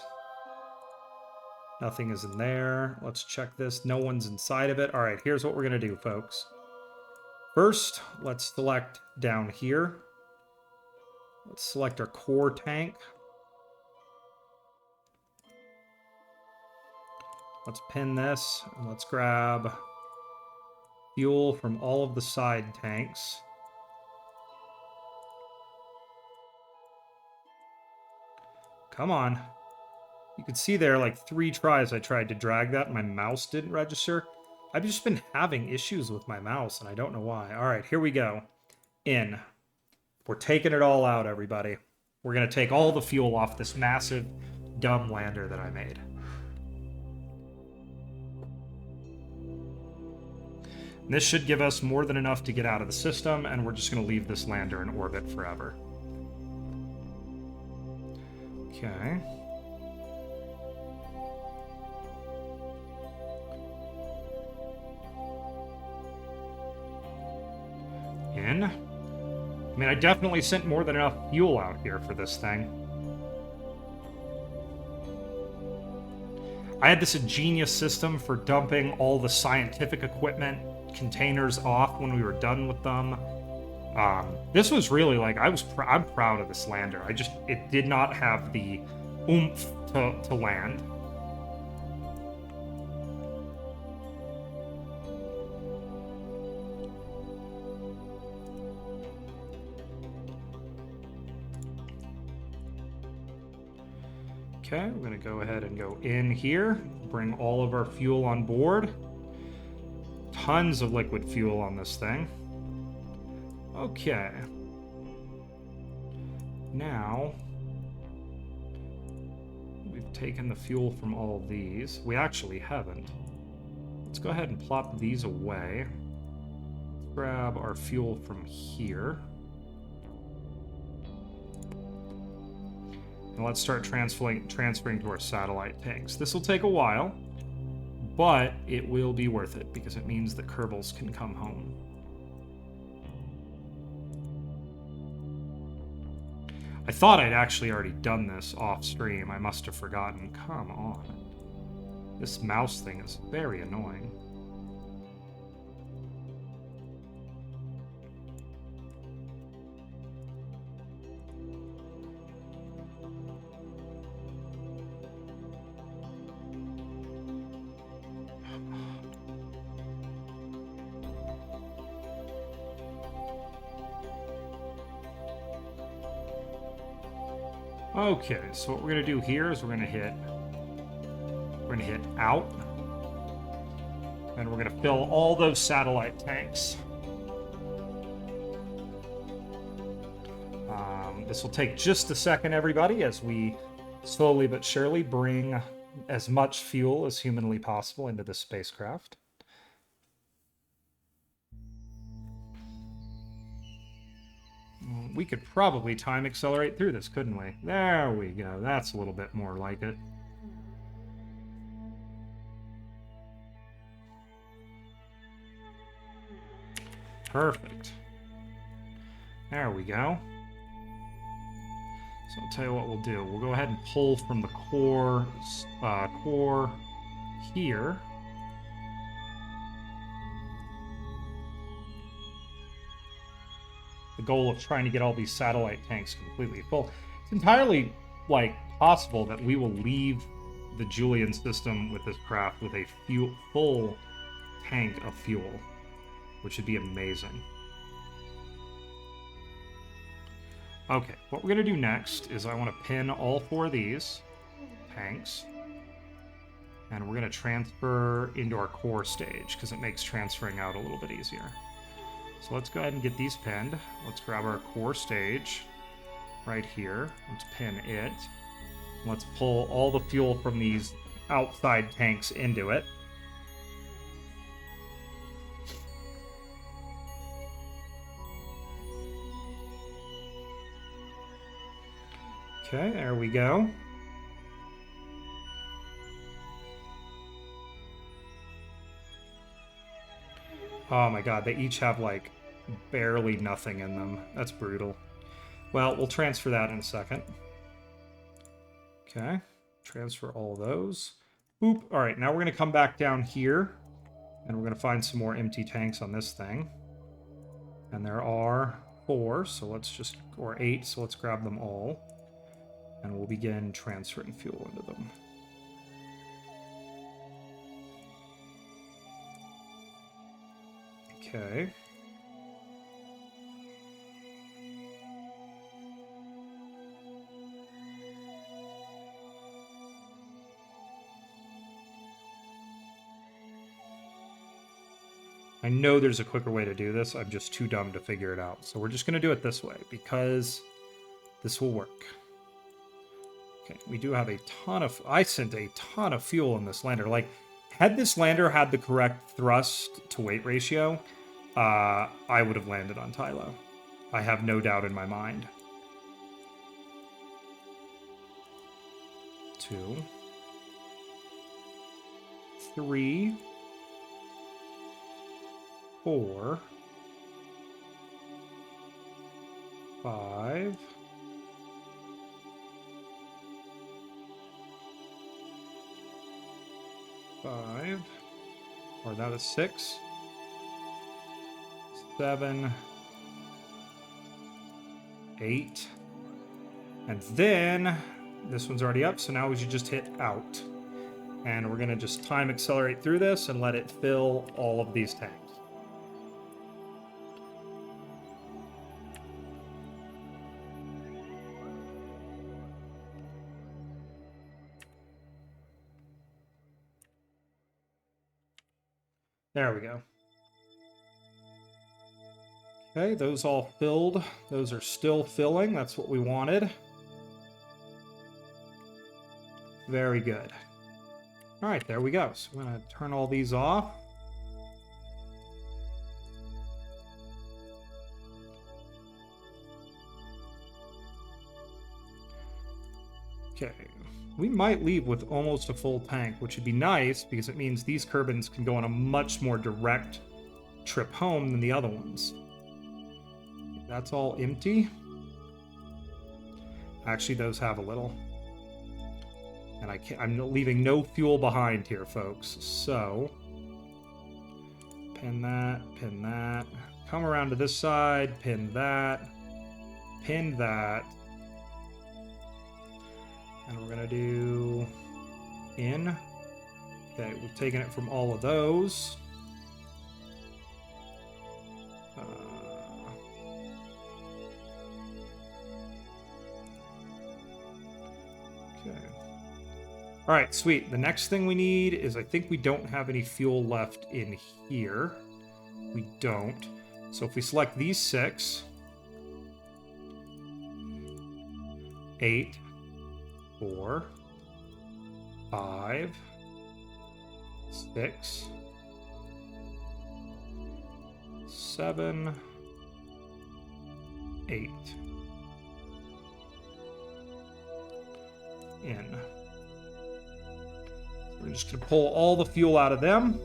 Nothing is in there. Let's check this. No one's inside of it. All right, here's what we're going to do, folks. First, let's select down here. Let's select our core tank. Let's pin this, and let's grab fuel from all of the side tanks. Come on. You can see there, like 3 tries I tried to drag that, and my mouse didn't register. I've just been having issues with my mouse, and I don't know why. All right, here we go. In. We're taking it all out, everybody. We're going to take all the fuel off this massive, dumb lander that I made. And this should give us more than enough to get out of the system, and we're just going to leave this lander in orbit forever. Okay. In. I mean, I definitely sent more than enough fuel out here for this thing. I had this ingenious system for dumping all the scientific equipment containers off when we were done with them. This was really like, I'm proud of this lander. It did not have the oomph to land. Okay, we're going to go ahead and go in here, bring all of our fuel on board. Tons of liquid fuel on this thing. Okay. Now, we've taken the fuel from all of these. We actually haven't. Let's go ahead and plop these away. Grab our fuel from here. And let's start transferring to our satellite tanks. This will take a while, but it will be worth it because it means the Kerbals can come home. I thought I'd actually already done this off stream. I must have forgotten. Come on. This mouse thing is very annoying. Okay, so what we're gonna do here is we're gonna hit out. And we're going to fill all those satellite tanks. This will take just a second, everybody, as we slowly but surely bring as much fuel as humanly possible into this spacecraft. We could probably time accelerate through this, couldn't we? There we go. That's a little bit more like it. Perfect. There we go. So I'll tell you what we'll do. We'll go ahead and pull from the core here. The goal of trying to get all these satellite tanks completely full. It's entirely, possible that we will leave the Julian system with this craft with a full tank of fuel, which would be amazing. Okay, what we're going to do next is I want to pin all 4 of these tanks, and we're going to transfer into our core stage, because it makes transferring out a little bit easier. So let's go ahead and get these pinned. Let's grab our core stage right here. Let's pin it. Let's pull all the fuel from these outside tanks into it. Okay, there we go. Oh my god, they each have, barely nothing in them. That's brutal. Well, we'll transfer that in a second. Okay, transfer all those. Boop. Alright, now we're going to come back down here, and we're going to find some more empty tanks on this thing. And there are 4, so let's just, or 8, so let's grab them all. And we'll begin transferring fuel into them. Okay. I know there's a quicker way to do this. I'm just too dumb to figure it out. So we're just going to do it this way, because this will work. Okay, we do have a ton of... I sent a ton of fuel in this lander. Had this lander had the correct thrust to weight ratio, I would have landed on Tylo. I have no doubt in my mind. 2, 3, 4, 5, 5, or that is 6, 7, 8, and then this one's already up, so now we should just hit out. And we're gonna just time accelerate through this and let it fill all of these tanks. There we go. Okay, those all filled. Those are still filling. That's what we wanted. Very good. All right, there we go. So I'm going to turn all these off. Okay. We might leave with almost a full tank, which would be nice because it means these Kerbals can go on a much more direct trip home than the other ones. That's all empty. Actually, those have a little. And I'm leaving no fuel behind here, folks. So, pin that, pin that. Come around to this side, pin that, pin that. And we're going to do in. Okay, we've taken it from all of those. Okay. All right, sweet. The next thing we need is, I think we don't have any fuel left in here. We don't. So if we select these 6, 8, 4, 5, 6, 7, 8. In. We're just going to pull all the fuel out of them.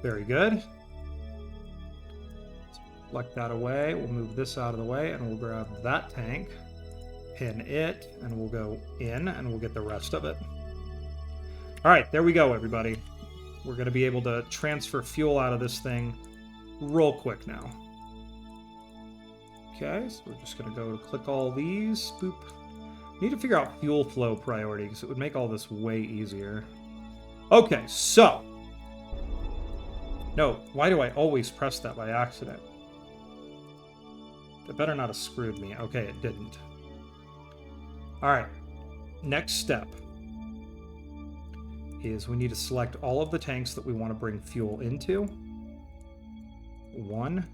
Very good. Select that away. We'll move this out of the way, and we'll grab that tank, pin it, and we'll go in, and we'll get the rest of it. All right, there we go, everybody. We're going to be able to transfer fuel out of this thing real quick now. Okay, so we're just going to go click all these. Boop. Need to figure out fuel flow priority, because it would make all this way easier. Okay, so. No, why do I always press that by accident? It better not have screwed me. Okay, it didn't. All right, next step is we need to select all of the tanks that we want to bring fuel into. 1,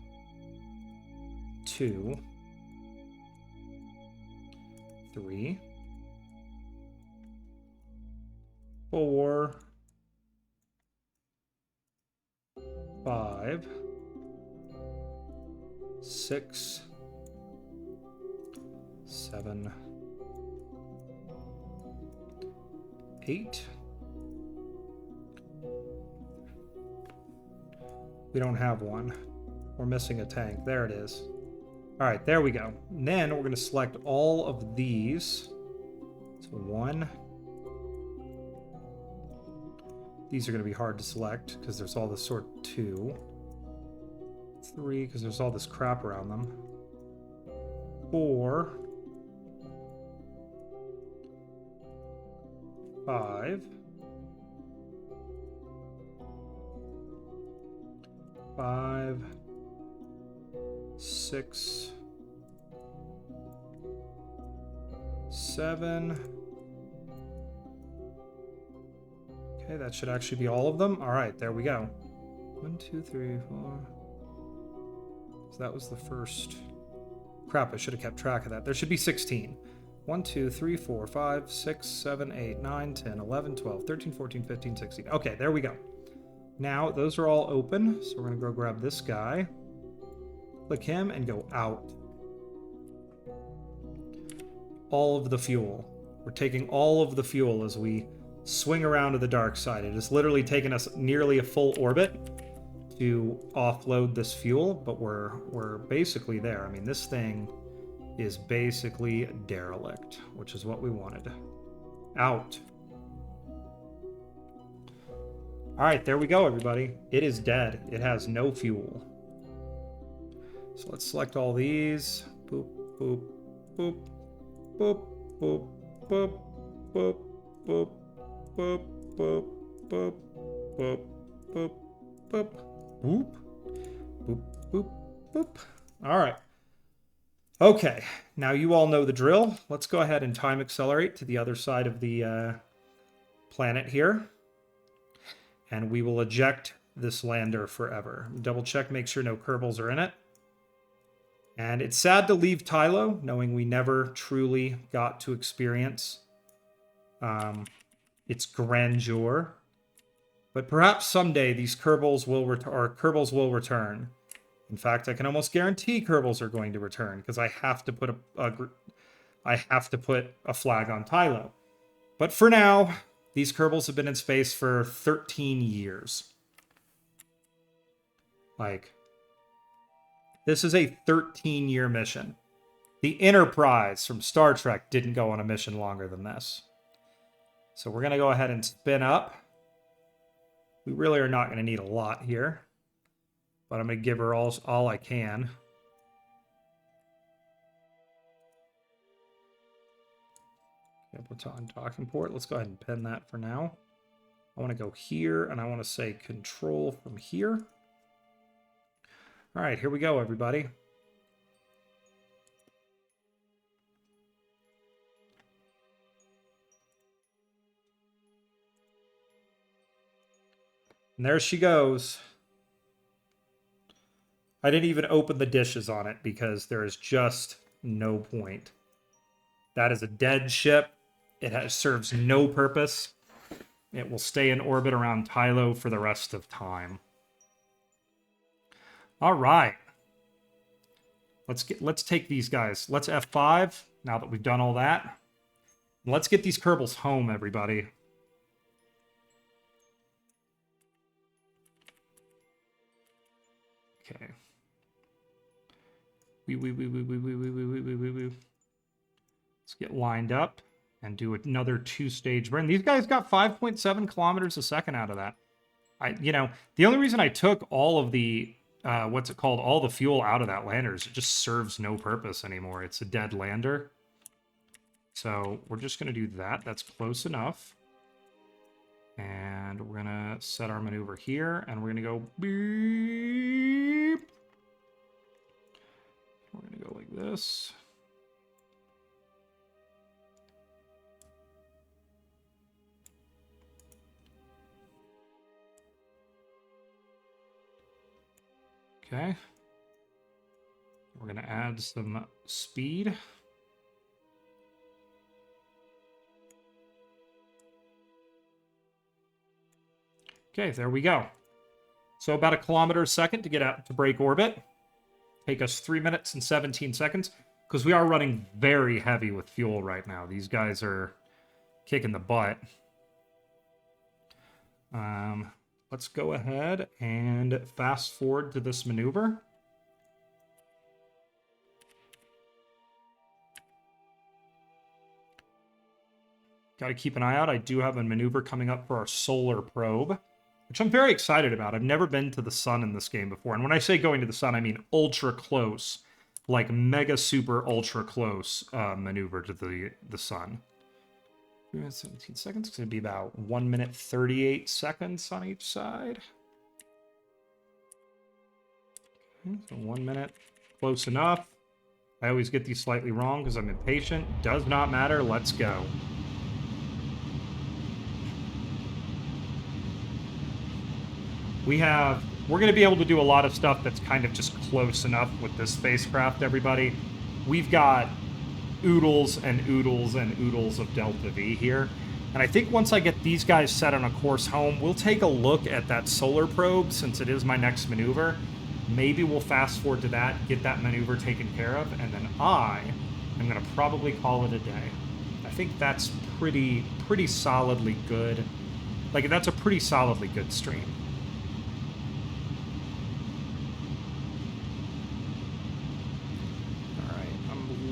2, 3, 4, 5, 6, 7, 8. We don't have one. We're missing a tank. There it is. All right, there we go. And then we're going to select all of these. So 1. These are going to be hard to select because there's all this sort. 2. 3, because there's all this crap around them. 4. 5. 5, 6, 7. Okay, that should actually be all of them. All right, there we go. 1, 2, 3, 4. So that was the first. Crap, I should have kept track of that. There should be 16. 1, 2, 3, 4, 5, 6, 7, 8, 9, 10, 11, 12, 13, 14, 15, 16. Okay, there we go. Now, those are all open, so we're going to go grab this guy, click him, and go out. All of the fuel. We're taking all of the fuel as we swing around to the dark side. It has literally taken us nearly a full orbit to offload this fuel, but we're basically there. I mean, this thing is basically derelict, which is what we wanted. Out. All right, there we go, everybody. It is dead. It has no fuel. So let's select all these. Boop, boop, boop, boop, boop, boop, boop, boop, boop, boop, boop, boop, boop, boop, boop, boop, boop, boop. All right. Okay, now you all know the drill. Let's go ahead and time accelerate to the other side of the planet here. And we will eject this lander forever. Double check, make sure no Kerbals are in it. And it's sad to leave Tylo, knowing we never truly got to experience its grandeur. But perhaps someday these Kerbals will return. In fact, I can almost guarantee Kerbals are going to return because I have to put a flag on Tylo. But for now, these Kerbals have been in space for 13 years. Like, this is a 13-year mission. The Enterprise from Star Trek didn't go on a mission longer than this. So we're going to go ahead and spin up. We really are not going to need a lot here. But I'm going to give her all I can. Baton docking port. Let's go ahead and pin that for now. I want to go here, and I want to say control from here. All right, here we go, everybody. And there she goes. I didn't even open the dishes on it because there is just no point. That is a dead ship. It serves no purpose. It will stay in orbit around Tylo for the rest of time. All right. Let's take these guys. Let's F5 now that we've done all that. Let's get these Kerbals home, everybody. Okay. Let's get lined up and do another 2-stage burn. These guys got 5.7 kilometers a second out of that. The only reason I took all of the all the fuel out of that lander is it just serves no purpose anymore. It's a dead lander. So we're just going to do that. That's close enough. And we're going to set our maneuver here, and we're going to go beep. We're going to go like this. Okay. We're going to add some speed. Okay, there we go. So about 1 kilometer a second to get out to break orbit. Take us 3 minutes and 17 seconds because we are running very heavy with fuel right now. These guys are kicking the butt. Let's go ahead and fast forward to this maneuver. Got to keep an eye out. I do have a maneuver coming up for our solar probe, which I'm very excited about. I've never been to the sun in this game before. And when I say going to the sun, I mean ultra close, like mega super ultra close maneuver to the sun. 3 minutes, 17 seconds. It's going to be about 1 minute, 38 seconds on each side. Okay, so 1 minute, close enough. I always get these slightly wrong because I'm impatient. Does not matter. Let's go. We're going to be able to do a lot of stuff that's kind of just close enough with this spacecraft, everybody. We've got oodles and oodles and oodles of Delta V here. And I think once I get these guys set on a course home, we'll take a look at that solar probe since it is my next maneuver. Maybe we'll fast forward to that, get that maneuver taken care of, and then I am going to probably call it a day. I think that's pretty solidly good. Like, that's a pretty solidly good stream.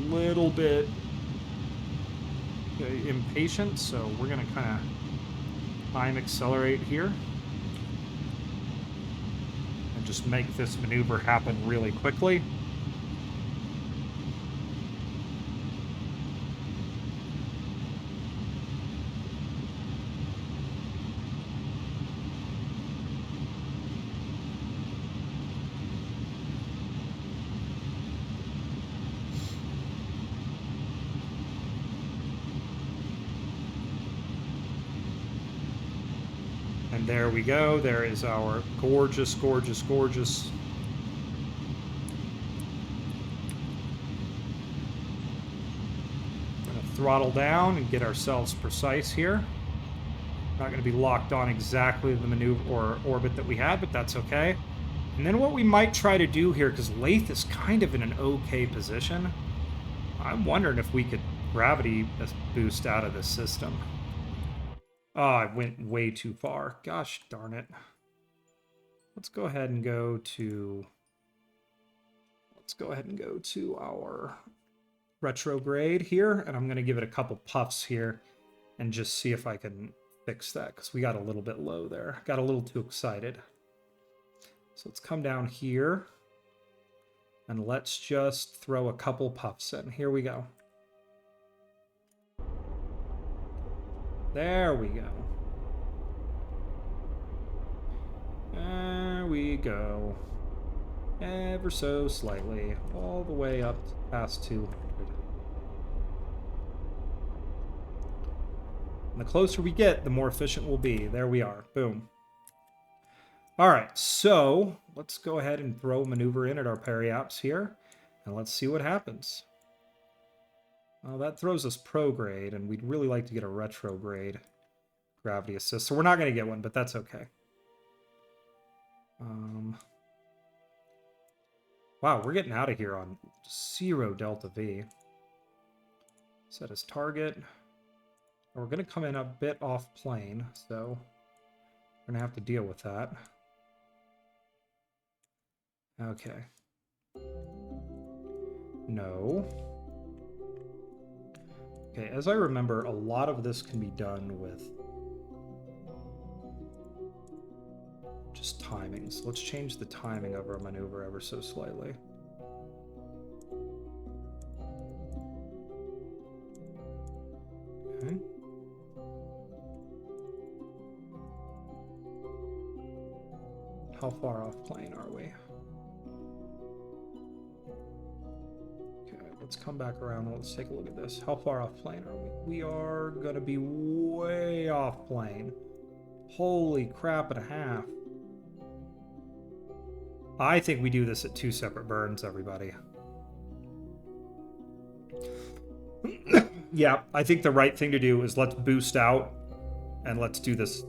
Little bit impatient, so we're going to kind of time accelerate here and just make this maneuver happen really quickly. And there we go. There is our gorgeous, gorgeous, gorgeous We're going to throttle down and get ourselves precise here. Not going to be locked on exactly the maneuver or orbit that we had, but that's okay. And then what we might try to do here, because Laythe is kind of in an okay position, I'm wondering if we could gravity boost out of this system. Oh, I went way too far. Gosh darn it. Let's go ahead and go to our retrograde here, and I'm going to give it a couple puffs here and just see if I can fix that, because we got a little bit low there. Got a little too excited. So let's come down here, and let's just throw a couple puffs in. Here we go. There we go. There we go. Ever so slightly. All the way up past 200. And the closer we get, the more efficient we'll be. There we are. Boom. All right, so let's go ahead and throw maneuver in at our periaps here, and let's see what happens. That throws us prograde, and we'd really like to get a retrograde gravity assist. So we're not going to get one, but that's okay. Wow, we're getting out of here on 0 delta V. Set as target. We're going to come in a bit off plane, so we're going to have to deal with that. Okay. No. Okay, as I remember, a lot of this can be done with just timings. Let's change the timing of our maneuver ever so slightly. Okay. How far off plane are we? Okay, let's come back around and let's take a look at this. How far off plane are we? We are going to be way off plane. Holy crap and a half. I think we do this at 2 separate burns, everybody. Yeah, I think the right thing to do is let's boost out and let's do this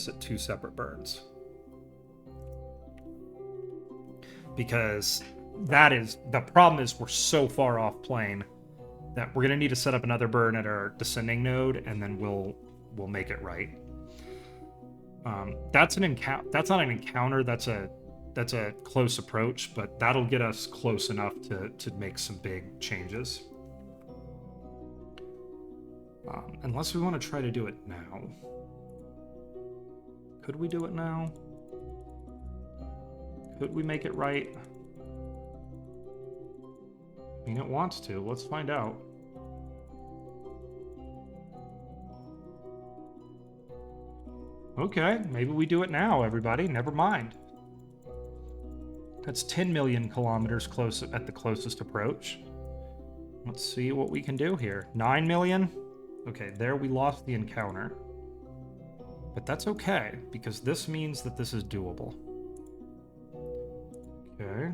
at 2 separate burns. Because that is the problem is we're so far off plane that we're going to need to set up another burn at our descending node, and then we'll make it right. That's an encounter. That's not an encounter. That's a close approach, but that'll get us close enough to make some big changes. Unless we want to try to do it now. Could we do it now? Could we make it right? I mean, it wants to. Let's find out. Okay, maybe we do it now, everybody. Never mind. That's 10 million kilometers close at the closest approach. Let's see what we can do here. 9 million? Okay, there we lost the encounter. But that's okay, because this means that this is doable. Okay.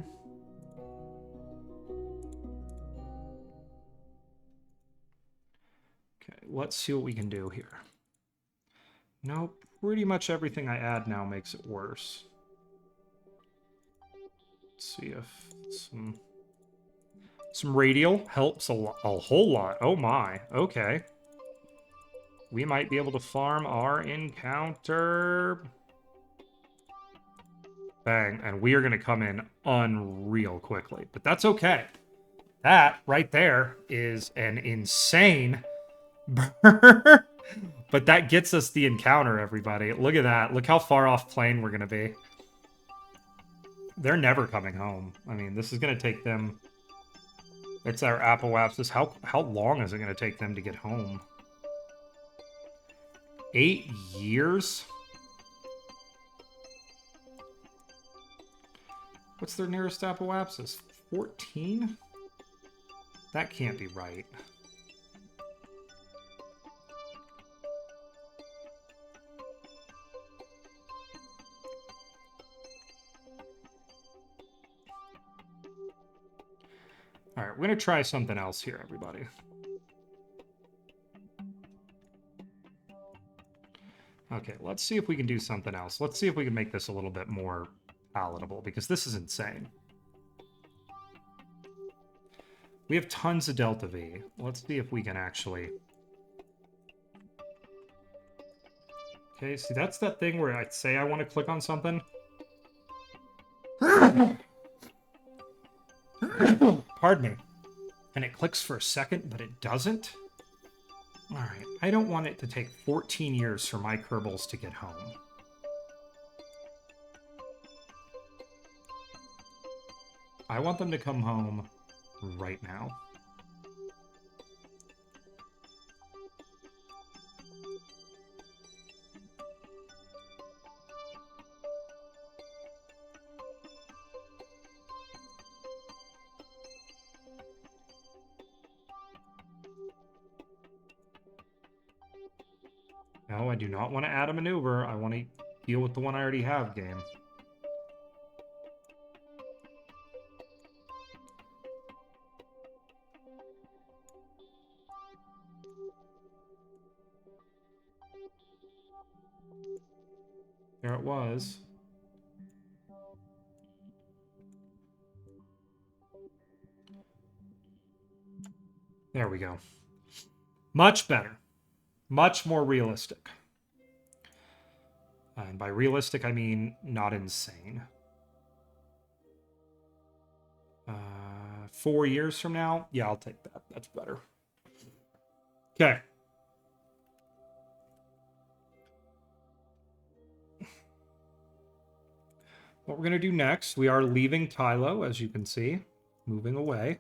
Okay, let's see what we can do here. Nope, pretty much everything I add now makes it worse. Let's see if some radial helps a whole lot. Oh my, okay. We might be able to farm our encounter. Bang, and we are going to come in unreal quickly. But that's okay. That right there is an insane burn. But that gets us the encounter, everybody. Look at that. Look how far off plane we're going to be. They're never coming home. I mean, this is going to take them... It's our apoapsis. How long is it going to take them to get home? 8 years? What's their nearest apoapsis? 14? That can't be right. All right, we're going to try something else here, everybody. Okay, let's see if we can do something else. Let's see if we can make this a little bit more palatable, because this is insane. We have tons of delta V. Let's see if we can actually... Okay, see, that's that thing where I say I want to click on something. Pardon me. And it clicks for a second, but it doesn't? Alright, I don't want it to take 14 years for my Kerbals to get home. I want them to come home right now. No, I do not want to add a maneuver. I want to Deal with the one I already have, game. There it was. There we go. Much better. Much more realistic. And by realistic, I mean not insane. 4 years from now? Yeah, I'll take that. That's better. Okay. What we're going to do next, we are leaving Tylo, as you can see, moving away.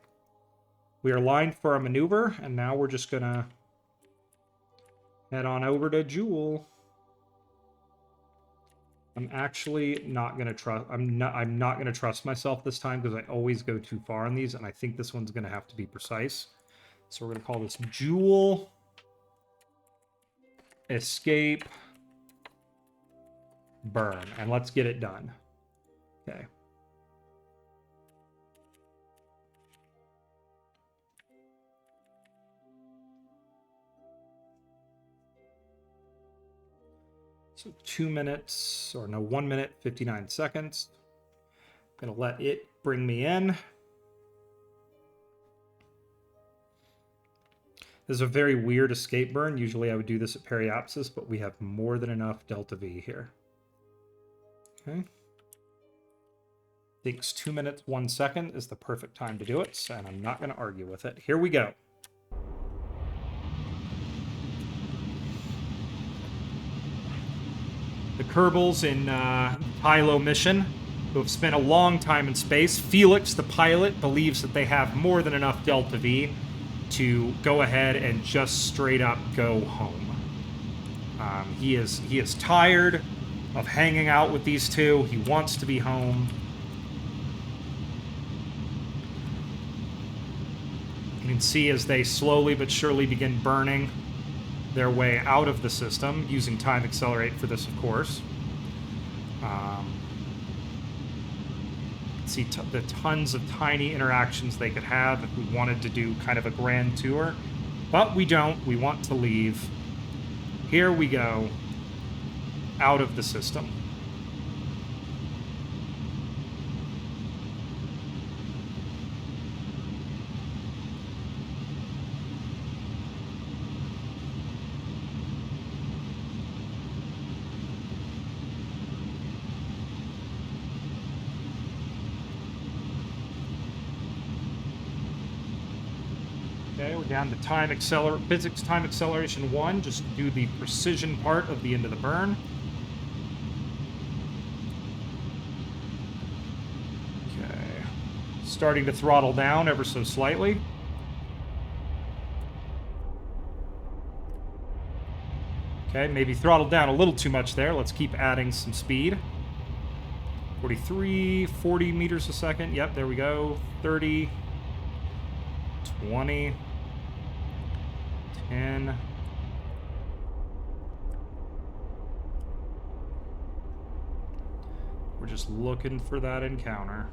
We are lined for a maneuver, and now we're just going to head on over to Jewel. I'm actually not going to trust... I'm not going to trust myself this time, because I always go too far on these, and I think this one's going to have to be precise. So we're going to call this Jewel. Escape. Burn. And let's get it done. Okay. So 2 minutes, or no, 1 minute, 59 seconds. I'm gonna let it bring me in. This is a very weird escape burn. Usually I would do this at periapsis, but we have more than enough delta V here. Okay. Takes 2 minutes, 1 second is the perfect time to do it, and I'm not going to argue with it. Here we go. The Kerbals in Tylo mission, who have spent a long time in space. Felix, the pilot, believes that they have more than enough delta V to go ahead and just straight up go home. He is tired of hanging out with these two. He wants to be home. You can see as they slowly but surely begin burning their way out of the system, using time accelerate for this, of course. See the tons of tiny interactions they could have if we wanted to do kind of a grand tour. But we don't. We want to leave. Here we go. Out of the system. Okay, we're down to physics time acceleration 1, just to do the precision part of the end of the burn. Okay, starting to throttle down ever so slightly. Okay, maybe throttled down a little too much there. Let's keep adding some speed. 43, 40 meters a second. Yep, there we go. 30, 20, 10. We're just looking for that encounter.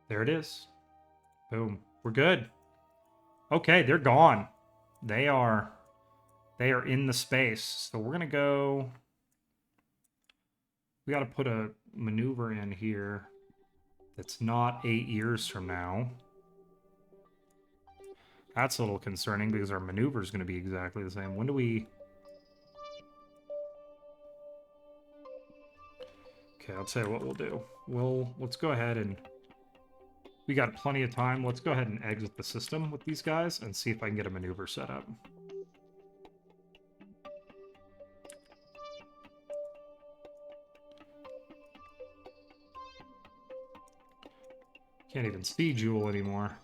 There it is. Boom. We're good. Okay, they're gone. They are in the space. So we're gonna go. We got to put a maneuver in here that's not 8 years from now. That's a little concerning because our maneuver is going to be exactly the same. When do we... Okay, I'll tell you what we'll do. Let's go ahead and... We got plenty of time. Let's go ahead and exit the system with these guys and see if I can get a maneuver set up. Can't even see Jewel anymore.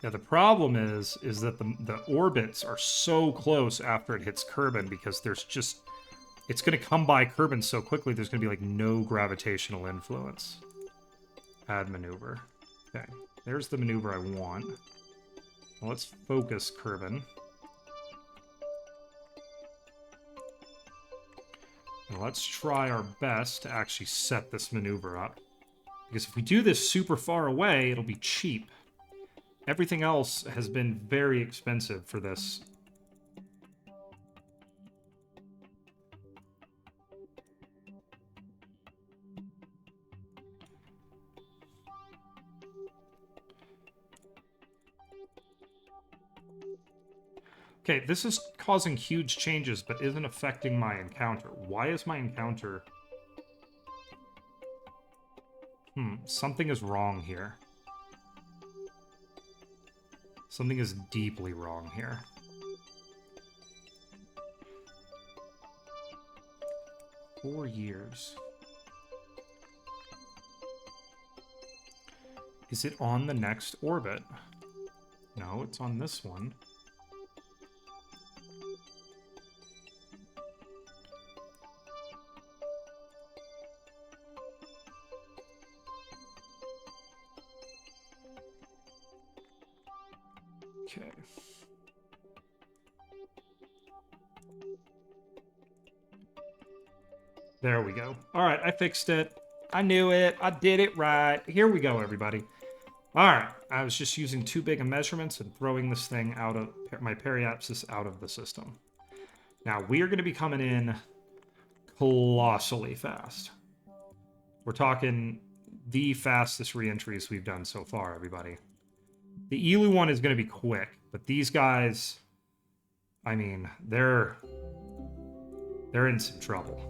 Yeah, the problem is that the orbits are so close after it hits Kerbin because there's just... It's going to come by Kerbin so quickly, there's going to be, like, no gravitational influence. Add maneuver. Okay, there's the maneuver I want. Now let's focus Kerbin. And let's try our best to actually set this maneuver up. Because if we do this super far away, it'll be cheap. Everything else has been very expensive for this. Okay, this is causing huge changes, but isn't affecting my encounter. Why is my encounter... something is wrong here. Something is deeply wrong here. Four years. Is it on the next orbit? No, it's on this one. Okay. There we go. All right, I fixed it. I knew it. I did it right. Here we go, everybody. All right, I was just using too big of measurements and throwing this thing out of my periapsis out of the system. Now, we are going to be coming in colossally fast. We're talking the fastest reentries we've done so far, everybody. The Elu one is going to be quick, but these guys, I mean, they're in some trouble.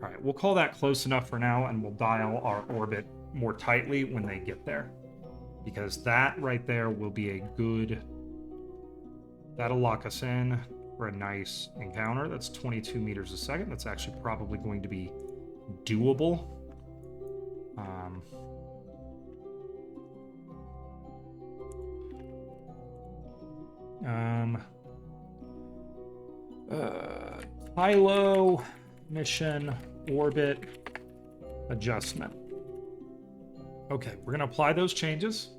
All right, we'll call that close enough for now, and we'll dial our orbit more tightly when they get there. Because that right there will be a good... That'll lock us in for a nice encounter. That's 22 meters a second. That's actually probably going to be doable. Hilo mission orbit adjustment. Okay, we're going to apply those changes.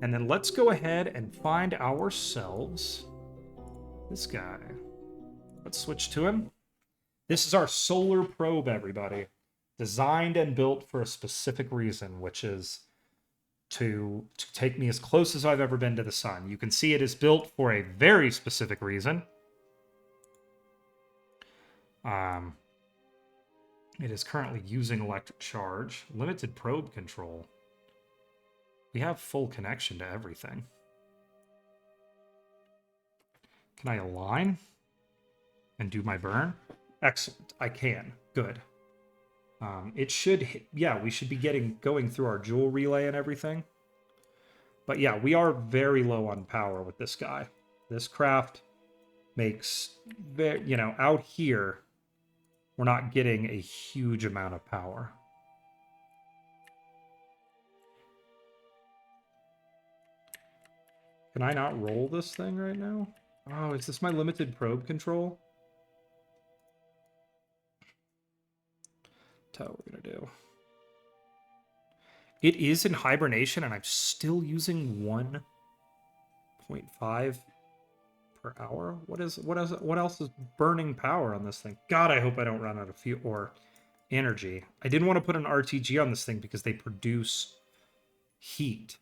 And then let's go ahead and find ourselves this guy. Let's switch to him. This is our solar probe, everybody. Designed and built for a specific reason, which is to take me as close as I've ever been to the sun. You can see it is built for a very specific reason. It is currently using electric charge. Limited probe control. We have full connection to everything. Can I align and do my burn? Excellent. I can. Good. It should... Yeah, we should be going through our jewel relay and everything. But yeah, we are very low on power with this guy. This craft makes... You know, out here, we're not getting a huge amount of power. Can I not roll this thing right now? Oh, is this my limited probe control? That's what we're going to do. It is in hibernation, and I'm still using 1.5 per hour. What else is burning power on this thing? God, I hope I don't run out of fuel or energy. I didn't want to put an RTG on this thing because they produce heat.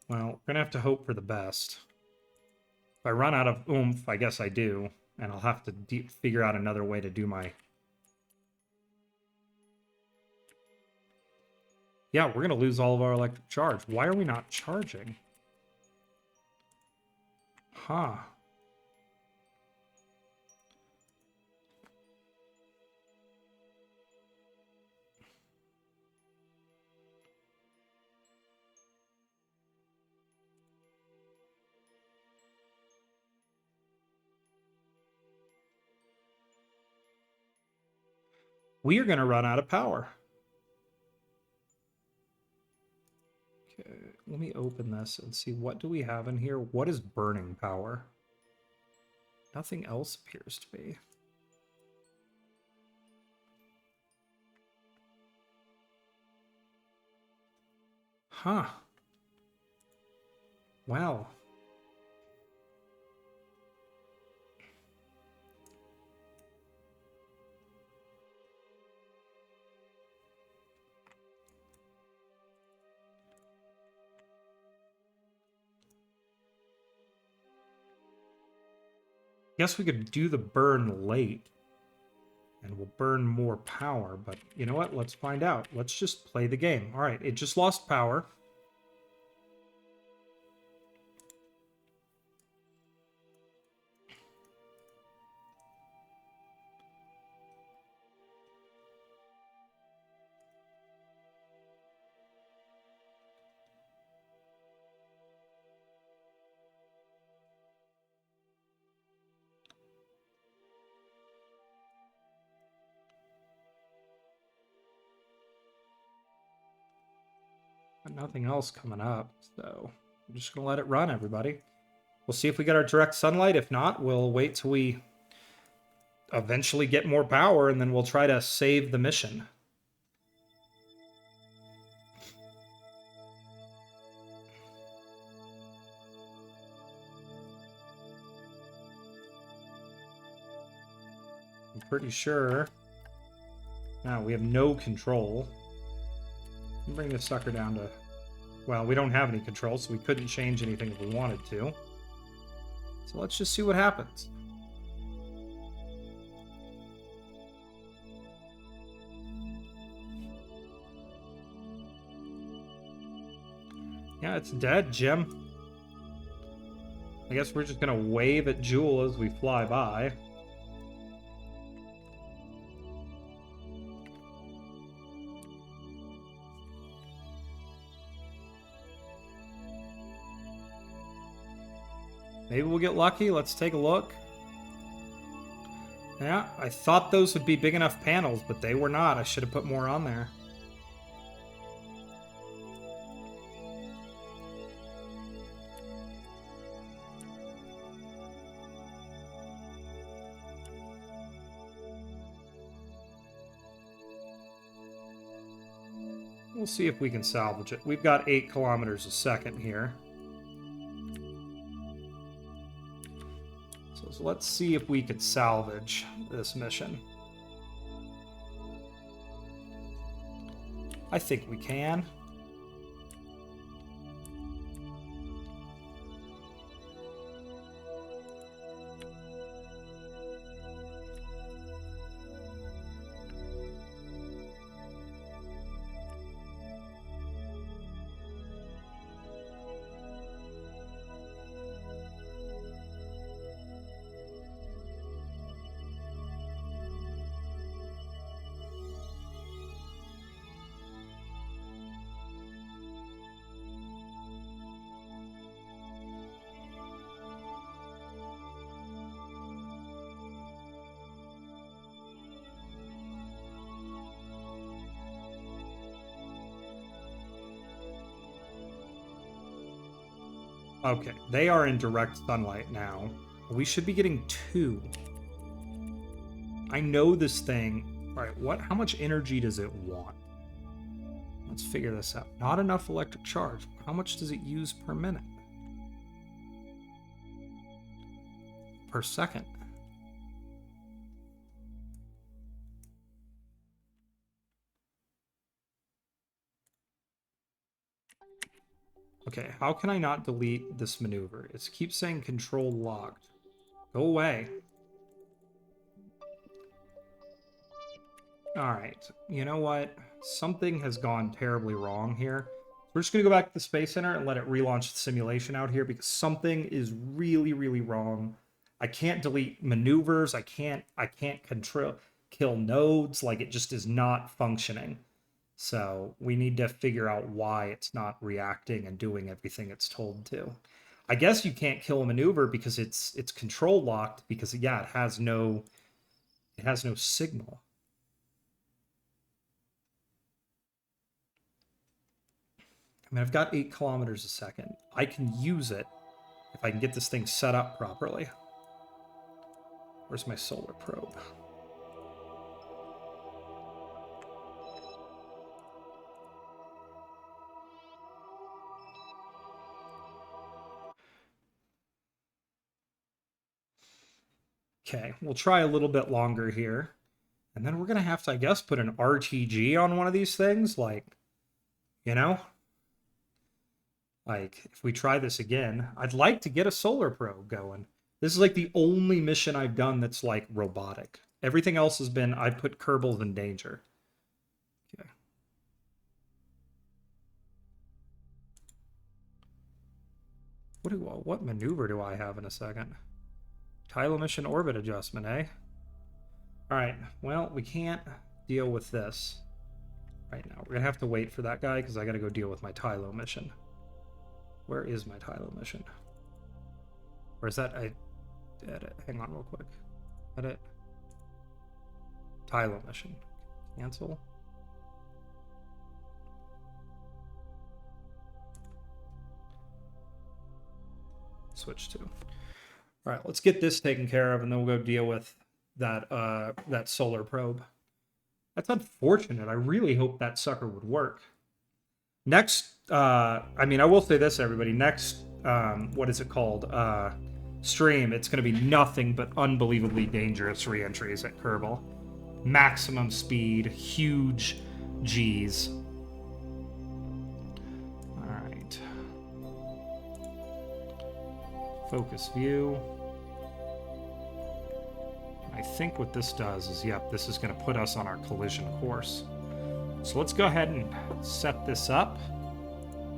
Well, we're going to have to hope for the best. If I run out of oomph, I guess I do. And I'll have to figure out another way to do my... Yeah, we're going to lose all of our electric charge. Why are we not charging? Huh. We are going to run out of power. Okay, let me open this and see what do we have in here. What is burning power? Nothing else appears to be. Huh. Well. Guess we could do the burn late. And we'll burn more power, but you know what? Let's find out. Let's just play the game. All right, it just lost power. But nothing else coming up, so I'm just gonna let it run, everybody. We'll see if we get our direct sunlight. If not, we'll wait till we eventually get more power, and then we'll try to save the mission. I'm pretty sure. Now we have no control. Bring this sucker down to... Well, we don't have any control, so we couldn't change anything if we wanted to. So let's just see what happens. Yeah, it's dead, Jim. I guess we're just gonna wave at Jewel as we fly by. Maybe we'll get lucky. Let's take a look. Yeah, I thought those would be big enough panels, but they were not. I should have put more on there. We'll see if we can salvage it. We've got 8 kilometers a second here. So let's see if we could salvage this mission. I think we can. Okay, they are in direct sunlight now. We should be getting 2. I know this thing. All right, how much energy does it want? Let's figure this out. Not enough electric charge. How much does it use per minute? Per second. Okay, how can I not delete this maneuver? It keeps saying control locked. Go away. Alright, you know what? Something has gone terribly wrong here. We're just going to go back to the Space Center and let it relaunch the simulation out here because something is really, really wrong. I can't delete maneuvers. I can't kill nodes. Like, it just is not functioning. So we need to figure out why it's not reacting and doing everything it's told to. I guess you can't kill a maneuver because it's control locked because, yeah, it has no signal. I mean, I've got 8 kilometers a second. I can use it if I can get this thing set up properly. Where's my solar probe? Okay, we'll try a little bit longer here. And then we're going to have to, I guess, put an RTG on one of these things. Like, you know? Like, if we try this again, I'd like to get a solar probe going. This is like the only mission I've done that's like robotic. Everything else has been, I put Kerbals in danger. Okay. What maneuver do I have in a second? Tylo mission orbit adjustment, eh? Alright, well, we can't deal with this right now. We're gonna have to wait for that guy because I gotta go deal with my Tylo mission. Where is my Tylo mission? Where's that? Edit. Hang on real quick. Edit. Tylo mission. Cancel. Switch to. All right, let's get this taken care of, and then we'll go deal with that that solar probe. That's unfortunate. I really hope that sucker would work. Next, I mean, I will say this, everybody. Next, what is it called? Stream. It's going to be nothing but unbelievably dangerous reentries at Kerbal. Maximum speed, huge G's. All right. Focus view. I think what this does is, yep, this is going to put us on our collision course. So let's go ahead and set this up.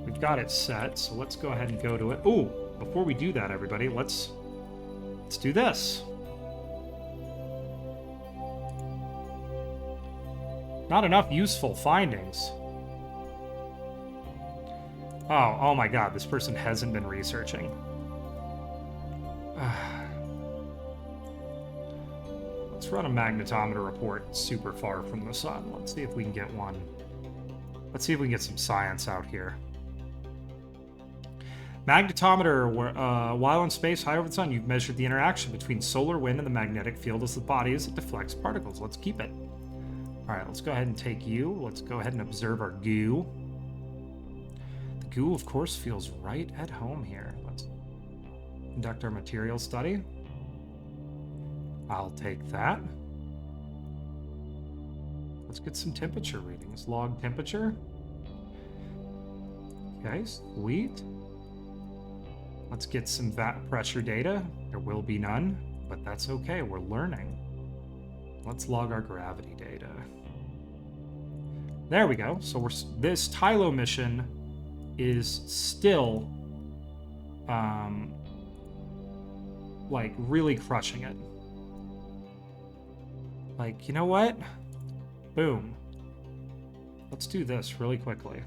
We've got it set, so let's go ahead and go to it. Ooh, before we do that, everybody, let's do this. Not enough useful findings. Oh my god, this person hasn't been researching. Let's run a magnetometer report super far from the sun. Let's see if we can get one. Let's see if we can get some science out here. Magnetometer, while in space high over the sun, you've measured the interaction between solar wind and the magnetic field as the body as it deflects particles. Let's keep it. All right, let's go ahead and take you. Let's go ahead and observe our goo. The goo, of course, feels right at home here. Let's conduct our material study. I'll take that. Let's get some temperature readings. Log temperature. Okay, sweet. Let's get some vat pressure data. There will be none, but that's okay. We're learning. Let's log our gravity data. There we go. So this Tylo mission is still like really crushing it. Like, you know what? Boom. Let's do this really quickly.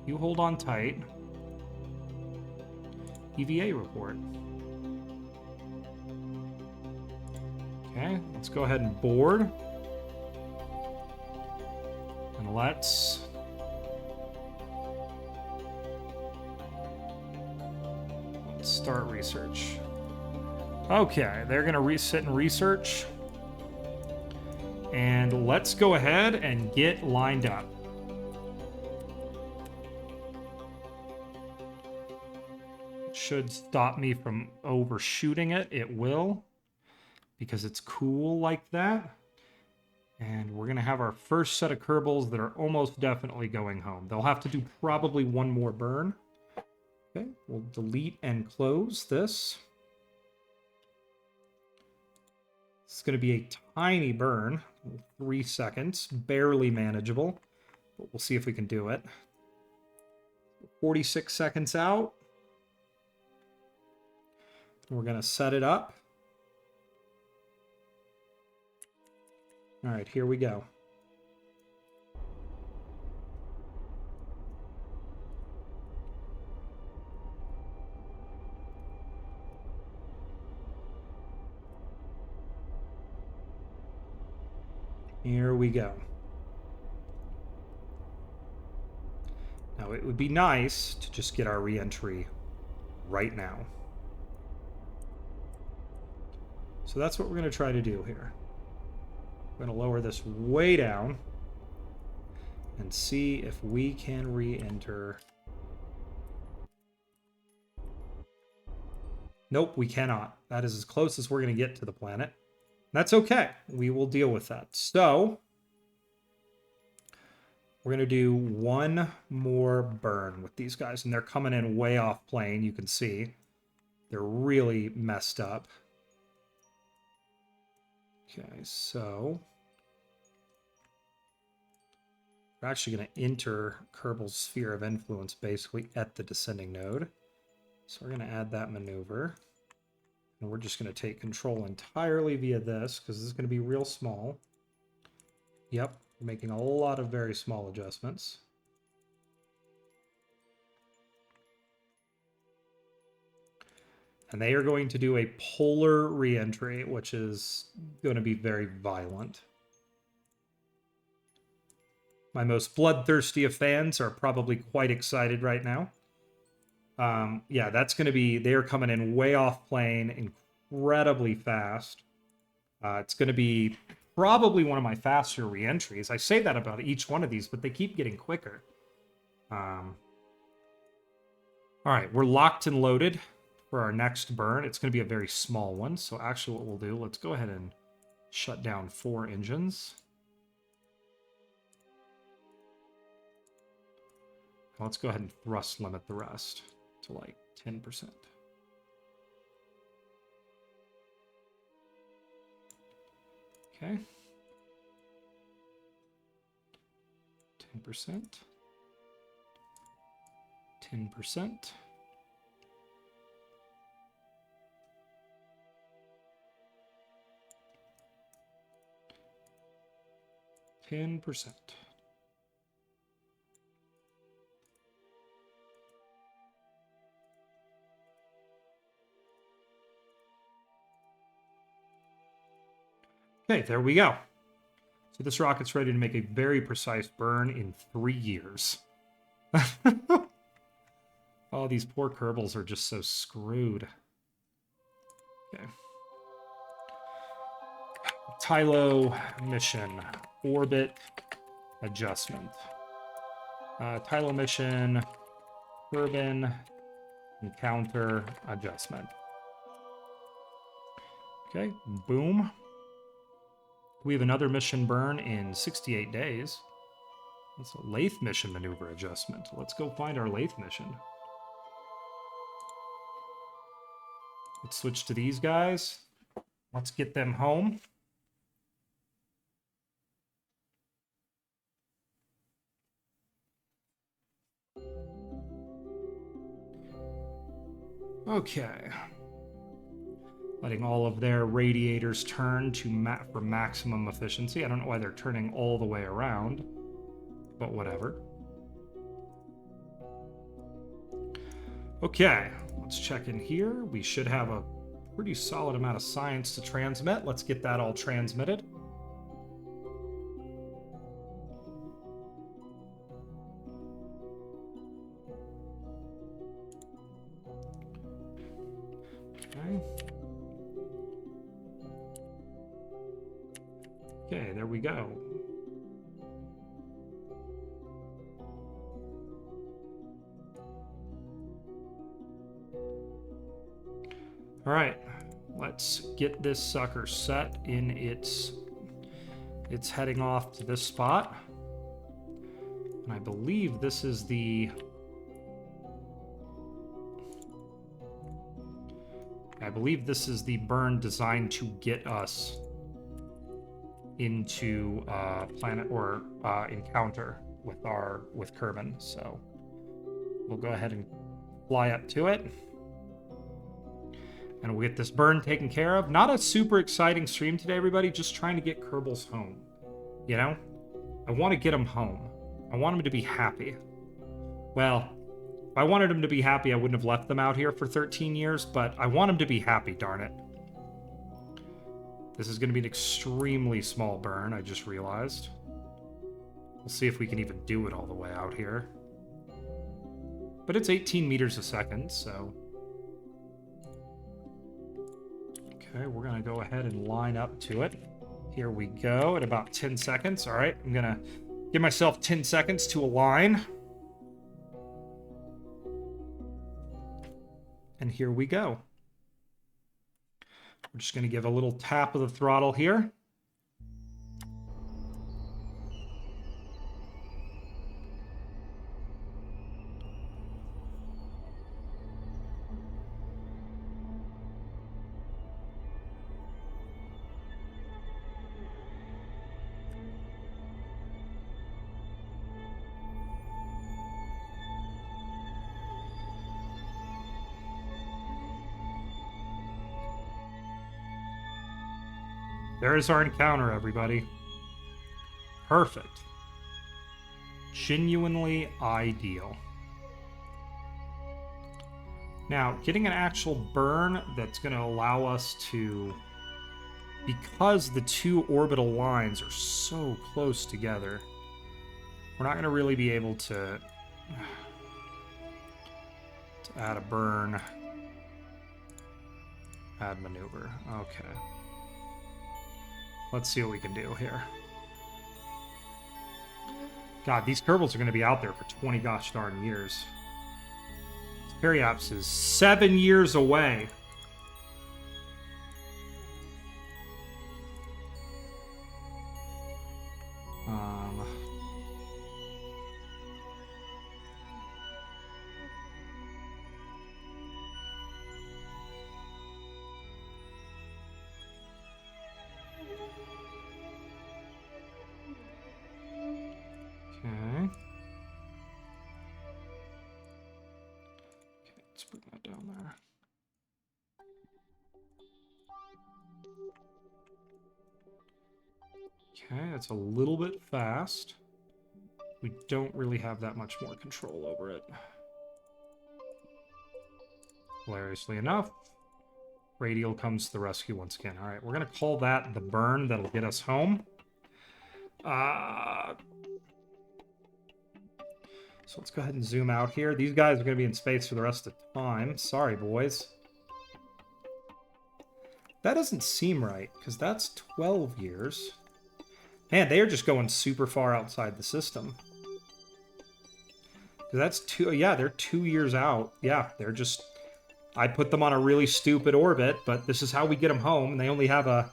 You hold on tight. EVA report. Okay, let's go ahead and board. And let's start research. Okay, they're gonna sit and research. And let's go ahead and get lined up. It should stop me from overshooting it. It will, because it's cool like that. And we're going to have our first set of Kerbals that are almost definitely going home. They'll have to do probably one more burn. Okay, we'll delete and close this. It's going to be a tiny burn, 3 seconds, barely manageable, but we'll see if we can do it. 46 seconds out. We're going to set it up. All right, here we go. Here we go. Now, it would be nice to just get our re-entry right now. So So that's what we're going to try to do here. We're going to lower this way down and see if we can re-enter. Nope, we cannot. That is as close as we're going to get to the planet. That's okay. We will deal with that. So we're going to do one more burn with these guys, and they're coming in way off plane. You can see they're really messed up. Okay, so we're actually going to enter Kerbals' sphere of influence basically at the descending node. So we're going to add that maneuver. And we're just going to take control entirely via this, because this is going to be real small. Yep, making a lot of very small adjustments. And they are going to do a polar re-entry, which is going to be very violent. My most bloodthirsty of fans are probably quite excited right now. Yeah, that's going to be... They're coming in way off plane, incredibly fast. It's going to be probably one of my faster re-entries. I say that about each one of these, but they keep getting quicker. All right, we're locked and loaded for our next burn. It's going to be a very small one. So actually what we'll do, let's go ahead and shut down 4 engines. Let's go ahead and thrust limit the rest to like 10%. Okay. 10%. 10%. 10%. Okay, there we go. So this rocket's ready to make a very precise burn in 3 years. Oh, these poor Kerbals are just so screwed. Okay. Tylo mission. Orbit adjustment. Tylo mission. Turbine. Encounter adjustment. Okay, boom. We have another mission burn in 68 days. That's a Laythe mission maneuver adjustment. Let's go find our Laythe mission. Let's switch to these guys. Let's get them home. Okay. Letting all of their radiators turn to for maximum efficiency. I don't know why they're turning all the way around, but whatever. Okay, let's check in here. We should have a pretty solid amount of science to transmit. Let's get that all transmitted. Okay. Okay, there we go. All right, let's get this sucker set in its heading off to this spot. And I believe this is the... burn designed to get us into planet or encounter with Kerbin. So we'll go ahead and fly up to it. And we'll get this burn taken care of. Not a super exciting stream today, everybody. Just trying to get Kerbals home. You know? I want to get him home. I want him to be happy. Well, if I wanted him to be happy, I wouldn't have left them out here for 13 years, but I want him to be happy, darn it. This is going to be an extremely small burn, I just realized. We'll see if we can even do it all the way out here. But it's 18 meters a second, so... Okay, we're going to go ahead and line up to it. Here we go at about 10 seconds. All right, I'm going to give myself 10 seconds to align. And here we go. We're just going to give a little tap of the throttle here. There's our encounter, everybody. Perfect. Genuinely ideal. Now, getting an actual burn that's going to allow us to... Because the two orbital lines are so close together, we're not going to really be able to add a burn. Add maneuver. Okay. Let's see what we can do here. God, these Kerbals are going to be out there for 20 gosh darn years. Periaps is 7 years away. Okay. Let's bring that down there. Okay, that's a little bit fast. We don't really have that much more control over it. Hilariously enough, Radial comes to the rescue once again. All right, we're going to call that the burn that'll get us home. So let's go ahead and zoom out here. These guys are going to be in space for the rest of the time. Sorry, boys. That doesn't seem right, because that's 12 years. Man, they are just going super far outside the system. That's two... Yeah, they're 2 years out. Yeah, they're just... I put them on a really stupid orbit, but this is how we get them home, and they only have a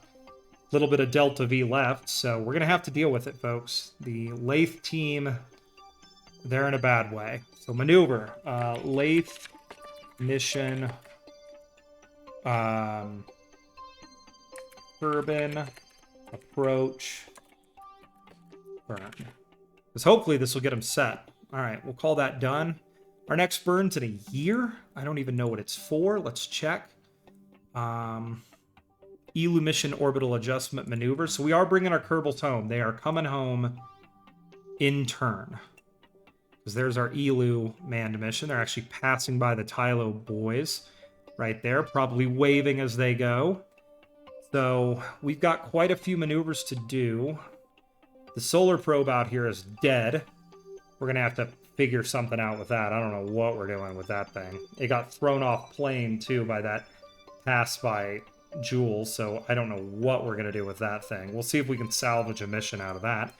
little bit of Delta V left, so we're going to have to deal with it, folks. The Laythe team, they're in a bad way. So maneuver, Laythe mission, Urban, approach, burn. Because hopefully this will get them set. All right, we'll call that done. Our next burn's in a year. I don't even know what it's for. Let's check. Elu mission orbital adjustment maneuver. So we are bringing our Kerbals home. They are coming home in turn. Because there's our Elu manned mission. They're actually passing by the Tylo boys right there, probably waving as they go. So we've got quite a few maneuvers to do. The solar probe out here is dead. We're going to have to figure something out with that. I don't know what we're doing with that thing. It got thrown off plane, too, by that pass by Jules, so I don't know what we're going to do with that thing. We'll see if we can salvage a mission out of that.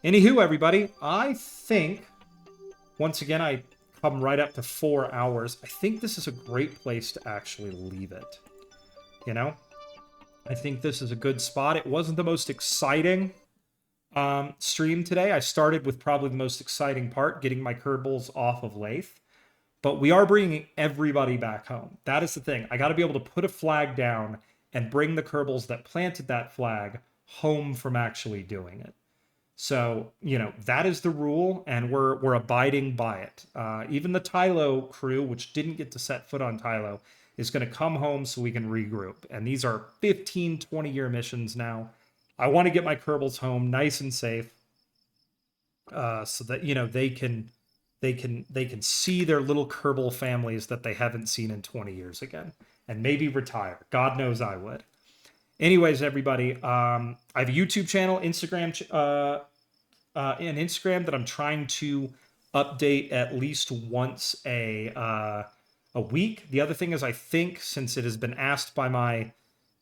Anywho, everybody, I think, once again, I come right up to 4 hours. I think this is a great place to actually leave it. You know? I think this is a good spot. It wasn't the most exciting stream today. I started with probably the most exciting part, getting my Kerbals off of Laythe. But we are bringing everybody back home. That is the thing. I got to be able to put a flag down and bring the Kerbals that planted that flag home from actually doing it. So, you know, that is the rule, and we're abiding by it. Even the Tylo crew, which didn't get to set foot on Tylo, is going to come home so we can regroup. And these are 15, 20-year missions now. I want to get my Kerbals home nice and safe, so that, you know, they can see their little Kerbal families that they haven't seen in 20 years again, and maybe retire. God knows I would. Anyways, everybody, I have a YouTube channel, Instagram, and Instagram that I'm trying to update at least once a week. The other thing is, I think, since it has been asked by my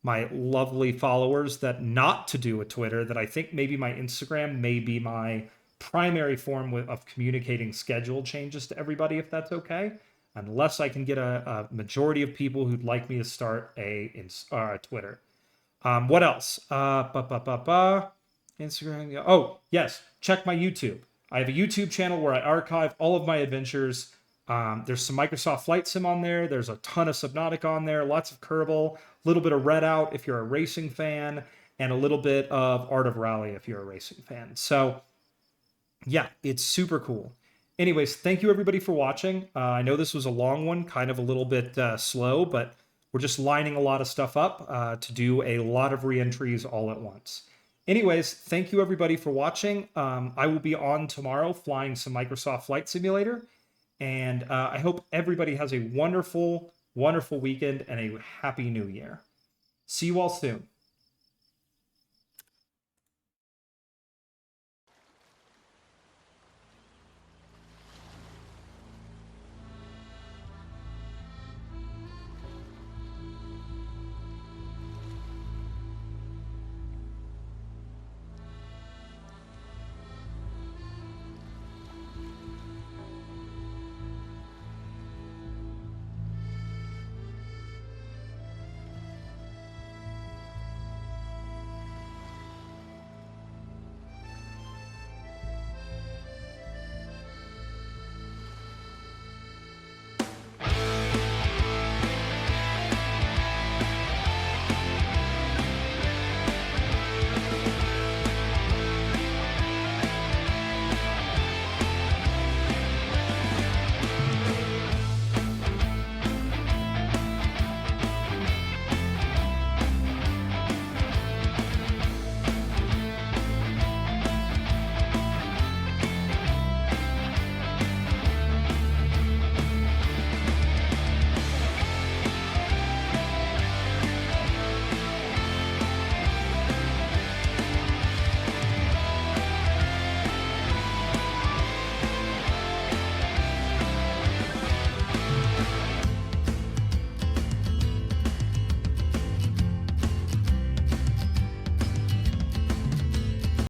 my lovely followers that not to do a Twitter, that I think maybe my Instagram may be my primary form of communicating schedule changes to everybody, if that's okay. Unless I can get a majority of people who'd like me to start a Twitter. What else? Instagram. Yeah. Oh, yes. Check my YouTube. I have a YouTube channel where I archive all of my adventures. There's some Microsoft Flight Sim on there. There's a ton of Subnautica on there. Lots of Kerbal. A little bit of Redout if you're a racing fan, and a little bit of Art of Rally if you're a racing fan. So yeah, it's super cool. Anyways, thank you everybody for watching. I know this was a long one, kind of a little bit slow, but we're just lining a lot of stuff up to do a lot of reentries all at once. Anyways, thank you everybody for watching. I will be on tomorrow flying some Microsoft Flight Simulator, and I hope everybody has a wonderful, wonderful weekend and a happy new year. See you all soon.